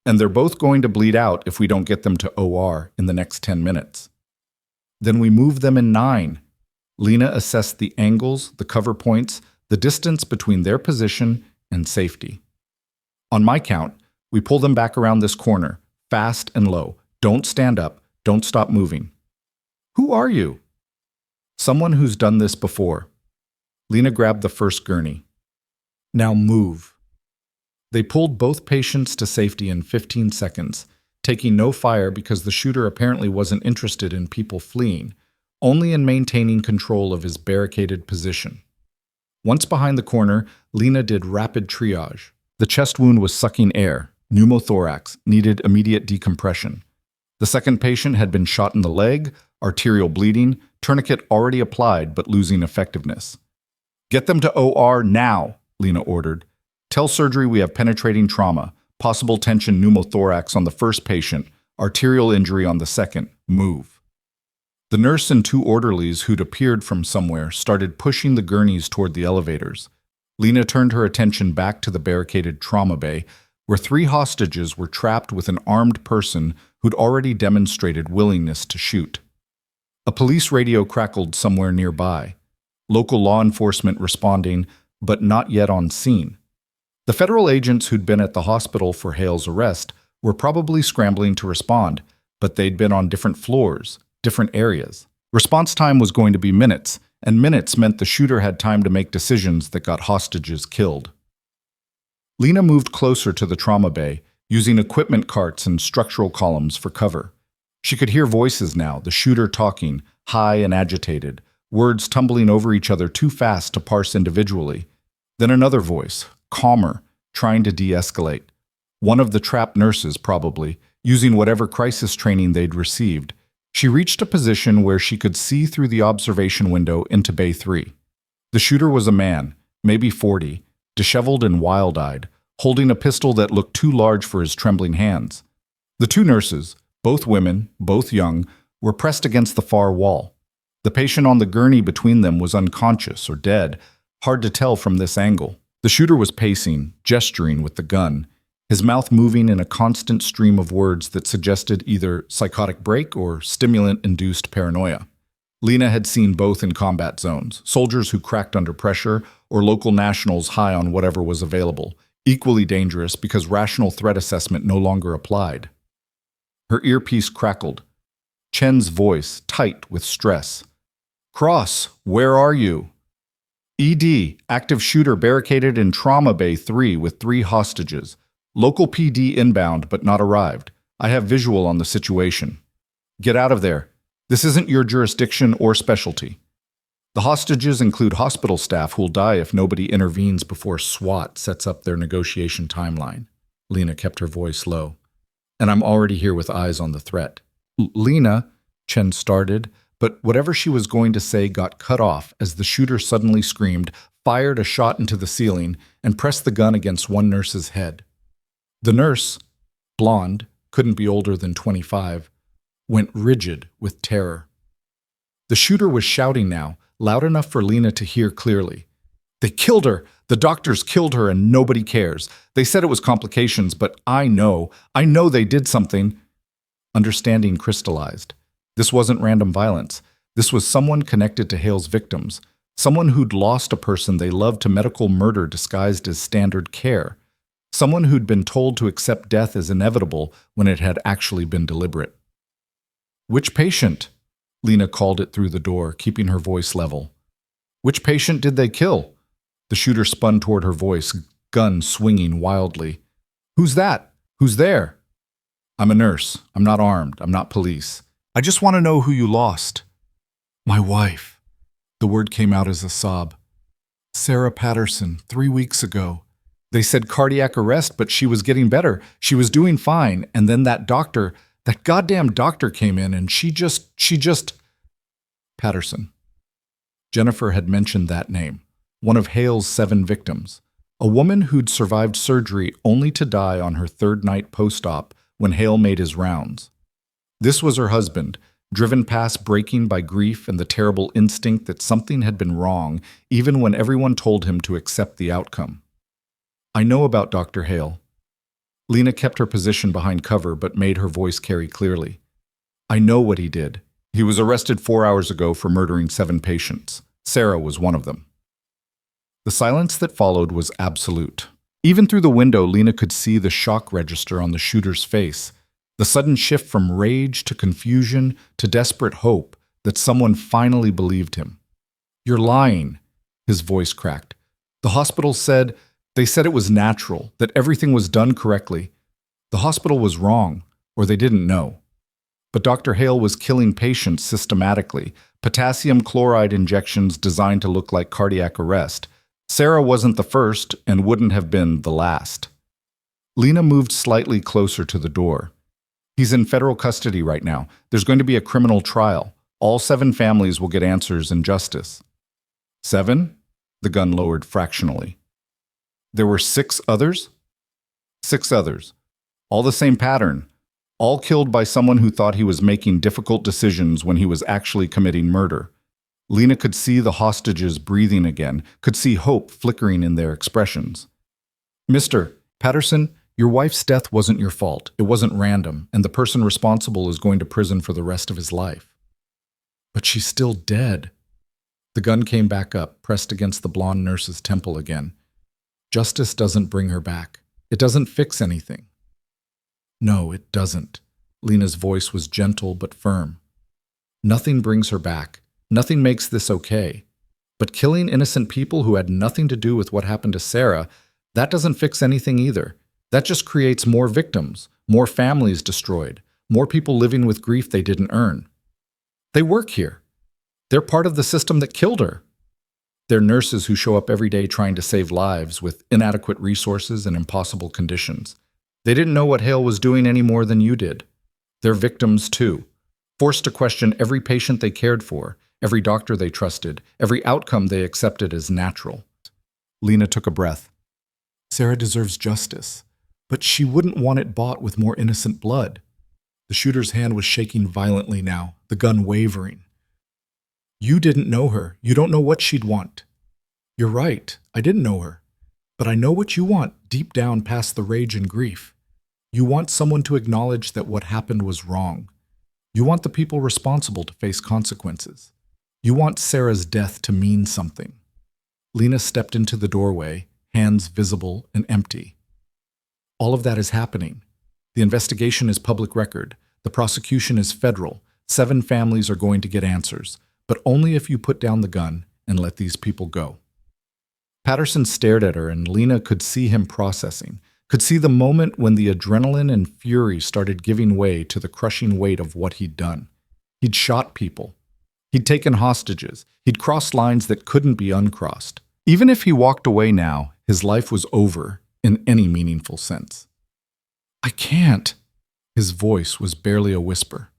"And they're both going to bleed out if we don't get them to OR in the next 10 minutes. "Then we move them in 9. Lena assessed the angles, the cover points, the distance between their position and safety. "On my count, we pull them back around this corner, fast and low. Don't stand up. Don't stop moving." "Who are you?" "Someone who's done this before." Lena grabbed the first gurney. "Now move." They pulled both patients to safety in 15 seconds, taking no fire because the shooter apparently wasn't interested in people fleeing, only in maintaining control of his barricaded position. Once behind the corner, Lena did rapid triage. The chest wound was sucking air, pneumothorax, needed immediate decompression. The second patient had been shot in the leg, arterial bleeding, tourniquet already applied but losing effectiveness. "Get them to OR now," Lena ordered. "Tell surgery we have penetrating trauma, possible tension pneumothorax on the first patient, arterial injury on the second. Move." The nurse and 2 orderlies who'd appeared from somewhere started pushing the gurneys toward the elevators. Lena turned her attention back to the barricaded trauma bay, where 3 hostages were trapped with an armed person who'd already demonstrated willingness to shoot. A police radio crackled somewhere nearby. Local law enforcement responding, but not yet on scene. The federal agents who'd been at the hospital for Hale's arrest were probably scrambling to respond, but they'd been on different floors, different areas. Response time was going to be minutes, and minutes meant the shooter had time to make decisions that got hostages killed. Lena moved closer to the trauma bay, using equipment carts and structural columns for cover. She could hear voices now, the shooter talking, high and agitated, words tumbling over each other too fast to parse individually. Then another voice, calmer, trying to de-escalate. One of the trapped nurses, probably, using whatever crisis training they'd received. She reached a position where she could see through the observation window into Bay 3. The shooter was a man, maybe 40, disheveled and wild-eyed, holding a pistol that looked too large for his trembling hands. The two nurses, both women, both young, were pressed against the far wall. The patient on the gurney between them was unconscious or dead, hard to tell from this angle. The shooter was pacing, gesturing with the gun, his mouth moving in a constant stream of words that suggested either psychotic break or stimulant-induced paranoia. Lena had seen both in combat zones, soldiers who cracked under pressure or local nationals high on whatever was available, equally dangerous because rational threat assessment no longer applied. Her earpiece crackled. Chen's voice, tight with stress. "Cross, where are you?" "ED, active shooter barricaded in Trauma Bay 3 with 3 hostages. Local PD inbound but not arrived. I have visual on the situation. Get out of there. This isn't your jurisdiction or specialty. The hostages include hospital staff who'll die if nobody intervenes before SWAT sets up their negotiation timeline." Lena kept her voice low. "And I'm already here with eyes on the threat." "Lena," Chen started, but whatever she was going to say got cut off as the shooter suddenly screamed, fired a shot into the ceiling, and pressed the gun against one nurse's head. The nurse, blonde, couldn't be older than 25, went rigid with terror. The shooter was shouting now, loud enough for Lena to hear clearly. "They killed her! The doctors killed her and nobody cares. They said it was complications, but I know they did something." Understanding crystallized. This wasn't random violence. This was someone connected to Hale's victims, someone who'd lost a person they loved to medical murder disguised as standard care, someone who'd been told to accept death as inevitable when it had actually been deliberate. "Which patient?" Lena called it through the door, keeping her voice level. "Which patient did they kill?" The shooter spun toward her voice, gun swinging wildly. "Who's that? Who's there?" "I'm a nurse. I'm not armed. I'm not police. I just want to know who you lost." "My wife." The word came out as a sob. "Sarah Patterson, 3 weeks ago. They said cardiac arrest, but she was getting better. She was doing fine. And then that goddamn doctor came in and she just... Patterson. Jennifer had mentioned that name, one of Hale's 7 victims, a woman who'd survived surgery only to die on her 3rd night post-op when Hale made his rounds. This was her husband, driven past breaking by grief and the terrible instinct that something had been wrong, even when everyone told him to accept the outcome. "I know about Dr. Hale." Lena kept her position behind cover but made her voice carry clearly. "I know what he did. He was arrested 4 hours ago for murdering 7 patients. Sarah was one of them." The silence that followed was absolute. Even through the window, Lena could see the shock register on the shooter's face, the sudden shift from rage to confusion to desperate hope that someone finally believed him. "You're lying," his voice cracked. "The hospital said... They said it was natural, that everything was done correctly. The hospital was wrong, or they didn't know. But Dr. Hale was killing patients systematically, potassium chloride injections designed to look like cardiac arrest. Sarah wasn't the first and wouldn't have been the last." Lena moved slightly closer to the door. "He's in federal custody right now. There's going to be a criminal trial. All 7 families will get answers and justice." 7? The gun lowered fractionally. "There were 6 others?" 6 others. All the same pattern. All killed by someone who thought he was making difficult decisions when he was actually committing murder. Lena could see the hostages breathing again, could see hope flickering in their expressions. "Mr. Patterson, your wife's death wasn't your fault. It wasn't random, and the person responsible is going to prison for the rest of his life." But she's still dead. The gun came back up, pressed against the blonde nurse's temple again. Justice doesn't bring her back. It doesn't fix anything. No, it doesn't. Lena's voice was gentle but firm. Nothing brings her back. Nothing makes this okay. But killing innocent people who had nothing to do with what happened to Sarah, that doesn't fix anything either. That just creates more victims, more families destroyed, more people living with grief they didn't earn. They work here. They're part of the system that killed her. They're nurses who show up every day trying to save lives with inadequate resources and impossible conditions. They didn't know what Hale was doing any more than you did. They're victims too, forced to question every patient they cared for, every doctor they trusted, every outcome they accepted as natural. Lena took a breath. Sarah deserves justice, but she wouldn't want it bought with more innocent blood. The shooter's hand was shaking violently now, the gun wavering. You didn't know her. You don't know what she'd want. You're right. I didn't know her. But I know what you want deep down past the rage and grief. You want someone to acknowledge that what happened was wrong. You want the people responsible to face consequences. You want Sarah's death to mean something. Lena stepped into the doorway, hands visible and empty. All of that is happening. The investigation is public record. The prosecution is federal. 7 families are going to get answers, but only if you put down the gun and let these people go. Patterson stared at her, and Lena could see him processing, could see the moment when the adrenaline and fury started giving way to the crushing weight of what he'd done. He'd shot people. He'd taken hostages. He'd crossed lines that couldn't be uncrossed. Even if he walked away now, his life was over in any meaningful sense. I can't. His voice was barely a whisper.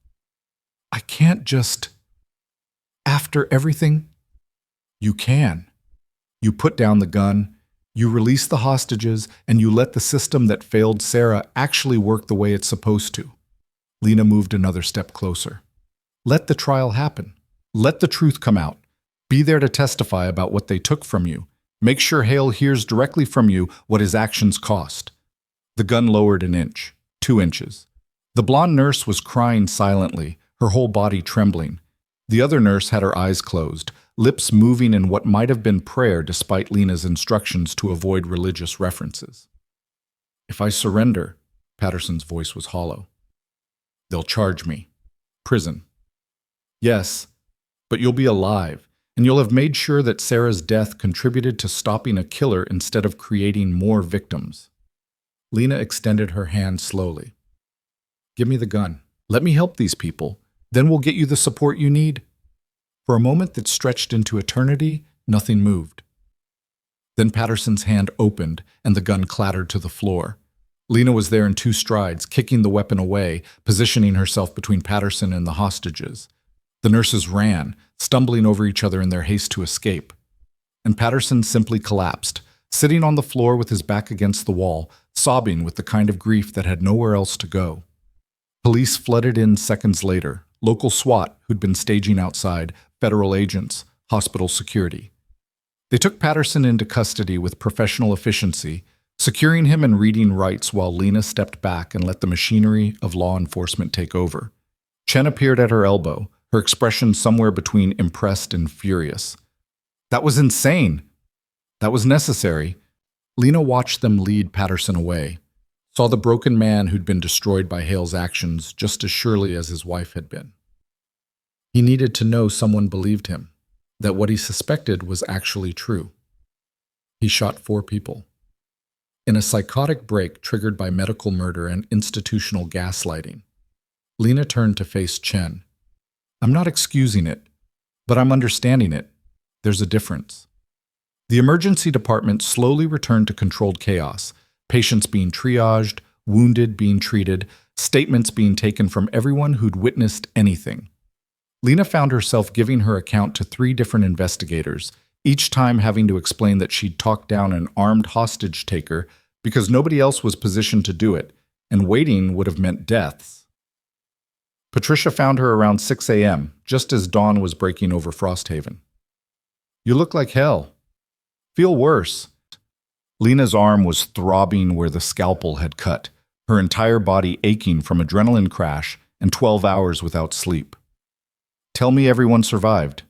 I can't just... After everything? You can. You put down the gun, you release the hostages, and you let the system that failed Sarah actually work the way it's supposed to. Lena moved another step closer. Let the trial happen. Let the truth come out. Be there to testify about what they took from you. Make sure Hale hears directly from you what his actions cost. The gun lowered an inch, 2 inches. The blonde nurse was crying silently, her whole body trembling. The other nurse had her eyes closed, lips moving in what might have been prayer despite Lena's instructions to avoid religious references. If I surrender, Patterson's voice was hollow, they'll charge me. Prison. Yes, but you'll be alive, and you'll have made sure that Sarah's death contributed to stopping a killer instead of creating more victims. Lena extended her hand slowly. Give me the gun. Let me help these people. Then we'll get you the support you need. For a moment that stretched into eternity, nothing moved. Then Patterson's hand opened, and the gun clattered to the floor. Lena was there in 2 strides, kicking the weapon away, positioning herself between Patterson and the hostages. The nurses ran, stumbling over each other in their haste to escape. And Patterson simply collapsed, sitting on the floor with his back against the wall, sobbing with the kind of grief that had nowhere else to go. Police flooded in seconds later, local SWAT who'd been staging outside, federal agents, hospital security. They took Patterson into custody with professional efficiency, securing him and reading rights while Lena stepped back and let the machinery of law enforcement take over. Chen appeared at her elbow, her expression somewhere between impressed and furious. That was insane. That was necessary. Lena watched them lead Patterson away, saw the broken man who'd been destroyed by Hale's actions just as surely as his wife had been. He needed to know someone believed him, that what he suspected was actually true. He shot 4 people. In a psychotic break triggered by medical murder and institutional gaslighting, Lena turned to face Chen. I'm not excusing it, but I'm understanding it. There's a difference. The emergency department slowly returned to controlled chaos, patients being triaged, wounded being treated, statements being taken from everyone who'd witnessed anything. Lena found herself giving her account to 3 different investigators, each time having to explain that she'd talked down an armed hostage taker because nobody else was positioned to do it, and waiting would have meant deaths. Patricia found her around 6 a.m., just as dawn was breaking over Frosthaven. You look like hell. Feel worse. Lena's arm was throbbing where the scalpel had cut, her entire body aching from adrenaline crash and 12 hours without sleep. Tell me everyone survived.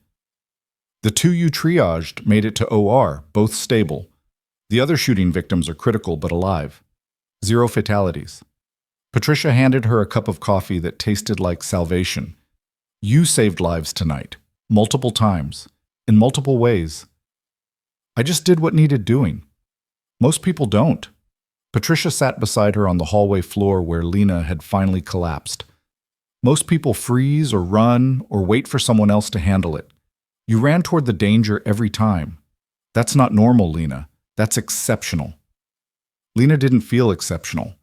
The two you triaged made it to OR, both stable. The other shooting victims are critical but alive. 0 fatalities. Patricia handed her a cup of coffee that tasted like salvation. You saved lives tonight, multiple times, in multiple ways. I just did what needed doing. Most people don't. Patricia sat beside her on the hallway floor where Lena had finally collapsed. Most people freeze or run or wait for someone else to handle it. You ran toward the danger every time. That's not normal, Lena. That's exceptional. Lena didn't feel exceptional.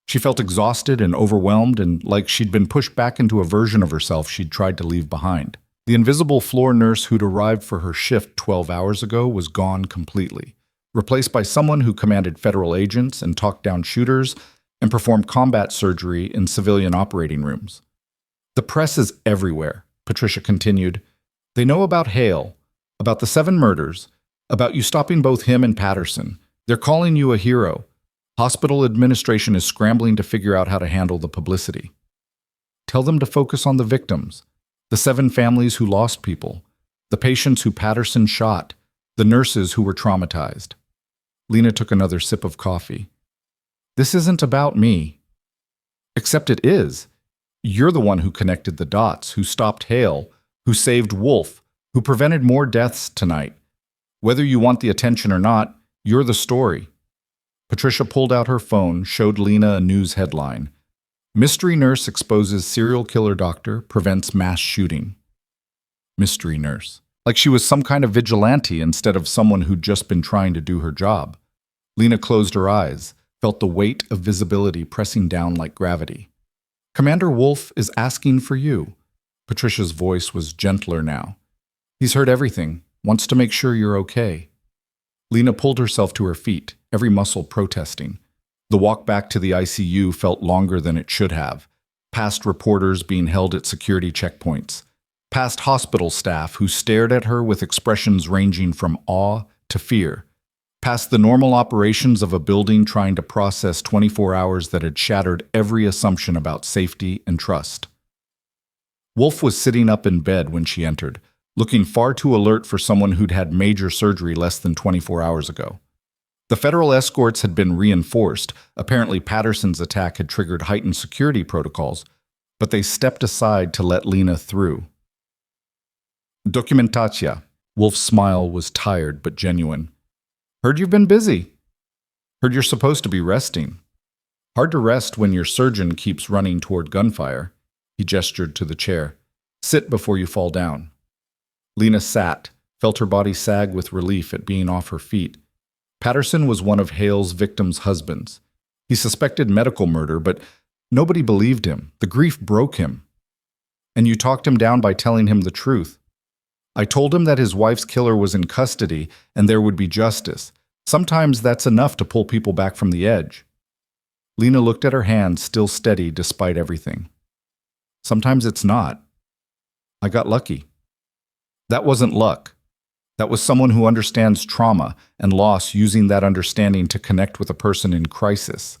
She felt exhausted and overwhelmed and like she'd been pushed back into a version of herself she'd tried to leave behind. The invisible floor nurse who'd arrived for her shift 12 hours ago was gone completely, replaced by someone who commanded federal agents and talked down shooters and performed combat surgery in civilian operating rooms. The press is everywhere, Patricia continued. They know about Hale, about the 7 murders, about you stopping both him and Patterson. They're calling you a hero. Hospital administration is scrambling to figure out how to handle the publicity. Tell them to focus on the victims, the 7 families who lost people, the patients who Patterson shot, the nurses who were traumatized. Lena took another sip of coffee. This isn't about me. Except it is. You're the one who connected the dots, who stopped Hale, who saved Wolf, who prevented more deaths tonight. Whether you want the attention or not, you're the story. Patricia pulled out her phone, showed Lena a news headline. Mystery nurse exposes serial killer doctor, prevents mass shooting. Mystery nurse. Like she was some kind of vigilante instead of someone who'd just been trying to do her job. Lena closed her eyes, felt the weight of visibility pressing down like gravity. Commander Wolf is asking for you. Patricia's voice was gentler now. He's heard everything, wants to make sure you're okay. Lena pulled herself to her feet, every muscle protesting. The walk back to the ICU felt longer than it should have, past reporters being held at security checkpoints, past hospital staff who stared at her with expressions ranging from awe to fear, past the normal operations of a building trying to process 24 hours that had shattered every assumption about safety and trust. Wolf was sitting up in bed when she entered, looking far too alert for someone who'd had major surgery less than 24 hours ago. The federal escorts had been reinforced. Apparently Patterson's attack had triggered heightened security protocols, but they stepped aside to let Lena through. Documentacja. Wolf's smile was tired but genuine. Heard you've been busy. Heard you're supposed to be resting. Hard to rest when your surgeon keeps running toward gunfire. He gestured to the chair. Sit before you fall down. Lena sat, felt her body sag with relief at being off her feet. Patterson was one of Hale's victims' husbands. He suspected medical murder, but nobody believed him. The grief broke him. And you talked him down by telling him the truth. I told him that his wife's killer was in custody and there would be justice. Sometimes that's enough to pull people back from the edge. Lena looked at her hand, still steady despite everything. Sometimes it's not. I got lucky. That wasn't luck. That was someone who understands trauma and loss, using that understanding to connect with a person in crisis.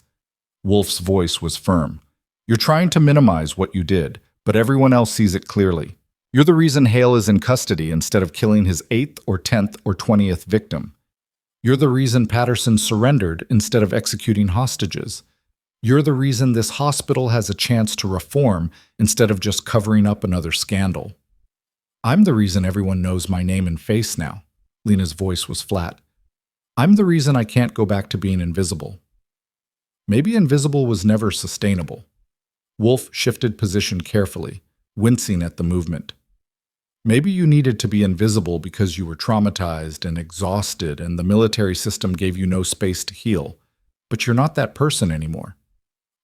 Wolf's voice was firm. You're trying to minimize what you did, but everyone else sees it clearly. You're the reason Hale is in custody instead of killing his 8th or 10th or 20th victim. You're the reason Patterson surrendered instead of executing hostages. You're the reason this hospital has a chance to reform instead of just covering up another scandal. I'm the reason everyone knows my name and face now. Lena's voice was flat. I'm the reason I can't go back to being invisible. Maybe invisible was never sustainable. Wolf shifted position carefully, wincing at the movement. Maybe you needed to be invisible because you were traumatized and exhausted and the military system gave you no space to heal. But you're not that person anymore.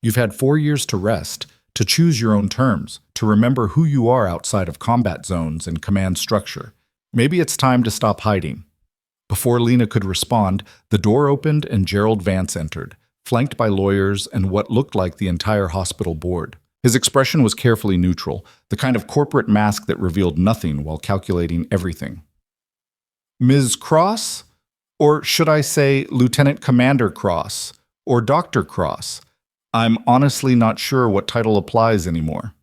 You've had 4 years to rest, to choose your own terms, to remember who you are outside of combat zones and command structure. Maybe it's time to stop hiding. Before Lena could respond, the door opened and Gerald Vance entered, flanked by lawyers and what looked like the entire hospital board. His expression was carefully neutral, the kind of corporate mask that revealed nothing while calculating everything. Ms. Cross? Or should I say Lieutenant Commander Cross? Or Dr. Cross? I'm honestly not sure what title applies anymore.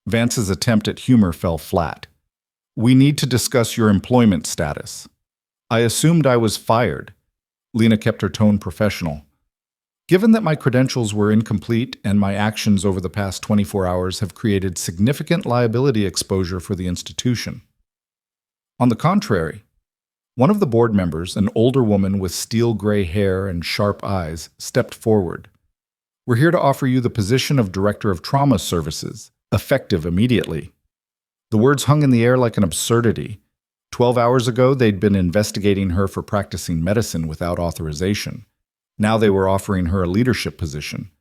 Vance's attempt at humor fell flat. We need to discuss your employment status. I assumed I was fired. Lena kept her tone professional. Given that my credentials were incomplete and my actions over the past 24 hours have created significant liability exposure for the institution. On the contrary, one of the board members, an older woman with steel gray hair and sharp eyes, stepped forward. We're here to offer you the position of Director of Trauma Services, effective immediately. The words hung in the air like an absurdity. 12 hours ago, they'd been investigating her for practicing medicine without authorization. Now they were offering her a leadership position.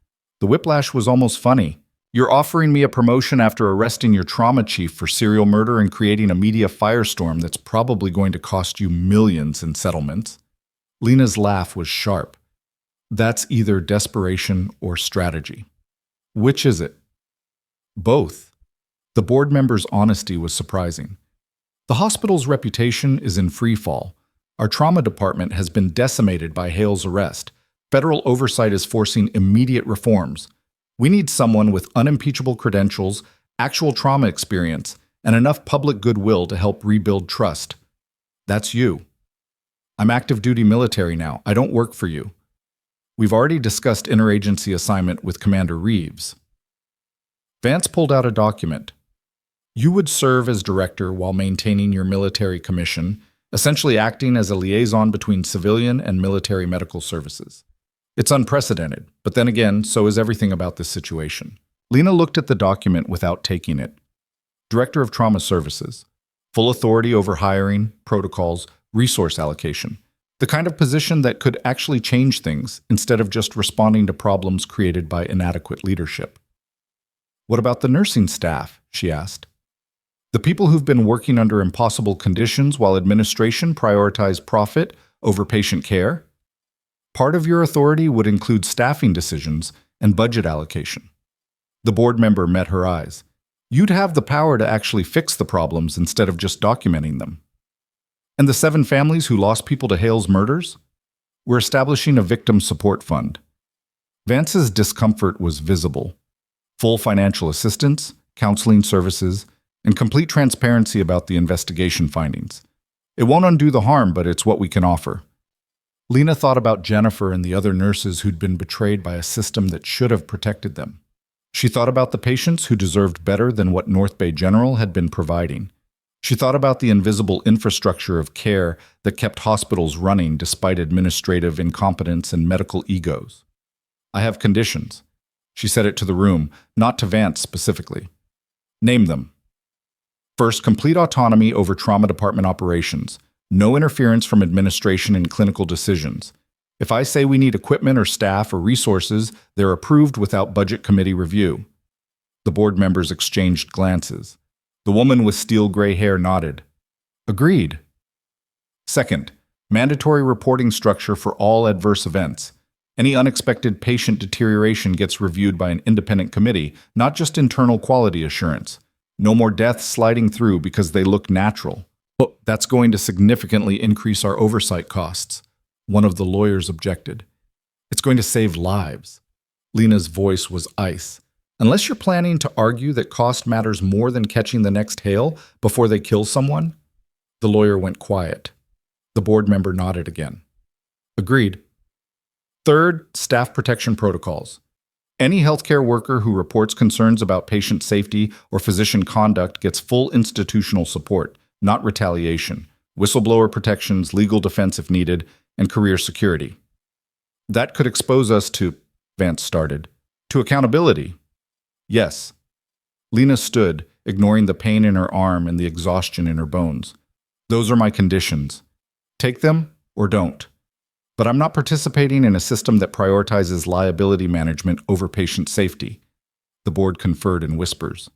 The whiplash was almost funny. You're offering me a promotion after arresting your trauma chief for serial murder and creating a media firestorm that's probably going to cost you millions in settlements. Lena's laugh was sharp. That's either desperation or strategy. Which is it? Both. The board member's honesty was surprising. The hospital's reputation is in free fall. Our trauma department has been decimated by Hale's arrest. Federal oversight is forcing immediate reforms. We need someone with unimpeachable credentials, actual trauma experience, and enough public goodwill to help rebuild trust. That's you. I'm active duty military now. I don't work for you. We've already discussed interagency assignment with Commander Reeves. Vance pulled out a document. You would serve as director while maintaining your military commission, essentially acting as a liaison between civilian and military medical services. It's unprecedented, but then again, so is everything about this situation. Lena looked at the document without taking it. Director of Trauma Services. Full authority over hiring, protocols, resource allocation. The kind of position that could actually change things instead of just responding to problems created by inadequate leadership. What about the nursing staff? She asked. The people who've been working under impossible conditions while administration prioritized profit over patient care? Part of your authority would include staffing decisions and budget allocation. The board member met her eyes. You'd have the power to actually fix the problems instead of just documenting them. And the 7 families who lost people to Hale's murders? We're establishing a victim support fund. Vance's discomfort was visible. Full financial assistance, counseling services, and complete transparency about the investigation findings. It won't undo the harm, but it's what we can offer. Lena thought about Jennifer and the other nurses who'd been betrayed by a system that should have protected them. She thought about the patients who deserved better than what North Bay General had been providing. She thought about the invisible infrastructure of care that kept hospitals running despite administrative incompetence and medical egos. I have conditions. She said it to the room, not to Vance specifically. Name them. First, complete autonomy over trauma department operations. No interference from administration in clinical decisions. If I say we need equipment or staff or resources, they're approved without budget committee review. The board members exchanged glances. The woman with steel gray hair nodded. Agreed. Second, mandatory reporting structure for all adverse events. Any unexpected patient deterioration gets reviewed by an independent committee, not just internal quality assurance. No more deaths sliding through because they look natural. Oh, that's going to significantly increase our oversight costs, one of the lawyers objected. It's going to save lives. Lena's voice was ice. Unless you're planning to argue that cost matters more than catching the next Hale before they kill someone? The lawyer went quiet. The board member nodded again. Agreed. Third, staff protection protocols. Any healthcare worker who reports concerns about patient safety or physician conduct gets full institutional support, not retaliation, whistleblower protections, legal defense if needed, and career security. That could expose us to, Vance started, to accountability. Yes. Lena stood, ignoring the pain in her arm and the exhaustion in her bones. Those are my conditions. Take them or don't. But I'm not participating in a system that prioritizes liability management over patient safety. The board conferred in whispers.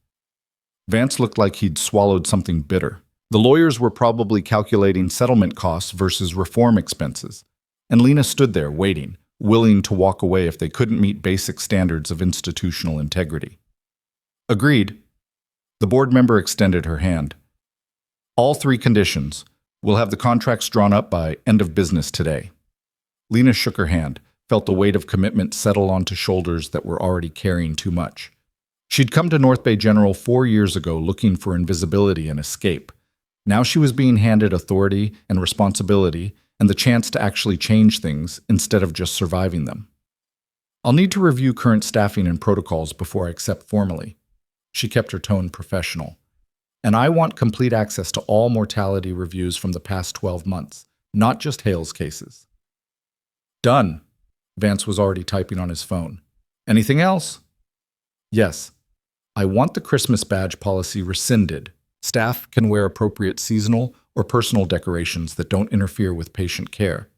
Vance looked like he'd swallowed something bitter. The lawyers were probably calculating settlement costs versus reform expenses. And Lena stood there, waiting, willing to walk away if they couldn't meet basic standards of institutional integrity. Agreed. The board member extended her hand. All 3 conditions. We'll have the contracts drawn up by end of business today. Lena shook her hand, felt the weight of commitment settle onto shoulders that were already carrying too much. She'd come to North Bay General 4 years ago looking for invisibility and escape. Now she was being handed authority and responsibility and the chance to actually change things instead of just surviving them. I'll need to review current staffing and protocols before I accept formally. She kept her tone professional. And I want complete access to all mortality reviews from the past 12 months, not just Hale's cases. Done. Vance was already typing on his phone. Anything else? Yes. I want the Christmas badge policy rescinded. Staff can wear appropriate seasonal or personal decorations that don't interfere with patient care.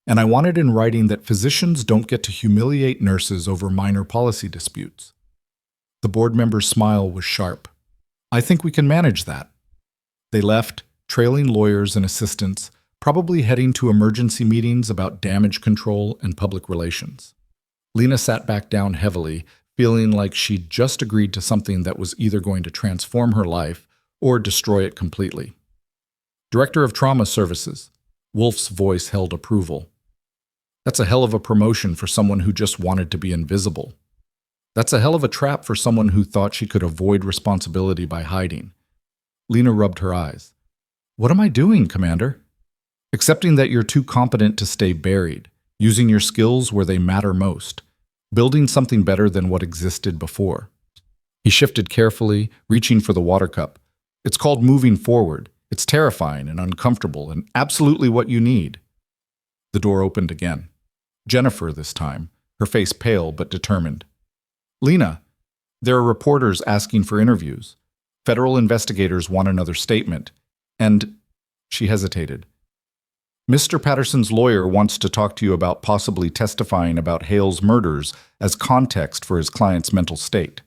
And I want it in writing that physicians don't get to humiliate nurses over minor policy disputes. The board member's smile was sharp. I think we can manage that. They left, trailing lawyers and assistants, probably heading to emergency meetings about damage control and public relations. Lena sat back down heavily, feeling like she'd just agreed to something that was either going to transform her life or destroy it completely. Director of Trauma Services. Wolf's voice held approval. That's a hell of a promotion for someone who just wanted to be invisible. That's a hell of a trap for someone who thought she could avoid responsibility by hiding. Lena rubbed her eyes. What am I doing, Commander? Accepting that you're too competent to stay buried, using your skills where they matter most, building something better than what existed before. He shifted carefully, reaching for the water cup. It's called moving forward. It's terrifying and uncomfortable and absolutely what you need. The door opened again. Jennifer this time, her face pale but determined. Lena, there are reporters asking for interviews. Federal investigators want another statement. And she hesitated. Mr. Patterson's lawyer wants to talk to you about possibly testifying about Hale's murders as context for his client's mental state.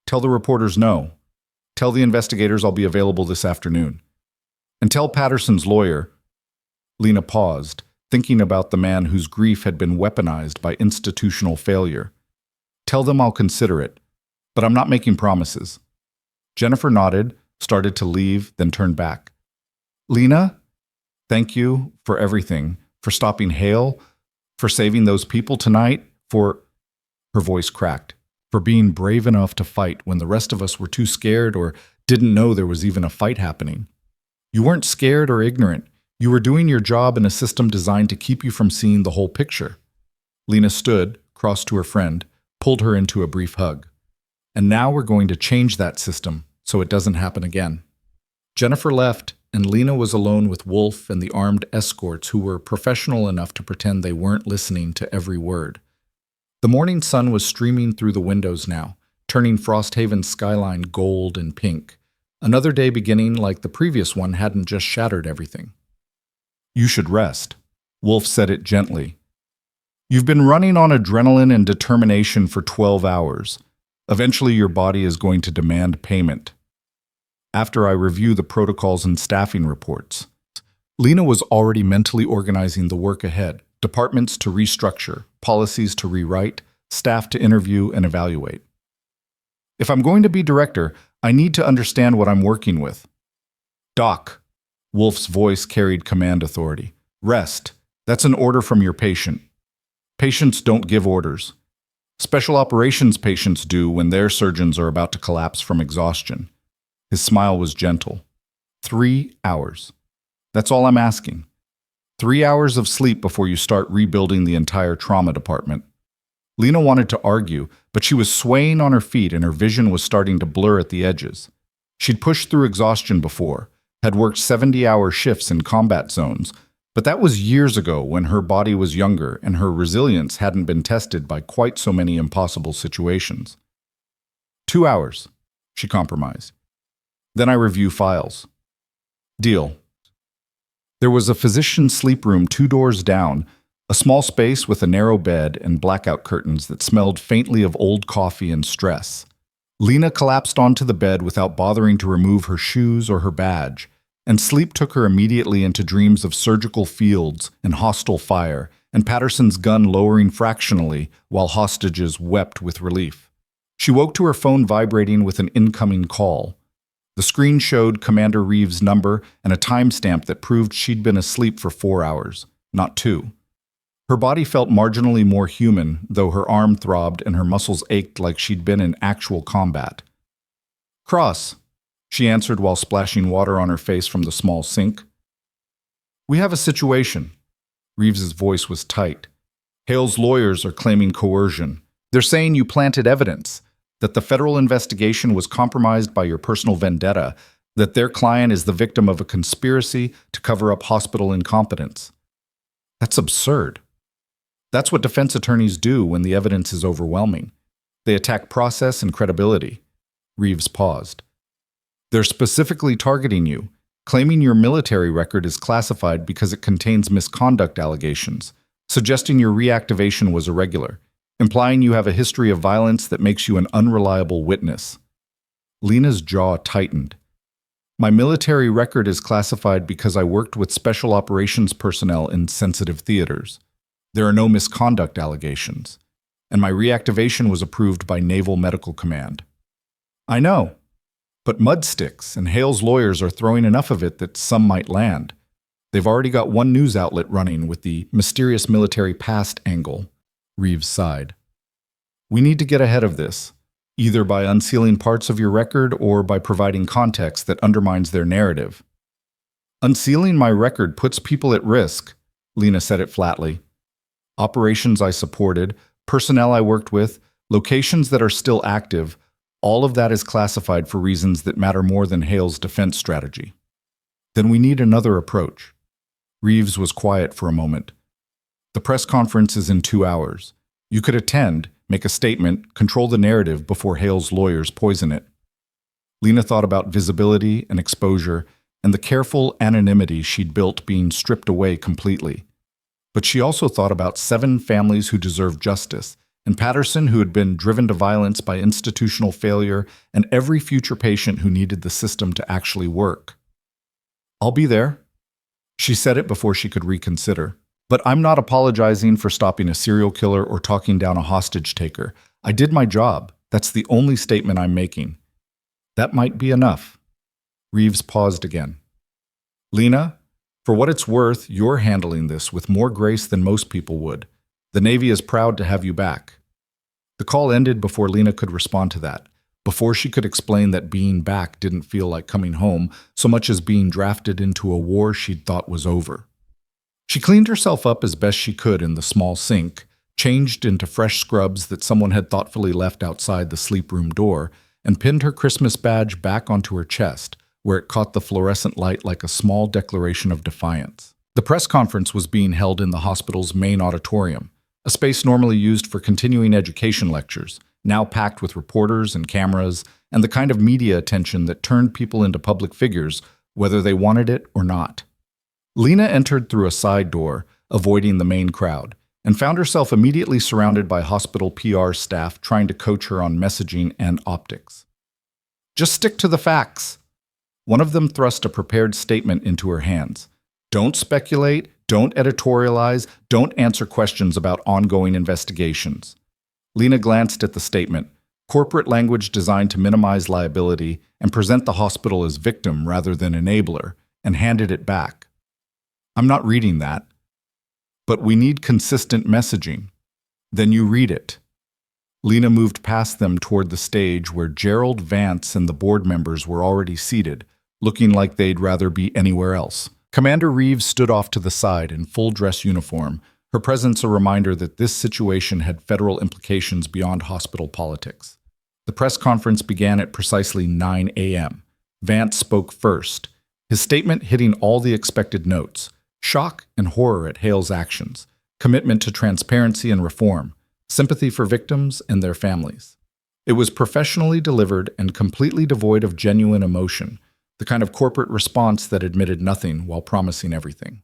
Tell the reporters no. Tell the investigators I'll be available this afternoon. And tell Patterson's lawyer. Lena paused, thinking about the man whose grief had been weaponized by institutional failure. Tell them I'll consider it, but I'm not making promises. Jennifer nodded, started to leave, then turned back. Lena, thank you for everything, for stopping Hale, for saving those people tonight, for... Her voice cracked. For being brave enough to fight when the rest of us were too scared or didn't know there was even a fight happening. You weren't scared or ignorant. You were doing your job in a system designed to keep you from seeing the whole picture. Lena stood, crossed to her friend, pulled her into a brief hug. And now we're going to change that system so it doesn't happen again. Jennifer left, and Lena was alone with Wolf and the armed escorts who were professional enough to pretend they weren't listening to every word. The morning sun was streaming through the windows now, turning Frosthaven's skyline gold and pink. Another day beginning like the previous one hadn't just shattered everything. You should rest. Wolf said it gently. You've been running on adrenaline and determination for 12 hours. Eventually your body is going to demand payment. After I review the protocols and staffing reports. Lena was already mentally organizing the work ahead, departments to restructure, policies to rewrite, staff to interview and evaluate. If I'm going to be director, I need to understand what I'm working with. Doc. Wolf's voice carried command authority. Rest. That's an order from your patient. Patients don't give orders. Special operations patients do when their surgeons are about to collapse from exhaustion. His smile was gentle. 3 hours. That's all I'm asking. 3 hours of sleep before you start rebuilding the entire trauma department. Lena wanted to argue, but she was swaying on her feet and her vision was starting to blur at the edges. She'd pushed through exhaustion before, had worked 70-hour shifts in combat zones, but that was years ago when her body was younger and her resilience hadn't been tested by quite so many impossible situations. 2 hours, she compromised. Then I review files. Deal. There was a physician's sleep room 2 doors down, a small space with a narrow bed and blackout curtains that smelled faintly of old coffee and stress. Lena collapsed onto the bed without bothering to remove her shoes or her badge, and sleep took her immediately into dreams of surgical fields and hostile fire, and Patterson's gun lowering fractionally while hostages wept with relief. She woke to her phone vibrating with an incoming call. The screen showed Commander Reeves' number and a timestamp that proved she'd been asleep for 4 hours, not 2. Her body felt marginally more human, though her arm throbbed and her muscles ached like she'd been in actual combat. "Cross," she answered while splashing water on her face from the small sink. "We have a situation." Reeves's voice was tight. "Hale's lawyers are claiming coercion. They're saying you planted evidence, that the federal investigation was compromised by your personal vendetta, that their client is the victim of a conspiracy to cover up hospital incompetence. That's absurd. That's what defense attorneys do when the evidence is overwhelming. They attack process and credibility." Reeves paused. "They're specifically targeting you, claiming your military record is classified because it contains misconduct allegations, suggesting your reactivation was irregular, implying you have a history of violence that makes you an unreliable witness." Lena's jaw tightened. "My military record is classified because I worked with special operations personnel in sensitive theaters. There are no misconduct allegations, and my reactivation was approved by Naval Medical Command." "I know, but mudsticks and Hale's lawyers are throwing enough of it that some might land. They've already got one news outlet running with the mysterious military past angle." Reeves sighed. "We need to get ahead of this, either by unsealing parts of your record or by providing context that undermines their narrative." "Unsealing my record puts people at risk," Lena said it flatly. "Operations I supported, personnel I worked with, locations that are still active, all of that is classified for reasons that matter more than Hale's defense strategy." "Then we need another approach." Reeves was quiet for a moment. "The press conference is in 2 hours. You could attend, make a statement, control the narrative before Hale's lawyers poison it." Lena thought about visibility and exposure and the careful anonymity she'd built being stripped away completely. But she also thought about 7 families who deserved justice, and Patterson who had been driven to violence by institutional failure, and every future patient who needed the system to actually work. "I'll be there." She said it before she could reconsider. "But I'm not apologizing for stopping a serial killer or talking down a hostage taker. I did my job. That's the only statement I'm making." "That might be enough." Reeves paused again. "Lena, for what it's worth, you're handling this with more grace than most people would. The Navy is proud to have you back." The call ended before Lena could respond to that, before she could explain that being back didn't feel like coming home so much as being drafted into a war she'd thought was over. She cleaned herself up as best she could in the small sink, changed into fresh scrubs that someone had thoughtfully left outside the sleep room door, and pinned her Christmas badge back onto her chest, where it caught the fluorescent light like a small declaration of defiance. The press conference was being held in the hospital's main auditorium, a space normally used for continuing education lectures, now packed with reporters and cameras and the kind of media attention that turned people into public figures, whether they wanted it or not. Lena entered through a side door, avoiding the main crowd, and found herself immediately surrounded by hospital PR staff trying to coach her on messaging and optics. "Just stick to the facts." One of them thrust a prepared statement into her hands. "Don't speculate, don't editorialize, don't answer questions about ongoing investigations." Lena glanced at the statement, corporate language designed to minimize liability and present the hospital as victim rather than enabler, and handed it back. "I'm not reading that." "But we need consistent messaging." "Then you read it." Lena moved past them toward the stage where Gerald Vance and the board members were already seated, looking like they'd rather be anywhere else. Commander Reeves stood off to the side in full dress uniform, her presence a reminder that this situation had federal implications beyond hospital politics. The press conference began at precisely 9 a.m. Vance spoke first, his statement hitting all the expected notes: shock and horror at Hale's actions, commitment to transparency and reform, sympathy for victims and their families. It was professionally delivered and completely devoid of genuine emotion, the kind of corporate response that admitted nothing while promising everything.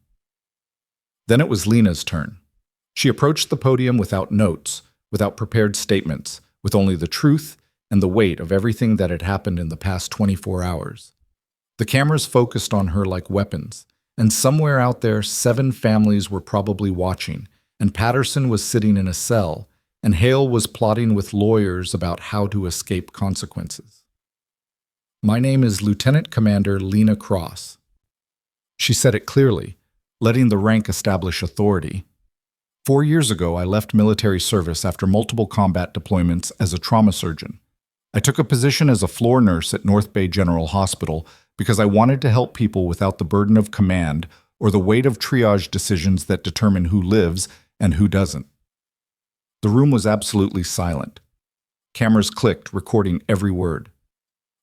Then it was Lena's turn. She approached the podium without notes, without prepared statements, with only the truth and the weight of everything that had happened in the past 24 hours. The cameras focused on her like weapons, and somewhere out there 7 families were probably watching, and Patterson was sitting in a cell, and Hale was plotting with lawyers about how to escape consequences. "My name is Lieutenant Commander Lena Cross." She said it clearly, letting the rank establish authority. 4 years ago, I left military service after multiple combat deployments as a trauma surgeon. I took a position as a floor nurse at North Bay General Hospital because I wanted to help people without the burden of command or the weight of triage decisions that determine who lives and who doesn't. The room was absolutely silent. Cameras clicked, recording every word.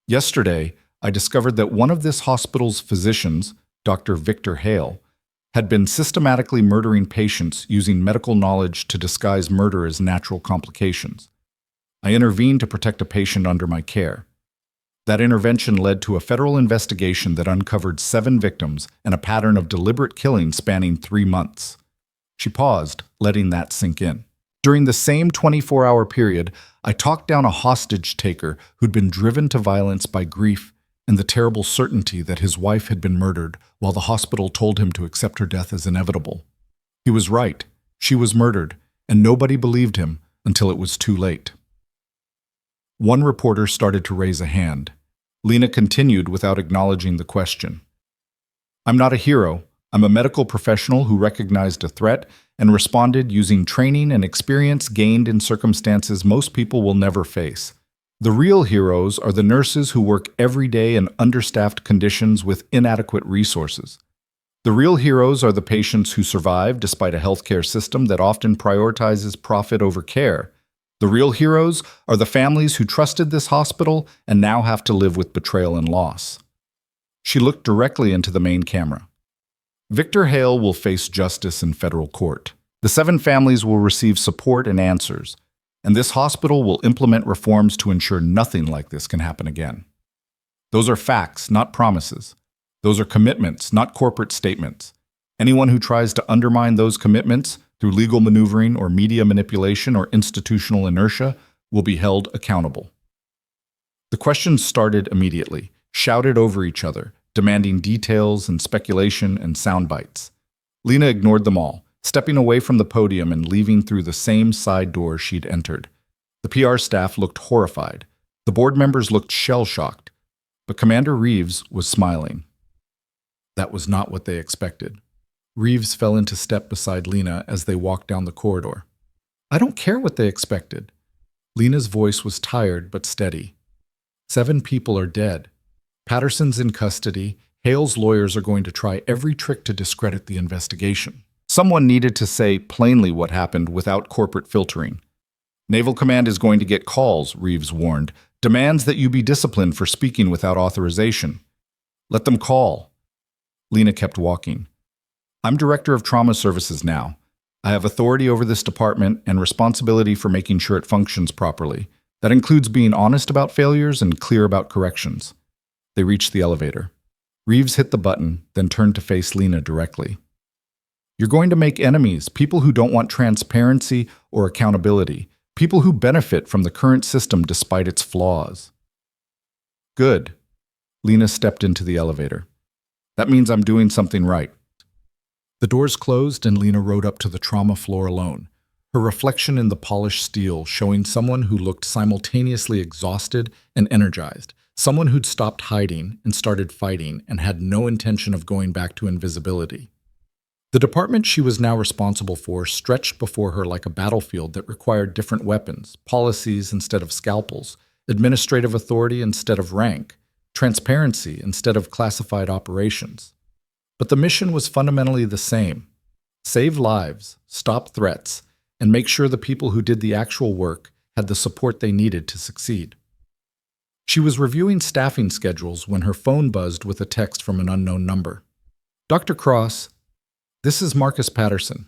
Yesterday, I discovered that one of this hospital's physicians, Dr. Victor Hale, had been systematically murdering patients using medical knowledge to disguise murder as natural complications. I intervened to protect a patient under my care. That intervention led to a federal investigation that uncovered 7 victims and a pattern of deliberate killing spanning 3 months. She paused, letting that sink in. During the same 24-hour period, I talked down a hostage taker who'd been driven to violence by grief and the terrible certainty that his wife had been murdered while the hospital told him to accept her death as inevitable. He was right. She was murdered, and nobody believed him until it was too late. One reporter started to raise a hand. Lena continued without acknowledging the question. I'm not a hero. I'm a medical professional who recognized a threat and responded using training and experience gained in circumstances most people will never face. The real heroes are the nurses who work every day in understaffed conditions with inadequate resources. The real heroes are the patients who survive despite a healthcare system that often prioritizes profit over care. The real heroes are the families who trusted this hospital and now have to live with betrayal and loss. She looked directly into the main camera. Victor Hale will face justice in federal court. The 7 families will receive support and answers, and this hospital will implement reforms to ensure nothing like this can happen again. Those are facts, not promises. Those are commitments, not corporate statements. Anyone who tries to undermine those commitments through legal maneuvering or media manipulation or institutional inertia will be held accountable. The questions started immediately, shouted over each other, demanding details and speculation and sound bites. Lena ignored them all, stepping away from the podium and leaving through the same side door she'd entered. The PR staff looked horrified. The board members looked shell-shocked. But Commander Reeves was smiling. That was not what they expected. Reeves fell into step beside Lena as they walked down the corridor. I don't care what they expected. Lena's voice was tired but steady. 7 people are dead. Patterson's in custody. Hale's lawyers are going to try every trick to discredit the investigation. Someone needed to say plainly what happened without corporate filtering. Naval Command is going to get calls, Reeves warned. Demands that you be disciplined for speaking without authorization. Let them call. Lena kept walking. I'm Director of Trauma Services now. I have authority over this department and responsibility for making sure it functions properly. That includes being honest about failures and clear about corrections. They reached the elevator. Reeves hit the button, then turned to face Lena directly. You're going to make enemies, people who don't want transparency or accountability, people who benefit from the current system despite its flaws. Good. Lena stepped into the elevator. That means I'm doing something right. The doors closed and Lena rode up to the trauma floor alone, her reflection in the polished steel showing someone who looked simultaneously exhausted and energized, someone who'd stopped hiding and started fighting and had no intention of going back to invisibility. The department she was now responsible for stretched before her like a battlefield that required different weapons, policies instead of scalpels, administrative authority instead of rank, transparency instead of classified operations. But the mission was fundamentally the same: save lives, stop threats, and make sure the people who did the actual work had the support they needed to succeed. She was reviewing staffing schedules when her phone buzzed with a text from an unknown number. Dr. Cross, this is Marcus Patterson.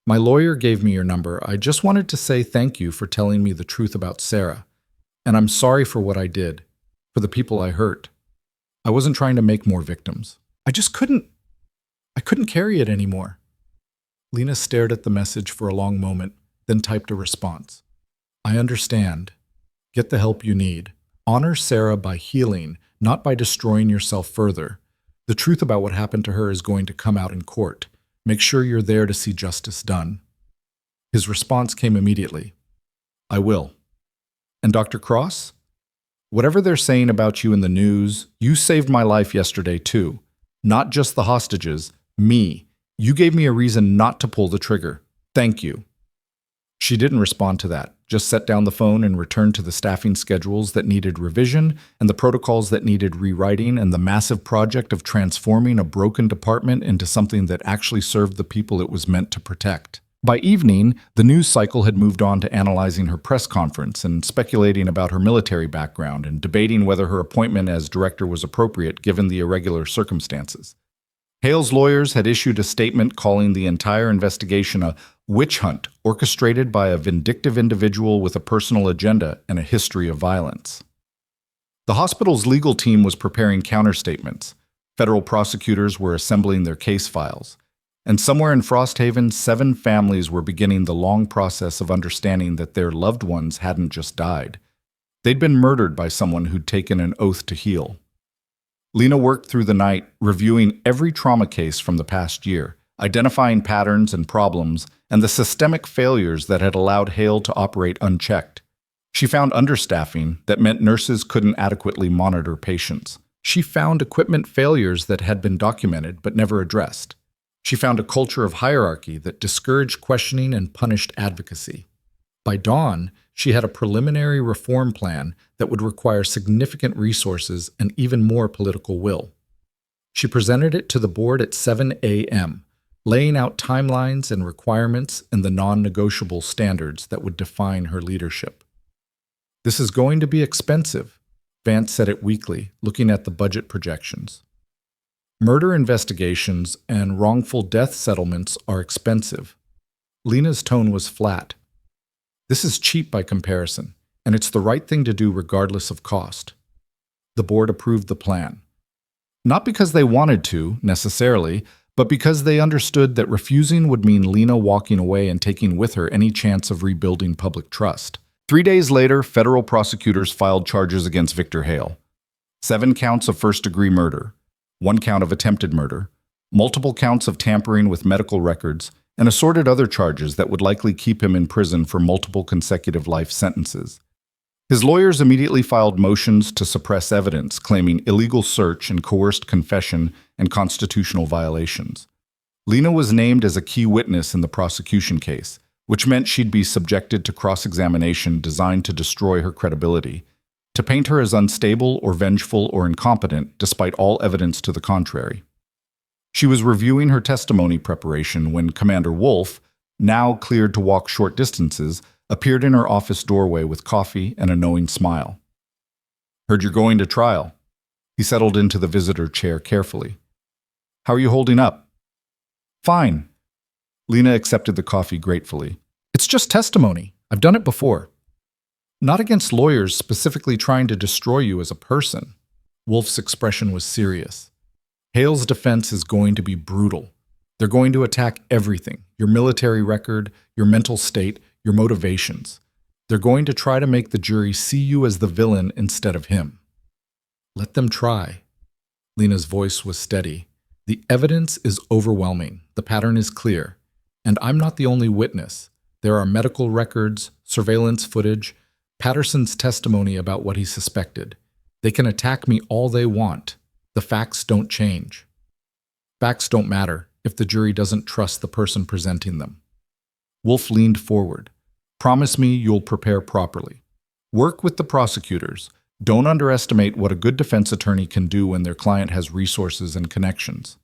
My lawyer gave me your number. I just wanted to say thank you for telling me the truth about Sarah. And I'm sorry for what I did, for the people I hurt. I wasn't trying to make more victims. I couldn't carry it anymore. Lena stared at the message for a long moment, then typed a response. I understand. Get the help you need. Honor Sarah by healing, not by destroying yourself further. The truth about what happened to her is going to come out in court. Make sure you're there to see justice done. His response came immediately. I will. And Dr. Cross? Whatever they're saying about you in the news, you saved my life yesterday too. Not just the hostages, me. You gave me a reason not to pull the trigger. Thank you. She didn't respond to that, just set down the phone and returned to the staffing schedules that needed revision and the protocols that needed rewriting and the massive project of transforming a broken department into something that actually served the people it was meant to protect. By evening, the news cycle had moved on to analyzing her press conference and speculating about her military background and debating whether her appointment as director was appropriate given the irregular circumstances. Hale's lawyers had issued a statement calling the entire investigation a witch hunt orchestrated by a vindictive individual with a personal agenda and a history of violence. The hospital's legal team was preparing counterstatements. Federal prosecutors were assembling their case files. And somewhere in Frosthaven, 7 families were beginning the long process of understanding that their loved ones hadn't just died. They'd been murdered by someone who'd taken an oath to heal. Lena worked through the night, reviewing every trauma case from the past year, identifying patterns and problems, and the systemic failures that had allowed Hale to operate unchecked. She found understaffing that meant nurses couldn't adequately monitor patients. She found equipment failures that had been documented but never addressed. She found a culture of hierarchy that discouraged questioning and punished advocacy. By dawn, she had a preliminary reform plan that would require significant resources and even more political will. She presented it to the board at 7 a.m., laying out timelines and requirements and the non-negotiable standards that would define her leadership. "This is going to be expensive," Vance said it weakly, looking at the budget projections. "Murder investigations and wrongful death settlements are expensive." Lena's tone was flat. "This is cheap by comparison, and it's the right thing to do regardless of cost." The board approved the plan. Not because they wanted to, necessarily, but because they understood that refusing would mean Lena walking away and taking with her any chance of rebuilding public trust. 3 days later, federal prosecutors filed charges against Victor Hale. 7 counts of first-degree murder, 1 count of attempted murder, multiple counts of tampering with medical records, and assorted other charges that would likely keep him in prison for multiple consecutive life sentences. His lawyers immediately filed motions to suppress evidence, claiming illegal search and coerced confession and constitutional violations. Lena was named as a key witness in the prosecution case, which meant she'd be subjected to cross-examination designed to destroy her credibility, to paint her as unstable or vengeful or incompetent, despite all evidence to the contrary. She was reviewing her testimony preparation when Commander Wolf, now cleared to walk short distances, appeared in her office doorway with coffee and a knowing smile. "Heard you're going to trial." He settled into the visitor chair carefully. "How are you holding up?" "Fine." Lena accepted the coffee gratefully. "It's just testimony. I've done it before." "Not against lawyers specifically trying to destroy you as a person." Wolf's expression was serious. "Hale's defense is going to be brutal. They're going to attack everything, your military record, your mental state, your motivations. They're going to try to make the jury see you as the villain instead of him." "Let them try." Lena's voice was steady. "The evidence is overwhelming. The pattern is clear. And I'm not the only witness. There are medical records, surveillance footage, Patterson's testimony about what he suspected. They can attack me all they want. The facts don't change. Facts don't matter if the jury doesn't trust the person presenting them." Wolf leaned forward. "Promise me you'll prepare properly. Work with the prosecutors. Don't underestimate what a good defense attorney can do when their client has resources and connections."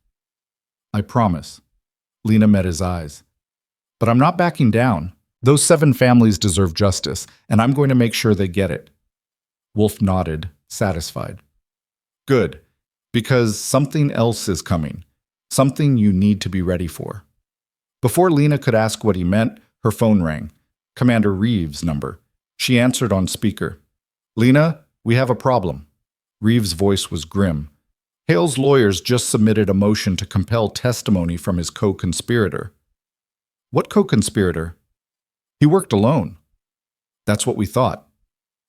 "I promise." Lena met his eyes. "But I'm not backing down. Those 7 families deserve justice, and I'm going to make sure they get it." Wolf nodded, satisfied. "Good, because something else is coming. Something you need to be ready for." Before Lena could ask what he meant, her phone rang. Commander Reeves' number. She answered on speaker. "Lena, we have a problem." Reeves' voice was grim. "Hale's lawyers just submitted a motion to compel testimony from his co-conspirator." "What co-conspirator?" "He worked alone." "That's what we thought."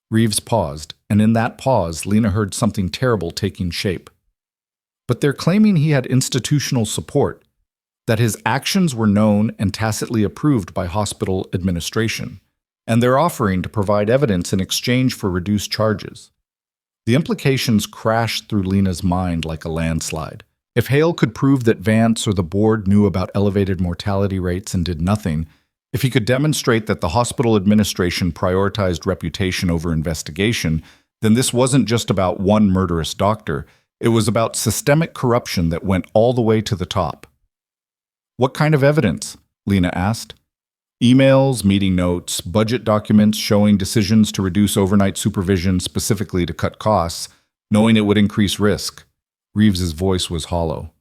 Reeves paused, and in that pause, Lena heard something terrible taking shape. "But they're claiming he had institutional support, that his actions were known and tacitly approved by hospital administration, and they're offering to provide evidence in exchange for reduced charges." The implications crashed through Lena's mind like a landslide. If Hale could prove that Vance or the board knew about elevated mortality rates and did nothing, If he could demonstrate that the hospital administration prioritized reputation over investigation, then this wasn't just about one murderous doctor. It was about systemic corruption that went all the way to the top. What kind of evidence? Lena asked. Emails, meeting notes, budget documents showing decisions to reduce overnight supervision specifically to cut costs, knowing it would increase risk. Reeves's voice was hollow.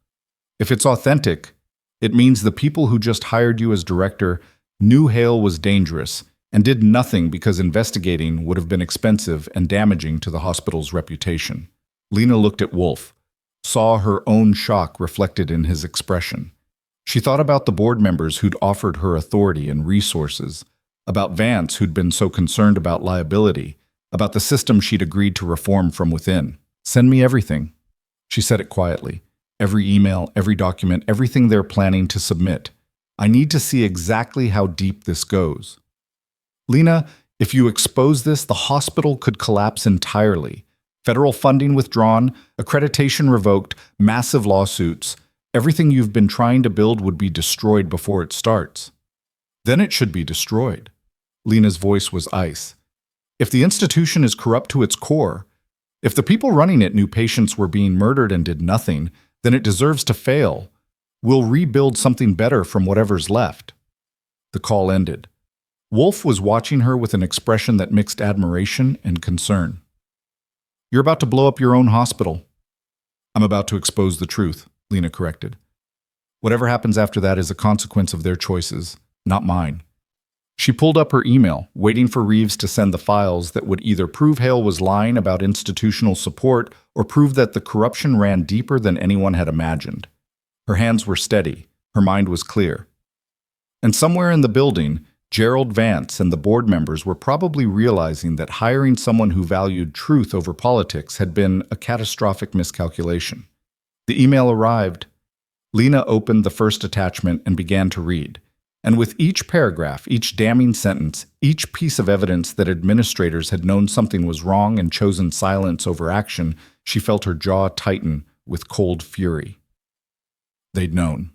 If it's authentic, it means the people who just hired you as director knew Hale was dangerous and did nothing because investigating would have been expensive and damaging to the hospital's reputation. Lena looked at Wolf, saw her own shock reflected in his expression. She thought about the board members who'd offered her authority and resources, about Vance who'd been so concerned about liability, about the system she'd agreed to reform from within. "Send me everything," she said it quietly. "Every email, every document, everything they're planning to submit. I need to see exactly how deep this goes." Lena, if you expose this, the hospital could collapse entirely. Federal funding withdrawn, accreditation revoked, massive lawsuits. Everything you've been trying to build would be destroyed before it starts. Then it should be destroyed. Lena's voice was ice. If the institution is corrupt to its core, if the people running it knew patients were being murdered and did nothing, then it deserves to fail. We'll rebuild something better from whatever's left. The call ended. Wolf was watching her with an expression that mixed admiration and concern. "You're about to blow up your own hospital." "I'm about to expose the truth," Lena corrected. "Whatever happens after that is a consequence of their choices, not mine." She pulled up her email, waiting for Reeves to send the files that would either prove Hale was lying about institutional support or prove that the corruption ran deeper than anyone had imagined. Her hands were steady, her mind was clear. And somewhere in the building, Gerald Vance and the board members were probably realizing that hiring someone who valued truth over politics had been a catastrophic miscalculation. The email arrived. Lena opened the first attachment and began to read. And with each paragraph, each damning sentence, each piece of evidence that administrators had known something was wrong and chosen silence over action, she felt her jaw tighten with cold fury. They'd known.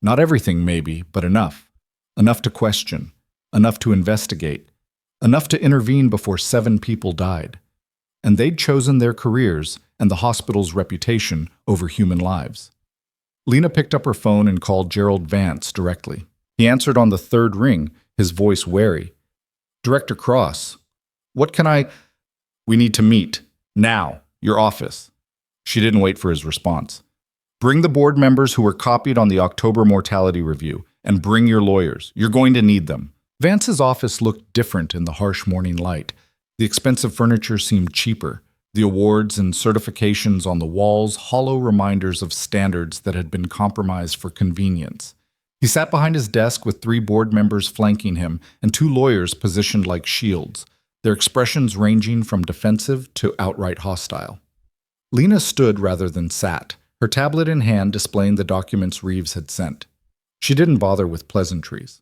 Not everything, maybe, but enough. Enough to question, enough to investigate, enough to intervene before 7 people died. And they'd chosen their careers and the hospital's reputation over human lives. Lena picked up her phone and called Gerald Vance directly. He answered on the 3rd ring, his voice wary. "Director Cross, what can I—" "We need to meet. Now. Your office." She didn't wait for his response. "Bring the board members who were copied on the October mortality review, and bring your lawyers. You're going to need them." Vance's office looked different in the harsh morning light. The expensive furniture seemed cheaper. The awards and certifications on the walls, hollow reminders of standards that had been compromised for convenience. He sat behind his desk with 3 board members flanking him and 2 lawyers positioned like shields, their expressions ranging from defensive to outright hostile. Lena stood rather than sat, her tablet in hand displaying the documents Reeves had sent. She didn't bother with pleasantries.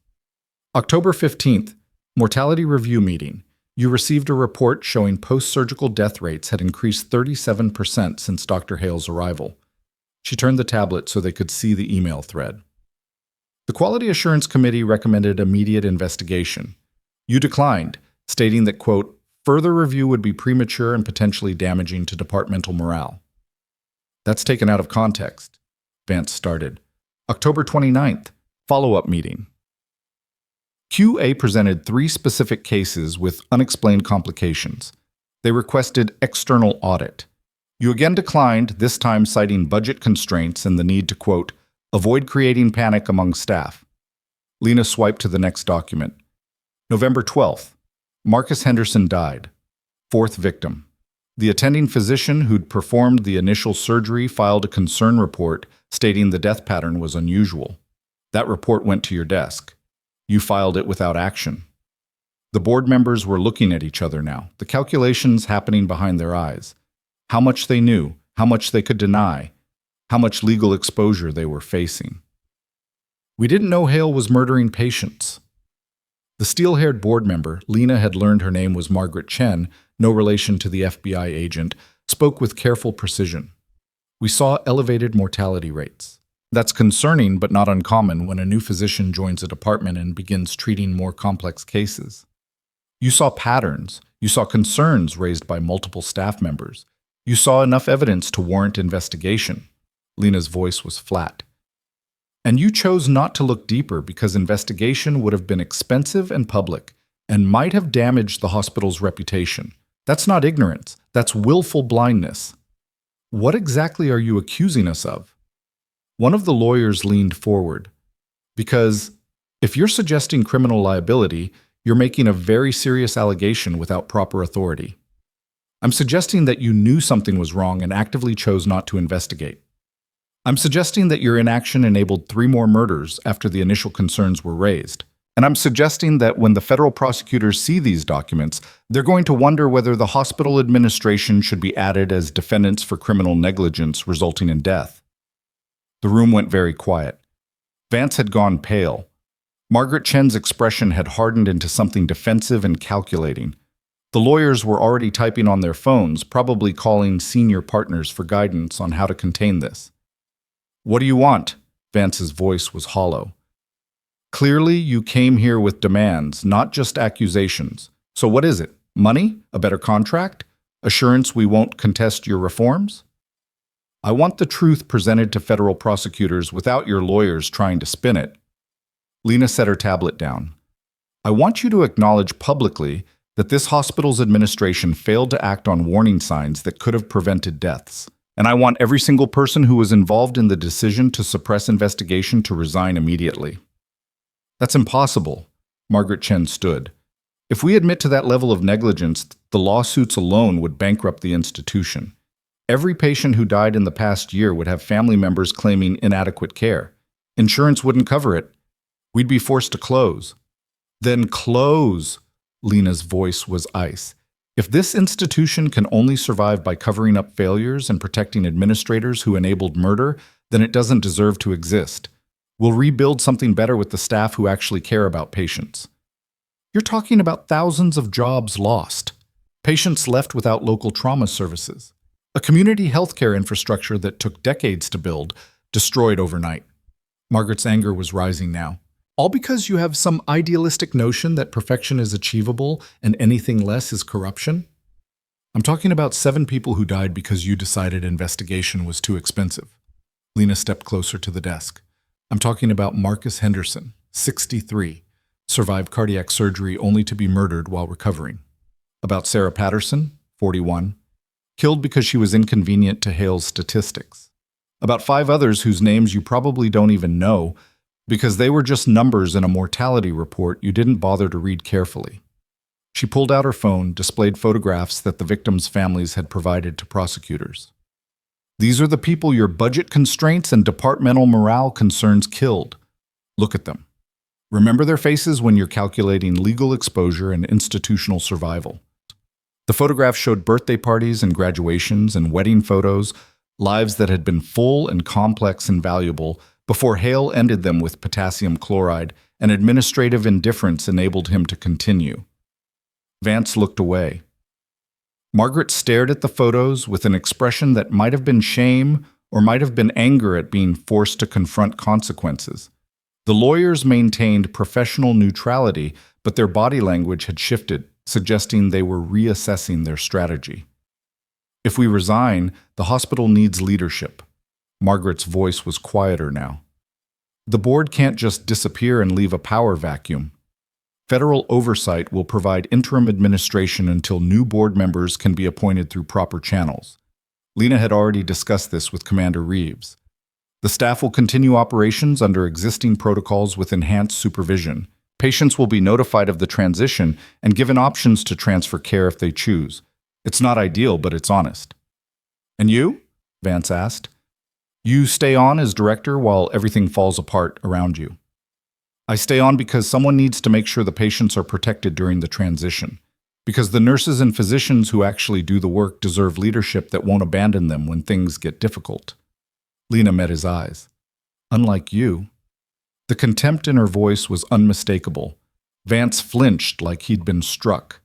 October 15th, Mortality Review Meeting. You received a report showing post-surgical death rates had increased 37% since Dr. Hale's arrival. She turned the tablet so they could see the email thread. The Quality Assurance Committee recommended immediate investigation. You declined, stating that, quote, further review would be premature and potentially damaging to departmental morale. That's taken out of context. Vance started. October 29th, follow-up meeting. QA presented 3 specific cases with unexplained complications. They requested external audit. You again declined, this time citing budget constraints and the need to, quote, avoid creating panic among staff. Lena swiped to the next document. November 12th, Marcus Henderson died. 4th victim. The attending physician who'd performed the initial surgery filed a concern report stating the death pattern was unusual. That report went to your desk. You filed it without action. The board members were looking at each other now, the calculations happening behind their eyes. How much they knew, how much they could deny, how much legal exposure they were facing. We didn't know Hale was murdering patients. The steel-haired board member, Lena had learned her name was Margaret Chen, no relation to the FBI agent, spoke with careful precision. We saw elevated mortality rates. That's concerning but not uncommon when a new physician joins a department and begins treating more complex cases. You saw patterns. You saw concerns raised by multiple staff members. You saw enough evidence to warrant investigation. Lena's voice was flat. And you chose not to look deeper because investigation would have been expensive and public and might have damaged the hospital's reputation. That's not ignorance. That's willful blindness. What exactly are you accusing us of? One of the lawyers leaned forward. Because if you're suggesting criminal liability, you're making a very serious allegation without proper authority. I'm suggesting that you knew something was wrong and actively chose not to investigate. I'm suggesting that your inaction enabled 3 more murders after the initial concerns were raised. And I'm suggesting that when the federal prosecutors see these documents, they're going to wonder whether the hospital administration should be added as defendants for criminal negligence resulting in death. The room went very quiet. Vance had gone pale. Margaret Chen's expression had hardened into something defensive and calculating. The lawyers were already typing on their phones, probably calling senior partners for guidance on how to contain this. What do you want? Vance's voice was hollow. Clearly, you came here with demands, not just accusations. So what is it? Money? A better contract? Assurance we won't contest your reforms? I want the truth presented to federal prosecutors without your lawyers trying to spin it. Lena set her tablet down. I want you to acknowledge publicly that this hospital's administration failed to act on warning signs that could have prevented deaths. And I want every single person who was involved in the decision to suppress investigation to resign immediately. That's impossible. Margaret Chen stood. If we admit to that level of negligence, the lawsuits alone would bankrupt the institution. Every patient who died in the past year would have family members claiming inadequate care. Insurance wouldn't cover it. We'd be forced to close. Then close! Lena's voice was ice. If this institution can only survive by covering up failures and protecting administrators who enabled murder, then it doesn't deserve to exist. We'll rebuild something better with the staff who actually care about patients. You're talking about thousands of jobs lost, patients left without local trauma services, a community healthcare infrastructure that took decades to build, destroyed overnight. Margaret's anger was rising now. All because you have some idealistic notion that perfection is achievable and anything less is corruption? I'm talking about 7 people who died because you decided investigation was too expensive. Lena stepped closer to the desk. I'm talking about Marcus Henderson, 63, survived cardiac surgery only to be murdered while recovering. About Sarah Patterson, 41, killed because she was inconvenient to Hale's statistics. About 5 others whose names you probably don't even know, because they were just numbers in a mortality report you didn't bother to read carefully. She pulled out her phone, displayed photographs that the victims' families had provided to prosecutors. These are the people your budget constraints and departmental morale concerns killed. Look at them. Remember their faces when you're calculating legal exposure and institutional survival. The photographs showed birthday parties and graduations and wedding photos, lives that had been full and complex and valuable, before Hale ended them with potassium chloride, and administrative indifference enabled him to continue. Vance looked away. Margaret stared at the photos with an expression that might have been shame or might have been anger at being forced to confront consequences. The lawyers maintained professional neutrality, but their body language had shifted, suggesting they were reassessing their strategy. If we resign, the hospital needs leadership. Margaret's voice was quieter now. The board can't just disappear and leave a power vacuum. Federal oversight will provide interim administration until new board members can be appointed through proper channels. Lena had already discussed this with Commander Reeves. The staff will continue operations under existing protocols with enhanced supervision. Patients will be notified of the transition and given options to transfer care if they choose. It's not ideal, but it's honest. And you? Vance asked. You stay on as director while everything falls apart around you. I stay on because someone needs to make sure the patients are protected during the transition. Because the nurses and physicians who actually do the work deserve leadership that won't abandon them when things get difficult. Lena met his eyes. Unlike you. The contempt in her voice was unmistakable. Vance flinched like he'd been struck.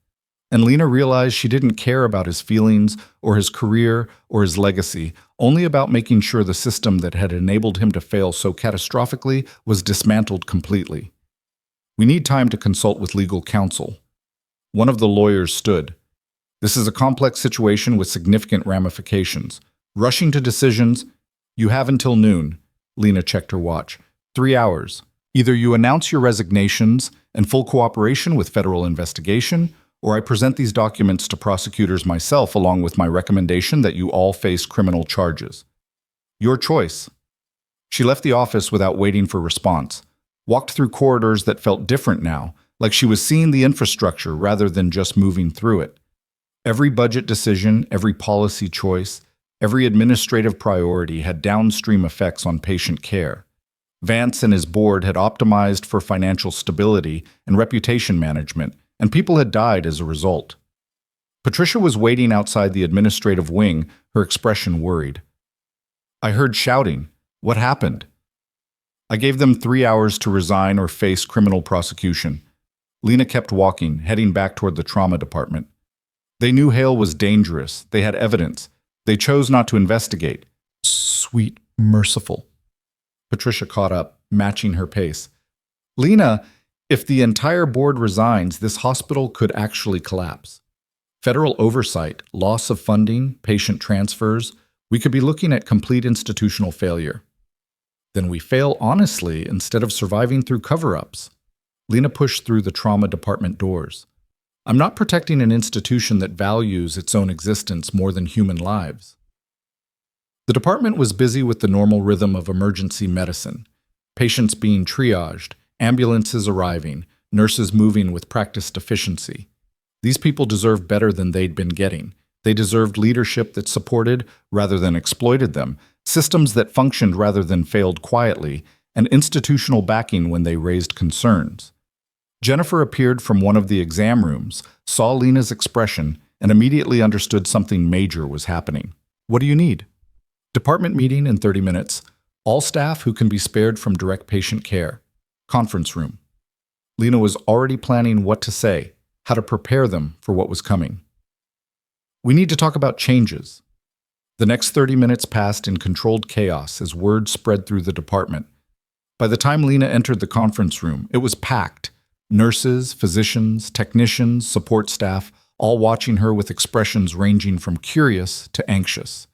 And Lena realized she didn't care about his feelings or his career or his legacy, only about making sure the system that had enabled him to fail so catastrophically was dismantled completely. We need time to consult with legal counsel. One of the lawyers stood. This is a complex situation with significant ramifications. Rushing to decisions, you have until noon. Lena checked her watch. 3 hours. Either you announce your resignations and full cooperation with federal investigation, or I present these documents to prosecutors myself along with my recommendation that you all face criminal charges. Your choice. She left the office without waiting for response, walked through corridors that felt different now, like she was seeing the infrastructure rather than just moving through it. Every budget decision, every policy choice, every administrative priority had downstream effects on patient care. Vance and his board had optimized for financial stability and reputation management, and people had died as a result. Patricia was waiting outside the administrative wing, her expression worried. I heard shouting. What happened? I gave them 3 hours to resign or face criminal prosecution. Lena kept walking, heading back toward the trauma department. They knew Hale was dangerous. They had evidence. They chose not to investigate. Sweet, merciful. Patricia caught up, matching her pace. Lena, if the entire board resigns, this hospital could actually collapse. Federal oversight, loss of funding, patient transfers, we could be looking at complete institutional failure. Then we fail honestly instead of surviving through cover-ups. Lena pushed through the trauma department doors. I'm not protecting an institution that values its own existence more than human lives. The department was busy with the normal rhythm of emergency medicine. Patients being triaged, ambulances arriving, nurses moving with practiced efficiency. These people deserved better than they'd been getting. They deserved leadership that supported rather than exploited them, systems that functioned rather than failed quietly, and institutional backing when they raised concerns. Jennifer appeared from one of the exam rooms, saw Lena's expression, and immediately understood something major was happening. What do you need? Department meeting in 30 minutes. All staff who can be spared from direct patient care. Conference room. Lena was already planning what to say, how to prepare them for what was coming. We need to talk about changes. The next 30 minutes passed in controlled chaos as word spread through the department. By the time Lena entered the conference room, it was packed. Nurses, physicians, technicians, support staff, all watching her with expressions ranging from curious to anxious.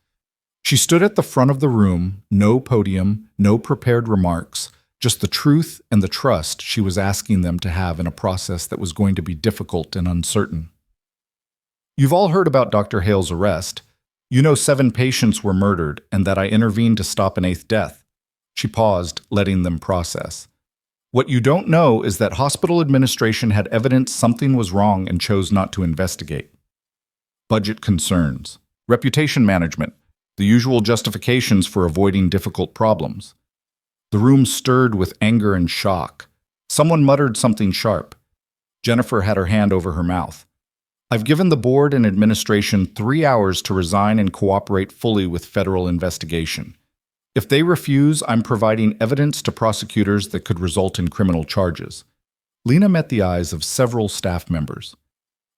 She stood at the front of the room, no podium, no prepared remarks, just the truth and the trust she was asking them to have in a process that was going to be difficult and uncertain. You've all heard about Dr. Hale's arrest. You know 7 patients were murdered and that I intervened to stop an 8th death. She paused, letting them process. What you don't know is that hospital administration had evidence something was wrong and chose not to investigate. Budget concerns, reputation management, the usual justifications for avoiding difficult problems. The room stirred with anger and shock. Someone muttered something sharp. Jennifer had her hand over her mouth. I've given the board and administration 3 hours to resign and cooperate fully with federal investigation. If they refuse, I'm providing evidence to prosecutors that could result in criminal charges. Lena met the eyes of several staff members.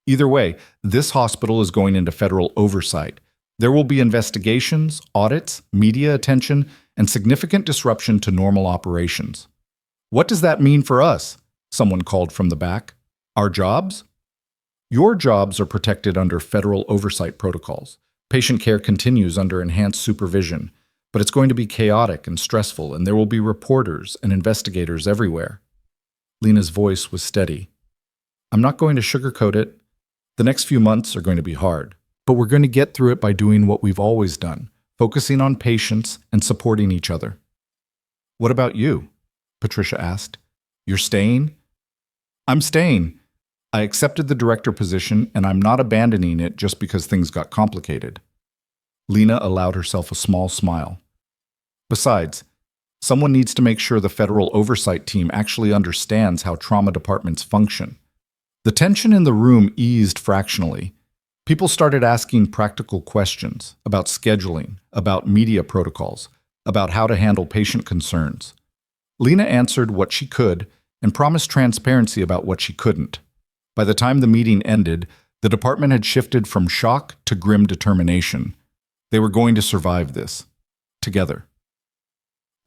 Either way, this hospital is going into federal oversight. There will be investigations, audits, media attention, and significant disruption to normal operations. What does that mean for us? Someone called from the back. Our jobs? Your jobs are protected under federal oversight protocols. Patient care continues under enhanced supervision, but it's going to be chaotic and stressful, and there will be reporters and investigators everywhere. Lena's voice was steady. I'm not going to sugarcoat it. The next few months are going to be hard, but we're going to get through it by doing what we've always done, focusing on patients and supporting each other. What about you? Patricia asked. You're staying? I'm staying. I accepted the director position, and I'm not abandoning it just because things got complicated. Lena allowed herself a small smile. Besides, someone needs to make sure the federal oversight team actually understands how trauma departments function. The tension in the room eased fractionally. People started asking practical questions about scheduling, about media protocols, about how to handle patient concerns. Lena answered what she could and promised transparency about what she couldn't. By the time the meeting ended, The department had shifted from shock to grim determination. They were going to survive this. Together.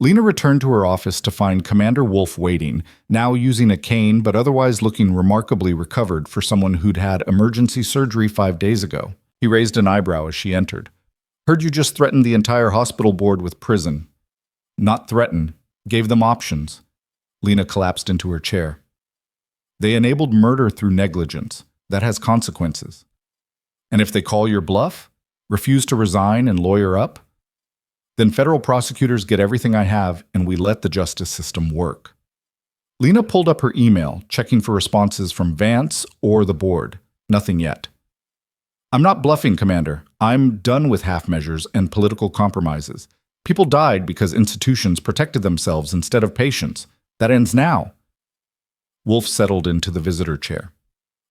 Lena returned to her office to find Commander Wolf waiting, now using a cane but otherwise looking remarkably recovered for someone who'd had emergency surgery 5 days ago. He raised an eyebrow as she entered. Heard you just threatened the entire hospital board with prison. Not threaten. Gave them options. Lena collapsed into her chair. They enabled murder through negligence. That has consequences. And if they call your bluff, refuse to resign and lawyer up, then federal prosecutors get everything I have and we let the justice system work. Lena pulled up her email, checking for responses from Vance or the board. Nothing yet. I'm not bluffing, Commander. I'm done with half measures and political compromises. People died because institutions protected themselves instead of patients. That ends now. Wolf settled into the visitor chair.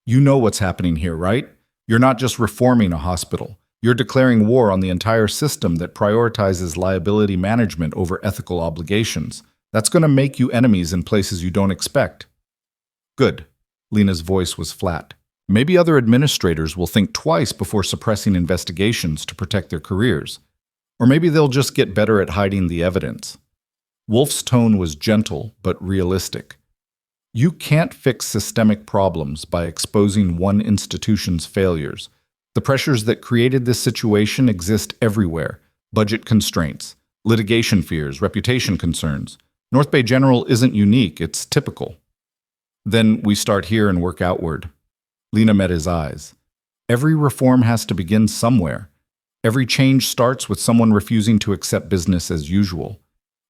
You know what's happening here, right? You're not just reforming a hospital. You're declaring war on the entire system that prioritizes liability management over ethical obligations. That's going to make you enemies in places you don't expect. Good. Lena's voice was flat. Maybe other administrators will think twice before suppressing investigations to protect their careers. Or maybe they'll just get better at hiding the evidence. Wolf's tone was gentle but realistic. You can't fix systemic problems by exposing one institution's failures. The pressures that created this situation exist everywhere. Budget constraints, litigation fears, reputation concerns. North Bay General isn't unique, it's typical. Then we start here and work outward. Lena met his eyes. Every reform has to begin somewhere. Every change starts with someone refusing to accept business as usual.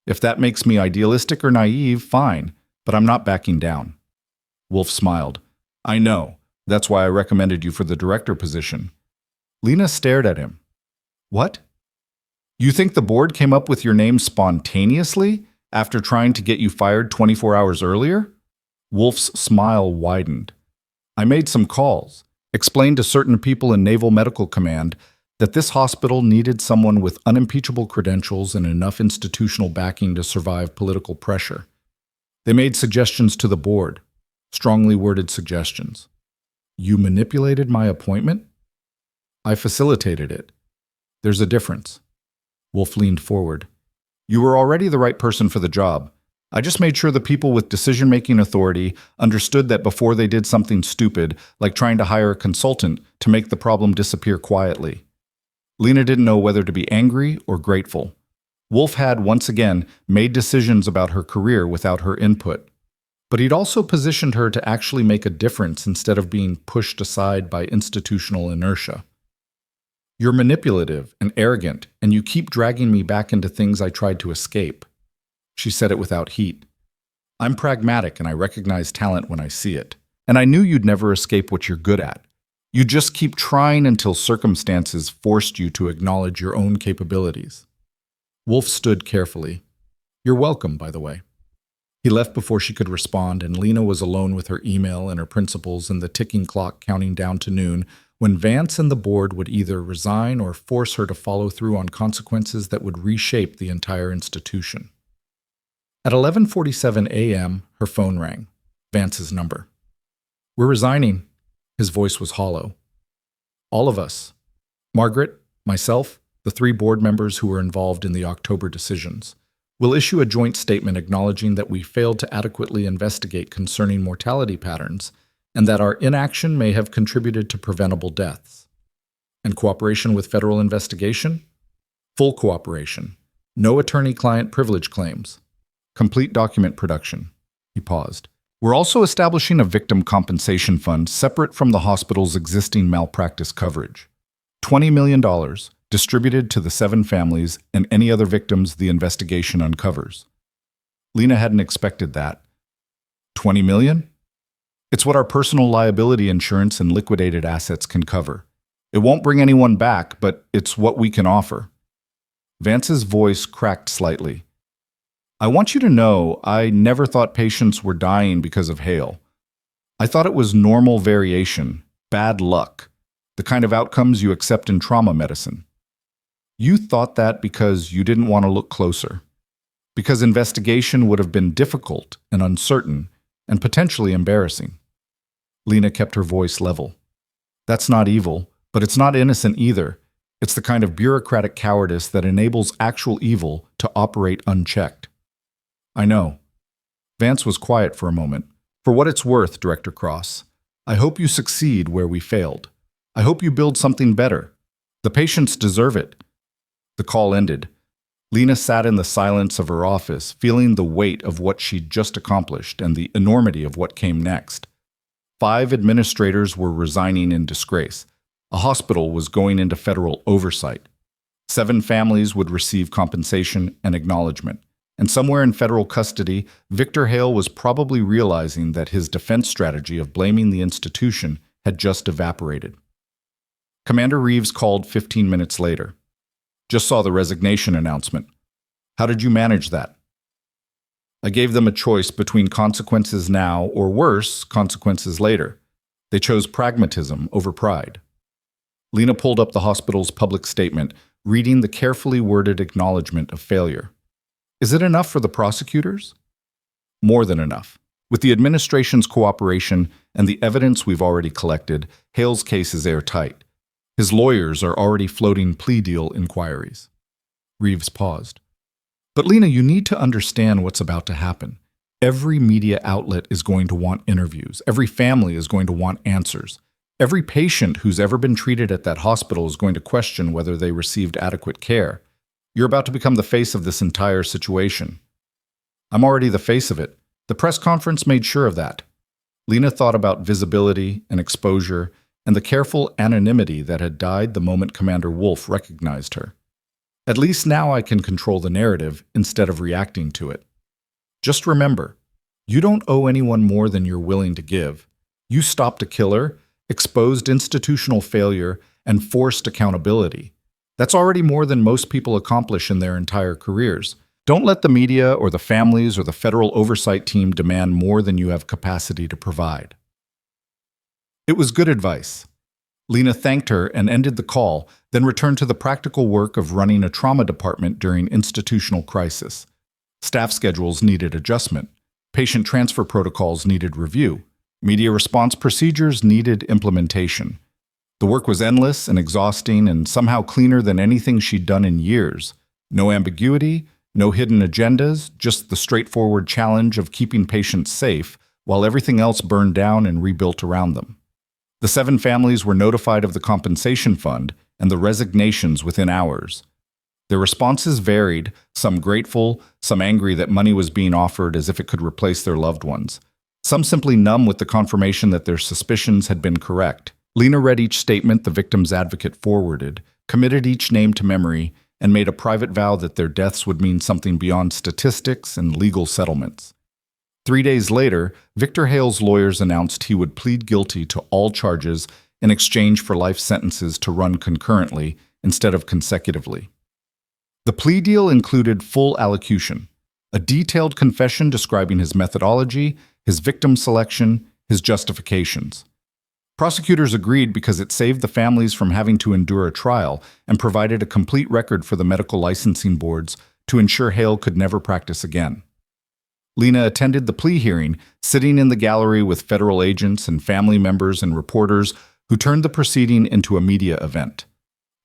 If that makes me idealistic or naive, fine, but I'm not backing down. Wolf smiled. I know. That's why I recommended you for the director position. Lena stared at him. What? You think the board came up with your name spontaneously after trying to get you fired 24 hours earlier? Wolf's smile widened. I made some calls, explained to certain people in Naval Medical Command that this hospital needed someone with unimpeachable credentials and enough institutional backing to survive political pressure. They made suggestions to the board, strongly worded suggestions. You manipulated my appointment? I facilitated it. There's a difference. Wolf leaned forward. You were already the right person for the job. I just made sure the people with decision-making authority understood that before they did something stupid, like trying to hire a consultant to make the problem disappear quietly. Lena didn't know whether to be angry or grateful. Wolf had, once again, made decisions about her career without her input. But he'd also positioned her to actually make a difference instead of being pushed aside by institutional inertia. You're manipulative and arrogant, and you keep dragging me back into things I tried to escape. She said it without heat. I'm pragmatic and I recognize talent when I see it. And I knew you'd never escape what you're good at. You just keep trying until circumstances forced you to acknowledge your own capabilities. Wolf stood carefully. You're welcome, by the way. He left before she could respond, and Lena was alone with her email and her principals and the ticking clock counting down to noon when Vance and the board would either resign or force her to follow through on consequences that would reshape the entire institution. At 11:47 a.m., her phone rang. Vance's number. We're resigning. His voice was hollow. All of us. Margaret, myself, the 3 board members who were involved in the October decisions. We'll issue a joint statement acknowledging that we failed to adequately investigate concerning mortality patterns and that our inaction may have contributed to preventable deaths. And cooperation with federal investigation? Full cooperation. No attorney-client privilege claims. Complete document production. He paused. We're also establishing a victim compensation fund separate from the hospital's existing malpractice coverage. $20 million distributed to the 7 families and any other victims the investigation uncovers. Lena hadn't expected that. $20 million? It's what our personal liability insurance and liquidated assets can cover. It won't bring anyone back, but it's what we can offer. Vance's voice cracked slightly. I want you to know I never thought patients were dying because of hail. I thought it was normal variation, bad luck, the kind of outcomes you accept in trauma medicine. You thought that because you didn't want to look closer, because investigation would have been difficult and uncertain and potentially embarrassing. Lena kept her voice level. That's not evil, but it's not innocent either. It's the kind of bureaucratic cowardice that enables actual evil to operate unchecked. I know. Vance was quiet for a moment. For what it's worth, Director Cross, I hope you succeed where we failed. I hope you build something better. The patients deserve it. The call ended. Lena sat in the silence of her office, feeling the weight of what she'd just accomplished and the enormity of what came next. 5 administrators were resigning in disgrace. A hospital was going into federal oversight. 7 families would receive compensation and acknowledgement. And somewhere in federal custody, Victor Hale was probably realizing that his defense strategy of blaming the institution had just evaporated. Commander Reeves called 15 minutes later. Just saw the resignation announcement. How did you manage that? I gave them a choice between consequences now or worse, consequences later. They chose pragmatism over pride. Lena pulled up the hospital's public statement, reading the carefully worded acknowledgement of failure. Is it enough for the prosecutors? More than enough. With the administration's cooperation and the evidence we've already collected, Hale's case is airtight. His lawyers are already floating plea deal inquiries. Reeves paused. But Lena, you need to understand what's about to happen. Every media outlet is going to want interviews. Every family is going to want answers. Every patient who's ever been treated at that hospital is going to question whether they received adequate care. You're about to become the face of this entire situation. I'm already the face of it. The press conference made sure of that. Lena thought about visibility and exposure and the careful anonymity that had died the moment Commander Wolf recognized her. At least now I can control the narrative instead of reacting to it. Just remember, you don't owe anyone more than you're willing to give. You stopped a killer, exposed institutional failure, and forced accountability. That's already more than most people accomplish in their entire careers. Don't let the media or the families or the federal oversight team demand more than you have capacity to provide. It was good advice. Lena thanked her and ended the call, then returned to the practical work of running a trauma department during institutional crisis. Staff schedules needed adjustment. Patient transfer protocols needed review. Media response procedures needed implementation. The work was endless and exhausting and somehow cleaner than anything she'd done in years. No ambiguity, no hidden agendas, just the straightforward challenge of keeping patients safe while everything else burned down and rebuilt around them. The 7 families were notified of the compensation fund and the resignations within hours. Their responses varied, some grateful, some angry that money was being offered as if it could replace their loved ones. Some simply numb with the confirmation that their suspicions had been correct. Lena read each statement the victim's advocate forwarded, committed each name to memory, and made a private vow that their deaths would mean something beyond statistics and legal settlements. 3 days later, Victor Hale's lawyers announced he would plead guilty to all charges in exchange for life sentences to run concurrently instead of consecutively. The plea deal included full allocution, a detailed confession describing his methodology, his victim selection, his justifications. Prosecutors agreed because it saved the families from having to endure a trial and provided a complete record for the medical licensing boards to ensure Hale could never practice again. Lena attended the plea hearing, sitting in the gallery with federal agents and family members and reporters who turned the proceeding into a media event.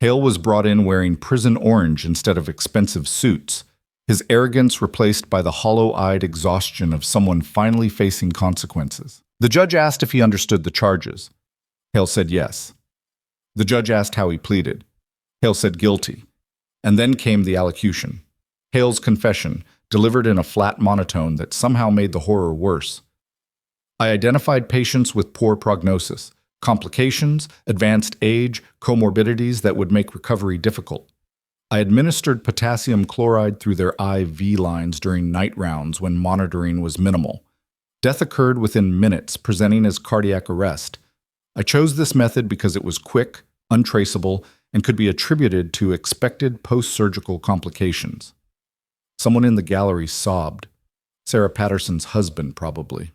Hale was brought in wearing prison orange instead of expensive suits, his arrogance replaced by the hollow-eyed exhaustion of someone finally facing consequences. The judge asked if he understood the charges. Hale said yes. The judge asked how he pleaded. Hale said guilty. And then came the allocution. Hale's confession, delivered in a flat monotone that somehow made the horror worse. I identified patients with poor prognosis, complications, advanced age, comorbidities that would make recovery difficult. I administered potassium chloride through their IV lines during night rounds when monitoring was minimal. Death occurred within minutes, presenting as cardiac arrest. I chose this method because it was quick, untraceable, and could be attributed to expected post-surgical complications. Someone in the gallery sobbed. Sarah Patterson's husband, probably.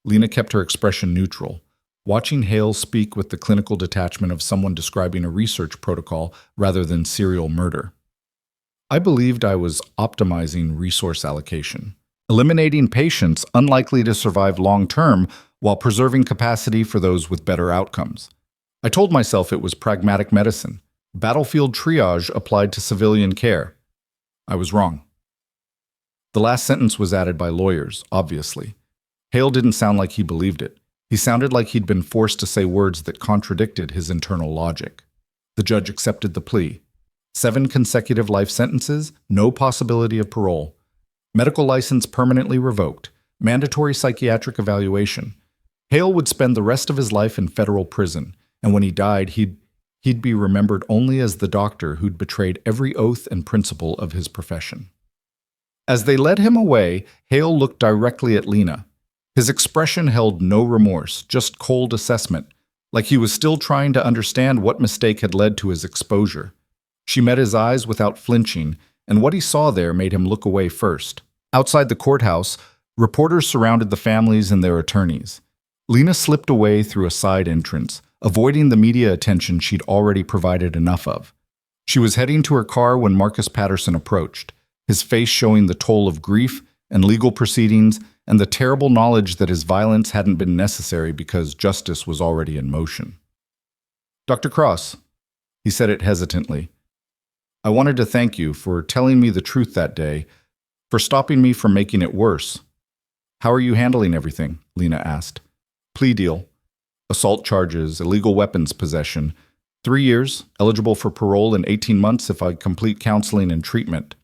Lena kept her expression neutral, watching Hale speak with the clinical detachment of someone describing a research protocol rather than serial murder. I believed I was optimizing resource allocation, eliminating patients unlikely to survive long-term while preserving capacity for those with better outcomes. I told myself it was pragmatic medicine, battlefield triage applied to civilian care. I was wrong. The last sentence was added by lawyers, obviously. Hale didn't sound like he believed it. He sounded like he'd been forced to say words that contradicted his internal logic. The judge accepted the plea. 7 consecutive life sentences, no possibility of parole. Medical license permanently revoked. Mandatory psychiatric evaluation. Hale would spend the rest of his life in federal prison, and when he died, he'd be remembered only as the doctor who'd betrayed every oath and principle of his profession. As they led him away, Hale looked directly at Lena. His expression held no remorse, just cold assessment, like he was still trying to understand what mistake had led to his exposure. She met his eyes without flinching, and what he saw there made him look away first. Outside the courthouse, reporters surrounded the families and their attorneys. Lena slipped away through a side entrance, avoiding the media attention she'd already provided enough of. She was heading to her car when Marcus Patterson approached, his face showing the toll of grief and legal proceedings and the terrible knowledge that his violence hadn't been necessary because justice was already in motion. "Dr. Cross," he said it hesitantly, "I wanted to thank you for telling me the truth that day, for stopping me from making it worse." "How are you handling everything?" Lena asked. "Plea deal. Assault charges, illegal weapons possession. 3 years, eligible for parole in 18 months if I complete counseling and treatment."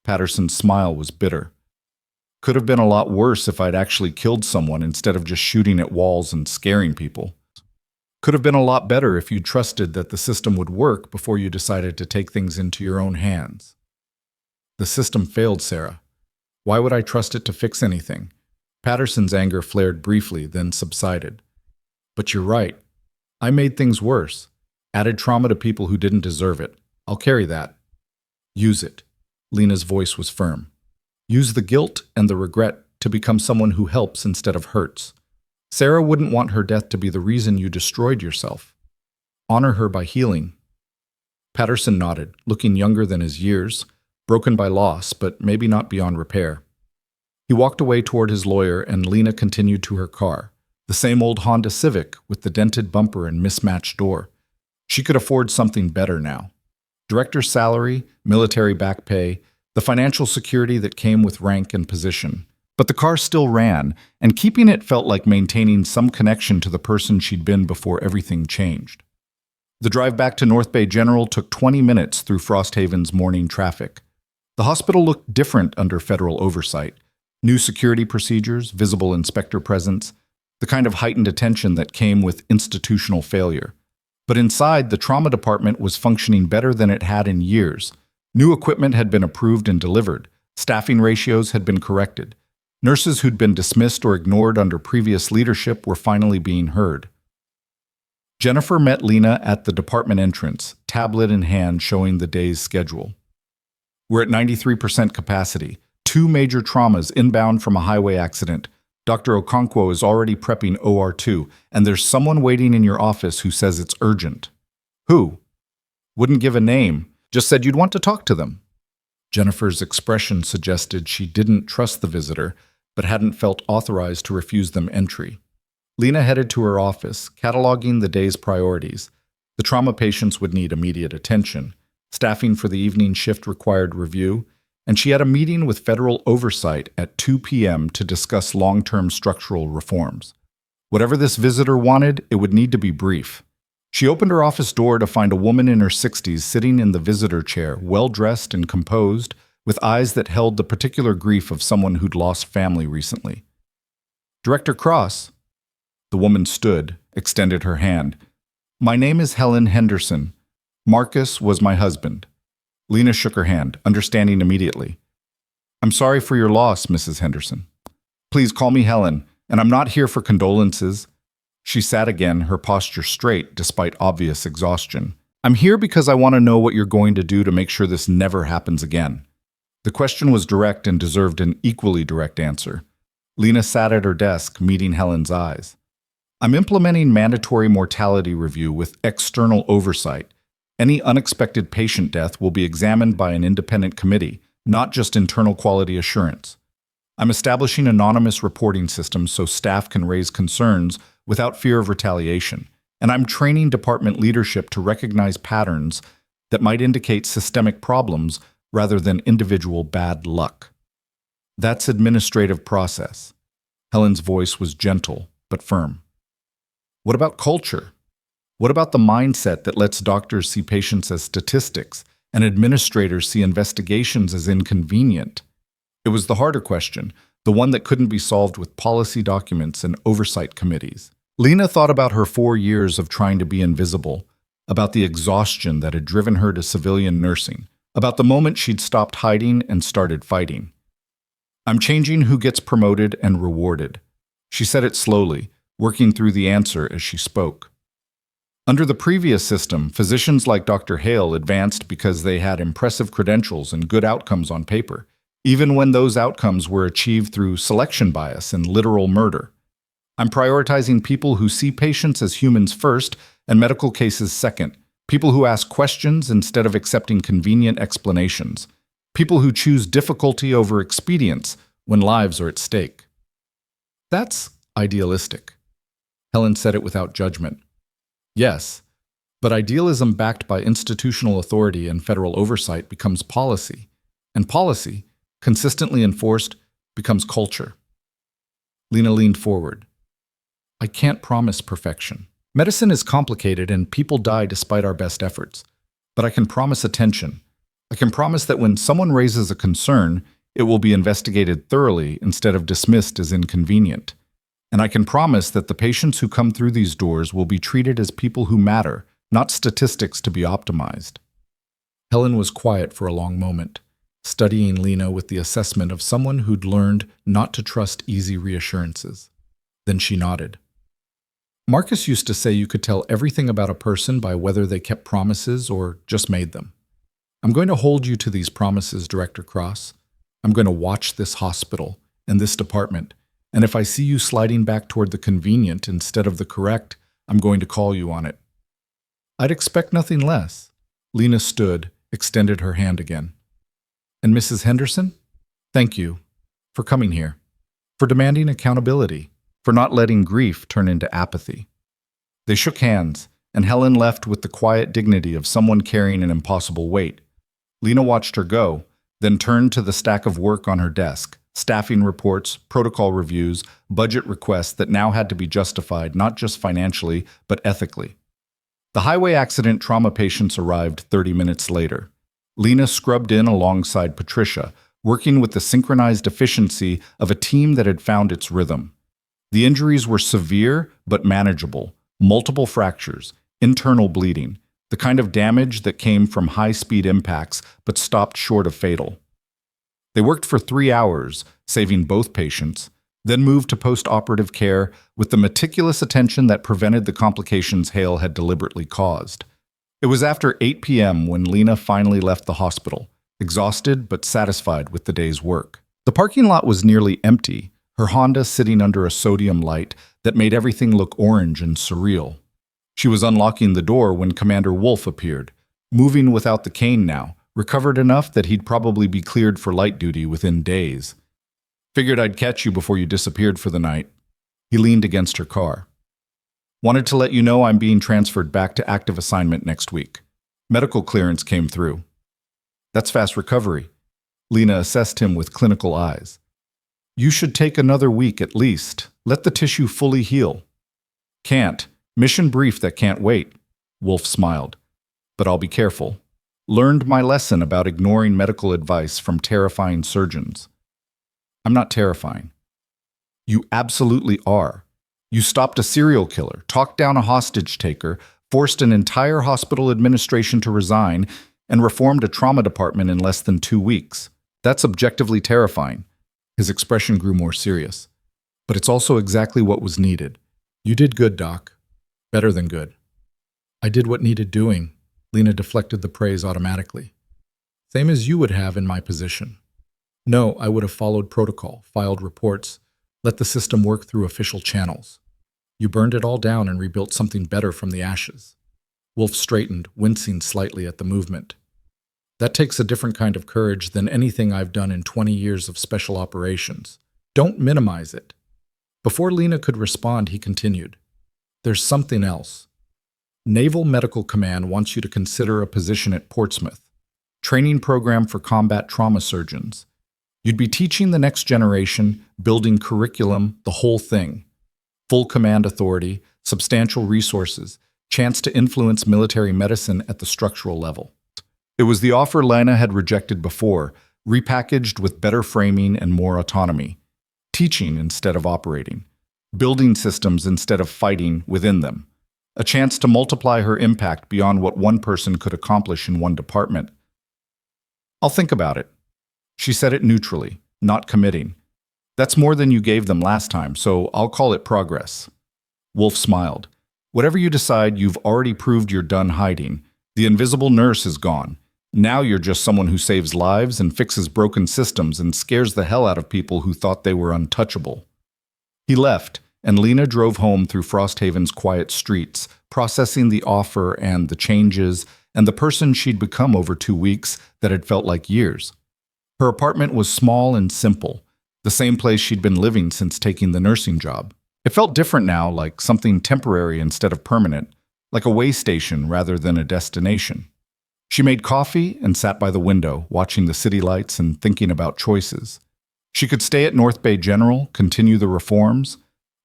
Patterson's smile was bitter. "Could have been a lot worse if I'd actually killed someone instead of just shooting at walls and scaring people. Could have been a lot better if you trusted that the system would work before you decided to take things into your own hands." "The system failed, Sarah. Why would I trust it to fix anything?" Patterson's anger flared briefly, then subsided. "But you're right. I made things worse. Added trauma to people who didn't deserve it. I'll carry that." "Use it." Lena's voice was firm. "Use the guilt and the regret to become someone who helps instead of hurts. Sarah wouldn't want her death to be the reason you destroyed yourself. Honor her by healing." Patterson nodded, looking younger than his years, broken by loss, but maybe not beyond repair. He walked away toward his lawyer, and Lena continued to her car, the same old Honda Civic with the dented bumper and mismatched door. She could afford something better now. Director's salary, military back pay, the financial security that came with rank and position. But the car still ran, and keeping it felt like maintaining some connection to the person she'd been before everything changed. The drive back to North Bay General took 20 minutes through Frosthaven's morning traffic. The hospital looked different under federal oversight. New security procedures, visible inspector presence, the kind of heightened attention that came with institutional failure. But inside, the trauma department was functioning better than it had in years. New equipment had been approved and delivered. Staffing ratios had been corrected. Nurses who'd been dismissed or ignored under previous leadership were finally being heard. Jennifer met Lena at the department entrance, tablet in hand showing the day's schedule. "We're at 93% capacity. 2 major traumas inbound from a highway accident. Dr. Okonkwo is already prepping OR2, and there's someone waiting in your office who says it's urgent." "Who?" "Wouldn't give a name. Just said you'd want to talk to them." Jennifer's expression suggested she didn't trust the visitor, but hadn't felt authorized to refuse them entry. Lena headed to her office, cataloging the day's priorities. The trauma patients would need immediate attention. Staffing for the evening shift required review, and she had a meeting with federal oversight at 2 p.m. to discuss long-term structural reforms. Whatever this visitor wanted, it would need to be brief. She opened her office door to find a woman in her 60s sitting in the visitor chair, well-dressed and composed, with eyes that held the particular grief of someone who'd lost family recently. "Director Cross." The woman stood, extended her hand. "My name is Helen Henderson. Marcus was my husband." Lena shook her hand, understanding immediately. "I'm sorry for your loss, Mrs. Henderson. Please call me Helen, and I'm not here for condolences." She sat again, her posture straight despite obvious exhaustion. "I'm here because I want to know what you're going to do to make sure this never happens again." The question was direct and deserved an equally direct answer. Lena sat at her desk, meeting Helen's eyes. "I'm implementing mandatory mortality review with external oversight. Any unexpected patient death will be examined by an independent committee, not just internal quality assurance." I'm establishing anonymous reporting systems so staff can raise concerns without fear of retaliation. And I'm training department leadership to recognize patterns that might indicate systemic problems rather than individual bad luck. That's administrative process. Helen's voice was gentle but firm. What about culture? What about the mindset that lets doctors see patients as statistics and administrators see investigations as inconvenient? It was the harder question, the one that couldn't be solved with policy documents and oversight committees. Lena thought about her 4 years of trying to be invisible, about the exhaustion that had driven her to civilian nursing, about the moment she'd stopped hiding and started fighting. I'm changing who gets promoted and rewarded. She said it slowly, working through the answer as she spoke. Under the previous system, physicians like Dr. Hale advanced because they had impressive credentials and good outcomes on paper, even when those outcomes were achieved through selection bias and literal murder. I'm prioritizing people who see patients as humans first and medical cases second, people who ask questions instead of accepting convenient explanations, people who choose difficulty over expedience when lives are at stake. That's idealistic. Helen said it without judgment. Yes, but idealism backed by institutional authority and federal oversight becomes policy, and policy, consistently enforced, becomes culture. Lena leaned forward. I can't promise perfection. Medicine is complicated and people die despite our best efforts. But I can promise attention. I can promise that when someone raises a concern, it will be investigated thoroughly instead of dismissed as inconvenient. And I can promise that the patients who come through these doors will be treated as people who matter, not statistics to be optimized. Helen was quiet for a long moment, studying Lena with the assessment of someone who'd learned not to trust easy reassurances. Then she nodded. Marcus used to say you could tell everything about a person by whether they kept promises or just made them. I'm going to hold you to these promises, Director Cross. I'm going to watch this hospital and this department, and if I see you sliding back toward the convenient instead of the correct, I'm going to call you on it. I'd expect nothing less. Lena stood, extended her hand again. And Mrs. Henderson, thank you for coming here, for demanding accountability, for not letting grief turn into apathy. They shook hands, and Helen left with the quiet dignity of someone carrying an impossible weight. Lena watched her go, then turned to the stack of work on her desk, staffing reports, protocol reviews, budget requests that now had to be justified not just financially, but ethically. The highway accident trauma patients arrived 30 minutes later. Lena scrubbed in alongside Patricia, working with the synchronized efficiency of a team that had found its rhythm. The injuries were severe but manageable, multiple fractures, internal bleeding, the kind of damage that came from high-speed impacts but stopped short of fatal. They worked for 3 hours, saving both patients, then moved to post-operative care with the meticulous attention that prevented the complications Hale had deliberately caused. It was after 8 p.m. when Lena finally left the hospital, exhausted but satisfied with the day's work. The parking lot was nearly empty, her Honda sitting under a sodium light that made everything look orange and surreal. She was unlocking the door when Commander Wolf appeared, moving without the cane now, recovered enough that he'd probably be cleared for light duty within days. Figured I'd catch you before you disappeared for the night. He leaned against her car. Wanted to let you know I'm being transferred back to active assignment next week. Medical clearance came through. That's fast recovery. Lena assessed him with clinical eyes. You should take another week at least. Let the tissue fully heal. Can't. Mission brief that can't wait. Wolf smiled. But I'll be careful. Learned my lesson about ignoring medical advice from terrifying surgeons. I'm not terrifying. You absolutely are. You stopped a serial killer, talked down a hostage taker, forced an entire hospital administration to resign, and reformed a trauma department in less than 2 weeks. That's objectively terrifying. His expression grew more serious. But it's also exactly what was needed. You did good, Doc. Better than good. I did what needed doing. Lena deflected the praise automatically. Same as you would have in my position. No, I would have followed protocol, filed reports, let the system work through official channels. You burned it all down and rebuilt something better from the ashes. Wolf straightened, wincing slightly at the movement. That takes a different kind of courage than anything I've done in 20 years of special operations. Don't minimize it. Before Lena could respond, he continued, "There's something else. Naval Medical Command wants you to consider a position at Portsmouth. Training program for combat trauma surgeons. You'd be teaching the next generation, building curriculum, the whole thing. Full command authority, substantial resources, chance to influence military medicine at the structural level." It was the offer Lena had rejected before, repackaged with better framing and more autonomy. Teaching instead of operating. Building systems instead of fighting within them. A chance to multiply her impact beyond what one person could accomplish in one department. "I'll think about it." She said it neutrally, not committing. "That's more than you gave them last time, so I'll call it progress." Wolf smiled. "Whatever you decide, you've already proved you're done hiding. The invisible nurse is gone. Now you're just someone who saves lives and fixes broken systems and scares the hell out of people who thought they were untouchable." He left, and Lena drove home through Frosthaven's quiet streets, processing the offer and the changes and the person she'd become over 2 weeks that had felt like years. Her apartment was small and simple, the same place she'd been living since taking the nursing job. It felt different now, like something temporary instead of permanent, like a way station rather than a destination. She made coffee and sat by the window, watching the city lights and thinking about choices. She could stay at North Bay General, continue the reforms,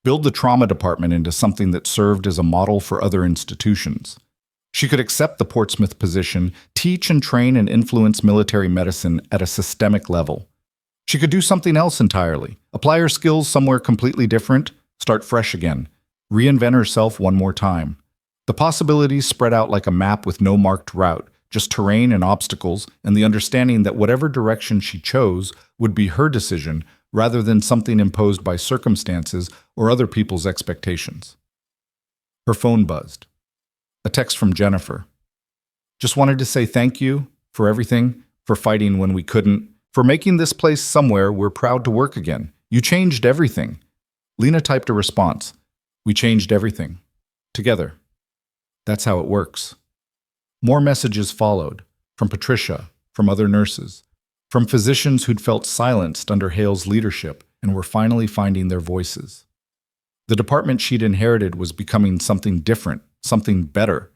build the trauma department into something that served as a model for other institutions. She could accept the Portsmouth position, teach and train and influence military medicine at a systemic level. She could do something else entirely, apply her skills somewhere completely different, start fresh again, reinvent herself one more time. The possibilities spread out like a map with no marked route, just terrain and obstacles, and the understanding that whatever direction she chose would be her decision rather than something imposed by circumstances or other people's expectations. Her phone buzzed. A text from Jennifer. "Just wanted to say thank you for everything, for fighting when we couldn't, for making this place somewhere we're proud to work again. You changed everything." Lena typed a response. "We changed everything. Together. That's how it works." More messages followed, from Patricia, from other nurses, from physicians who'd felt silenced under Hale's leadership and were finally finding their voices. The department she'd inherited was becoming something different, something better,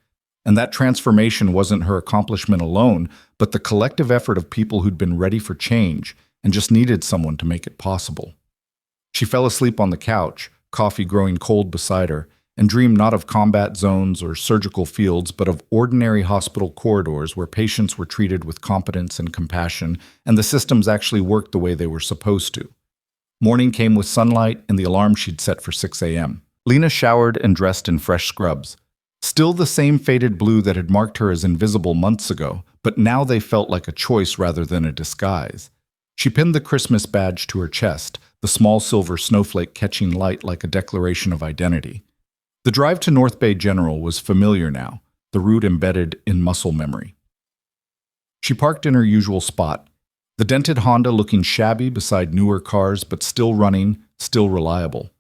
and that transformation wasn't her accomplishment alone, but the collective effort of people who'd been ready for change and just needed someone to make it possible. She fell asleep on the couch, coffee growing cold beside her, and dreamed not of combat zones or surgical fields, but of ordinary hospital corridors where patients were treated with competence and compassion, and the systems actually worked the way they were supposed to. Morning came with sunlight and the alarm she'd set for 6 a.m. Lena showered and dressed in fresh scrubs. Still the same faded blue that had marked her as invisible months ago, but now they felt like a choice rather than a disguise. She pinned the Christmas badge to her chest, the small silver snowflake catching light like a declaration of identity. The drive to North Bay General was familiar now, the route embedded in muscle memory. She parked in her usual spot, the dented Honda looking shabby beside newer cars but still running, still reliable.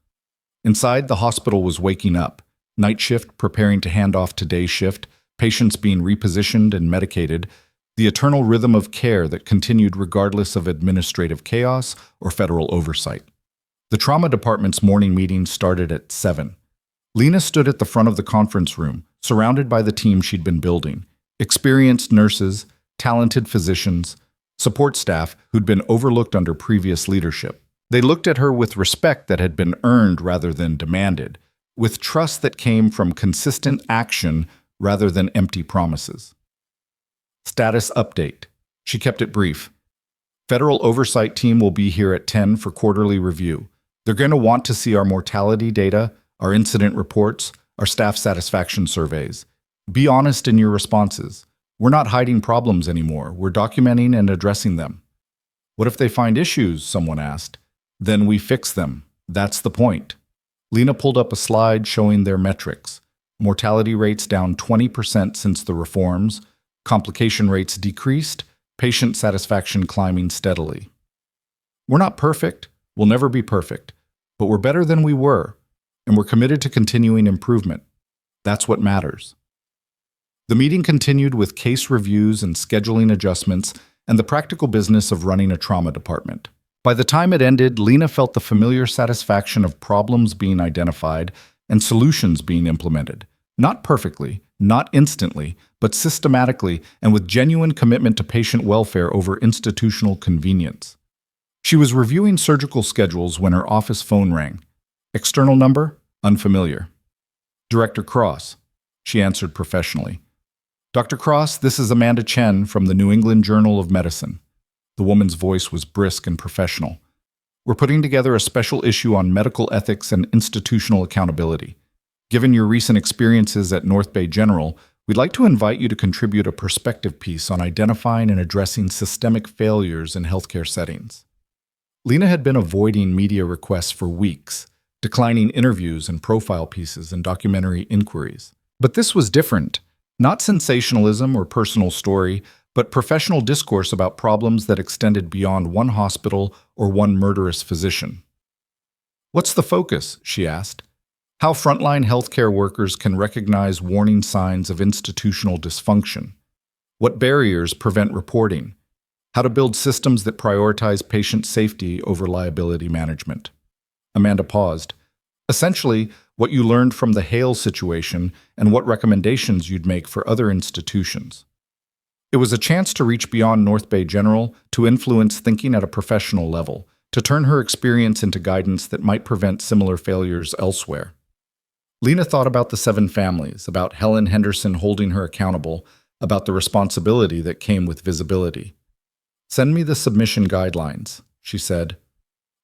Inside, the hospital was waking up, night shift preparing to hand off to day shift, patients being repositioned and medicated, the eternal rhythm of care that continued regardless of administrative chaos or federal oversight. The trauma department's morning meeting started at 7. Lena stood at the front of the conference room, surrounded by the team she'd been building, experienced nurses, talented physicians, support staff who'd been overlooked under previous leadership. They looked at her with respect that had been earned rather than demanded, with trust that came from consistent action rather than empty promises. Status update. She kept it brief. Federal oversight team will be here at 10 for quarterly review. They're going to want to see our mortality data, our incident reports, our staff satisfaction surveys. Be honest in your responses. We're not hiding problems anymore. We're documenting and addressing them. What if they find issues? Someone asked. Then we fix them. That's the point. Lena pulled up a slide showing their metrics. Mortality rates down 20% since the reforms. Complication rates decreased. Patient satisfaction climbing steadily. We're not perfect. We'll never be perfect. But we're better than we were. And we're committed to continuing improvement. That's what matters. The meeting continued with case reviews and scheduling adjustments and the practical business of running a trauma department. By the time it ended, Lena felt the familiar satisfaction of problems being identified and solutions being implemented. Not perfectly, not instantly, but systematically and with genuine commitment to patient welfare over institutional convenience. She was reviewing surgical schedules when her office phone rang. External number? Unfamiliar. Director Cross. She answered professionally. Dr. Cross, this is Amanda Chen from the New England Journal of Medicine. The woman's voice was brisk and professional. We're putting together a special issue on medical ethics and institutional accountability. Given your recent experiences at North Bay General, we'd like to invite you to contribute a perspective piece on identifying and addressing systemic failures in healthcare settings. Lena had been avoiding media requests for weeks, declining interviews and profile pieces and documentary inquiries. But this was different. Not sensationalism or personal story, but professional discourse about problems that extended beyond one hospital or one murderous physician. What's the focus? She asked. How frontline healthcare workers can recognize warning signs of institutional dysfunction. What barriers prevent reporting. How to build systems that prioritize patient safety over liability management. Amanda paused. Essentially, what you learned from the Hale situation and what recommendations you'd make for other institutions. It was a chance to reach beyond North Bay General, to influence thinking at a professional level, to turn her experience into guidance that might prevent similar failures elsewhere. Lena thought about the 7 families, about Helen Henderson holding her accountable, about the responsibility that came with visibility. Send me the submission guidelines, she said.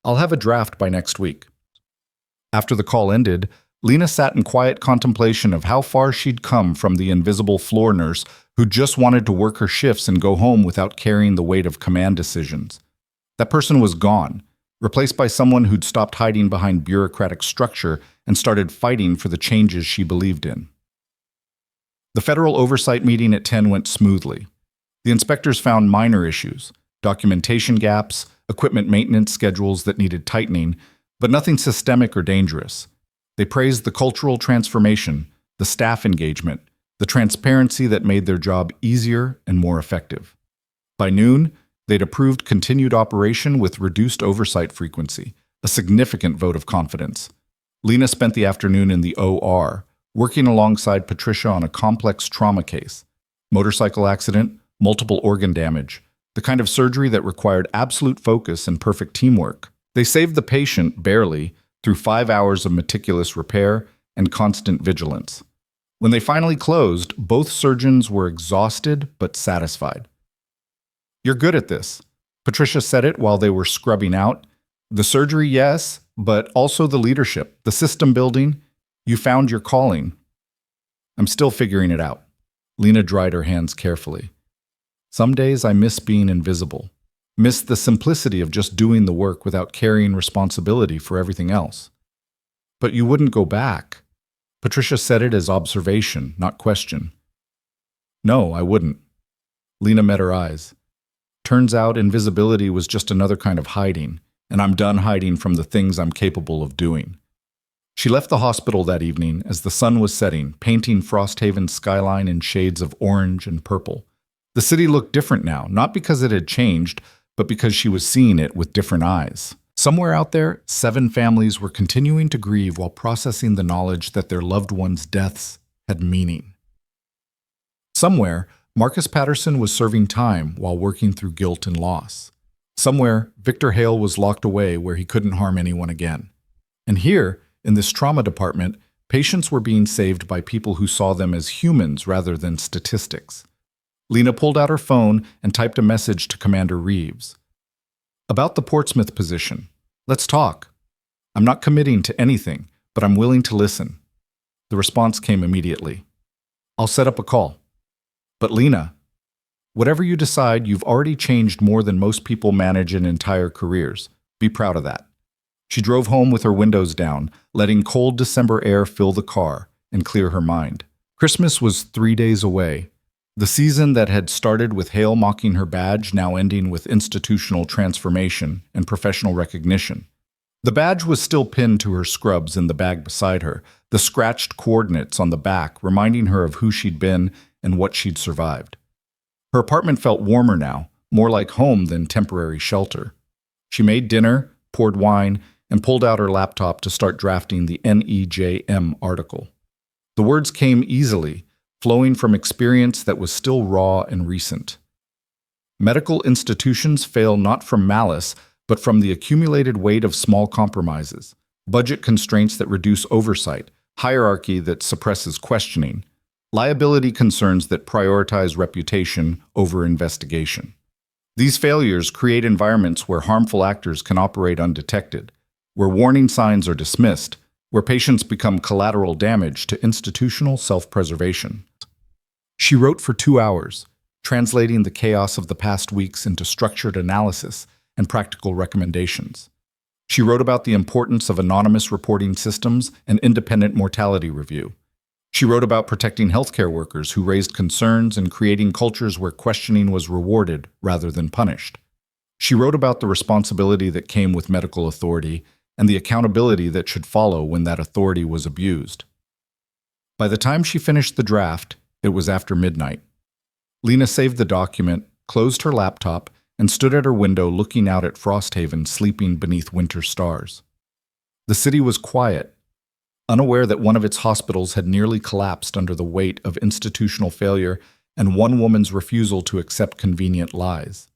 I'll have a draft by next week. After the call ended, Lena sat in quiet contemplation of how far she'd come from the invisible floor nurse who just wanted to work her shifts and go home without carrying the weight of command decisions. That person was gone, replaced by someone who'd stopped hiding behind bureaucratic structure and started fighting for the changes she believed in. The federal oversight meeting at 10 went smoothly. The inspectors found minor issues, documentation gaps, equipment maintenance schedules that needed tightening, but nothing systemic or dangerous. They praised the cultural transformation, the staff engagement, the transparency that made their job easier and more effective. By noon, they'd approved continued operation with reduced oversight frequency, a significant vote of confidence. Lena spent the afternoon in the OR, working alongside Patricia on a complex trauma case. Motorcycle accident, multiple organ damage, the kind of surgery that required absolute focus and perfect teamwork. They saved the patient, barely, through 5 hours of meticulous repair and constant vigilance. When they finally closed, both surgeons were exhausted but satisfied. You're good at this. Patricia said it while they were scrubbing out. The surgery, yes, but also the leadership, the system building. You found your calling. I'm still figuring it out. Lena dried her hands carefully. Some days I miss being invisible. Miss the simplicity of just doing the work without carrying responsibility for everything else. But you wouldn't go back. Patricia said it as observation, not question. No, I wouldn't. Lena met her eyes. Turns out invisibility was just another kind of hiding, and I'm done hiding from the things I'm capable of doing. She left the hospital that evening as the sun was setting, painting Frosthaven's skyline in shades of orange and purple. The city looked different now, not because it had changed, but because she was seeing it with different eyes. Somewhere out there, 7 families were continuing to grieve while processing the knowledge that their loved ones' deaths had meaning. Somewhere, Marcus Patterson was serving time while working through guilt and loss. Somewhere, Victor Hale was locked away where he couldn't harm anyone again. And here, in this trauma department, patients were being saved by people who saw them as humans rather than statistics. Lena pulled out her phone and typed a message to Commander Reeves. About the Portsmouth position. Let's talk. I'm not committing to anything, but I'm willing to listen. The response came immediately. I'll set up a call. But Lena, whatever you decide, you've already changed more than most people manage in entire careers. Be proud of that. She drove home with her windows down, letting cold December air fill the car and clear her mind. Christmas was 3 days away. The season that had started with Hale mocking her badge, now ending with institutional transformation and professional recognition. The badge was still pinned to her scrubs in the bag beside her, the scratched coordinates on the back reminding her of who she'd been and what she'd survived. Her apartment felt warmer now, more like home than temporary shelter. She made dinner, poured wine, and pulled out her laptop to start drafting the NEJM article. The words came easily, flowing from experience that was still raw and recent. Medical institutions fail not from malice, but from the accumulated weight of small compromises, budget constraints that reduce oversight, hierarchy that suppresses questioning, liability concerns that prioritize reputation over investigation. These failures create environments where harmful actors can operate undetected, where warning signs are dismissed, where patients become collateral damage to institutional self-preservation. She wrote for 2 hours, translating the chaos of the past weeks into structured analysis and practical recommendations. She wrote about the importance of anonymous reporting systems and independent mortality review. She wrote about protecting healthcare workers who raised concerns and creating cultures where questioning was rewarded rather than punished. She wrote about the responsibility that came with medical authority and the accountability that should follow when that authority was abused. By the time she finished the draft, it was after midnight. Lena saved the document, closed her laptop, and stood at her window looking out at Frosthaven sleeping beneath winter stars. The city was quiet, unaware that one of its hospitals had nearly collapsed under the weight of institutional failure and one woman's refusal to accept convenient lies.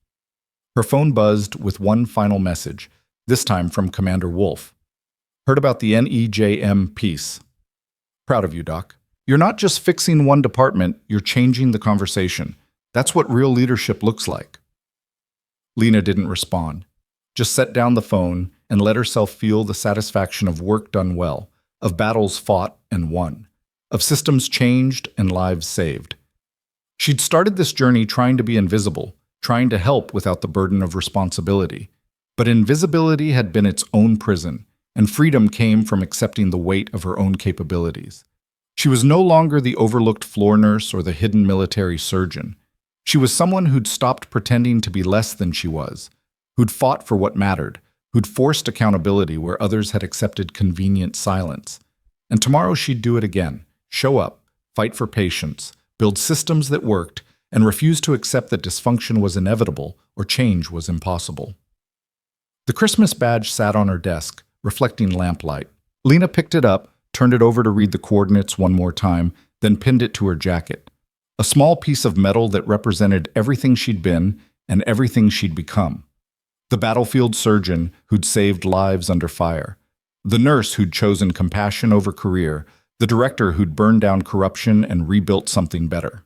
Her phone buzzed with one final message, this time from Commander Wolf. Heard about the NEJM piece. Proud of you, Doc. You're not just fixing one department, you're changing the conversation. That's what real leadership looks like. Lena didn't respond, just set down the phone and let herself feel the satisfaction of work done well, of battles fought and won, of systems changed and lives saved. She'd started this journey trying to be invisible, trying to help without the burden of responsibility. But invisibility had been its own prison, and freedom came from accepting the weight of her own capabilities. She was no longer the overlooked floor nurse or the hidden military surgeon. She was someone who'd stopped pretending to be less than she was, who'd fought for what mattered, who'd forced accountability where others had accepted convenient silence. And tomorrow she'd do it again, show up, fight for patients, build systems that worked, and refuse to accept that dysfunction was inevitable or change was impossible. The Christmas badge sat on her desk, reflecting lamplight. Lena picked it up, turned it over to read the coordinates one more time, then pinned it to her jacket. A small piece of metal that represented everything she'd been and everything she'd become. The battlefield surgeon who'd saved lives under fire. The nurse who'd chosen compassion over career. The director who'd burned down corruption and rebuilt something better.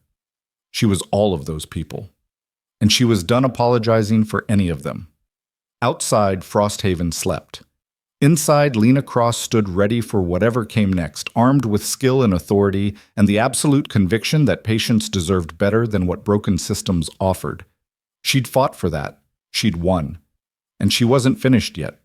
She was all of those people. And she was done apologizing for any of them. Outside, Frosthaven slept. Inside, Lena Cross stood ready for whatever came next, armed with skill and authority and the absolute conviction that patients deserved better than what broken systems offered. She'd fought for that. She'd won. And she wasn't finished yet.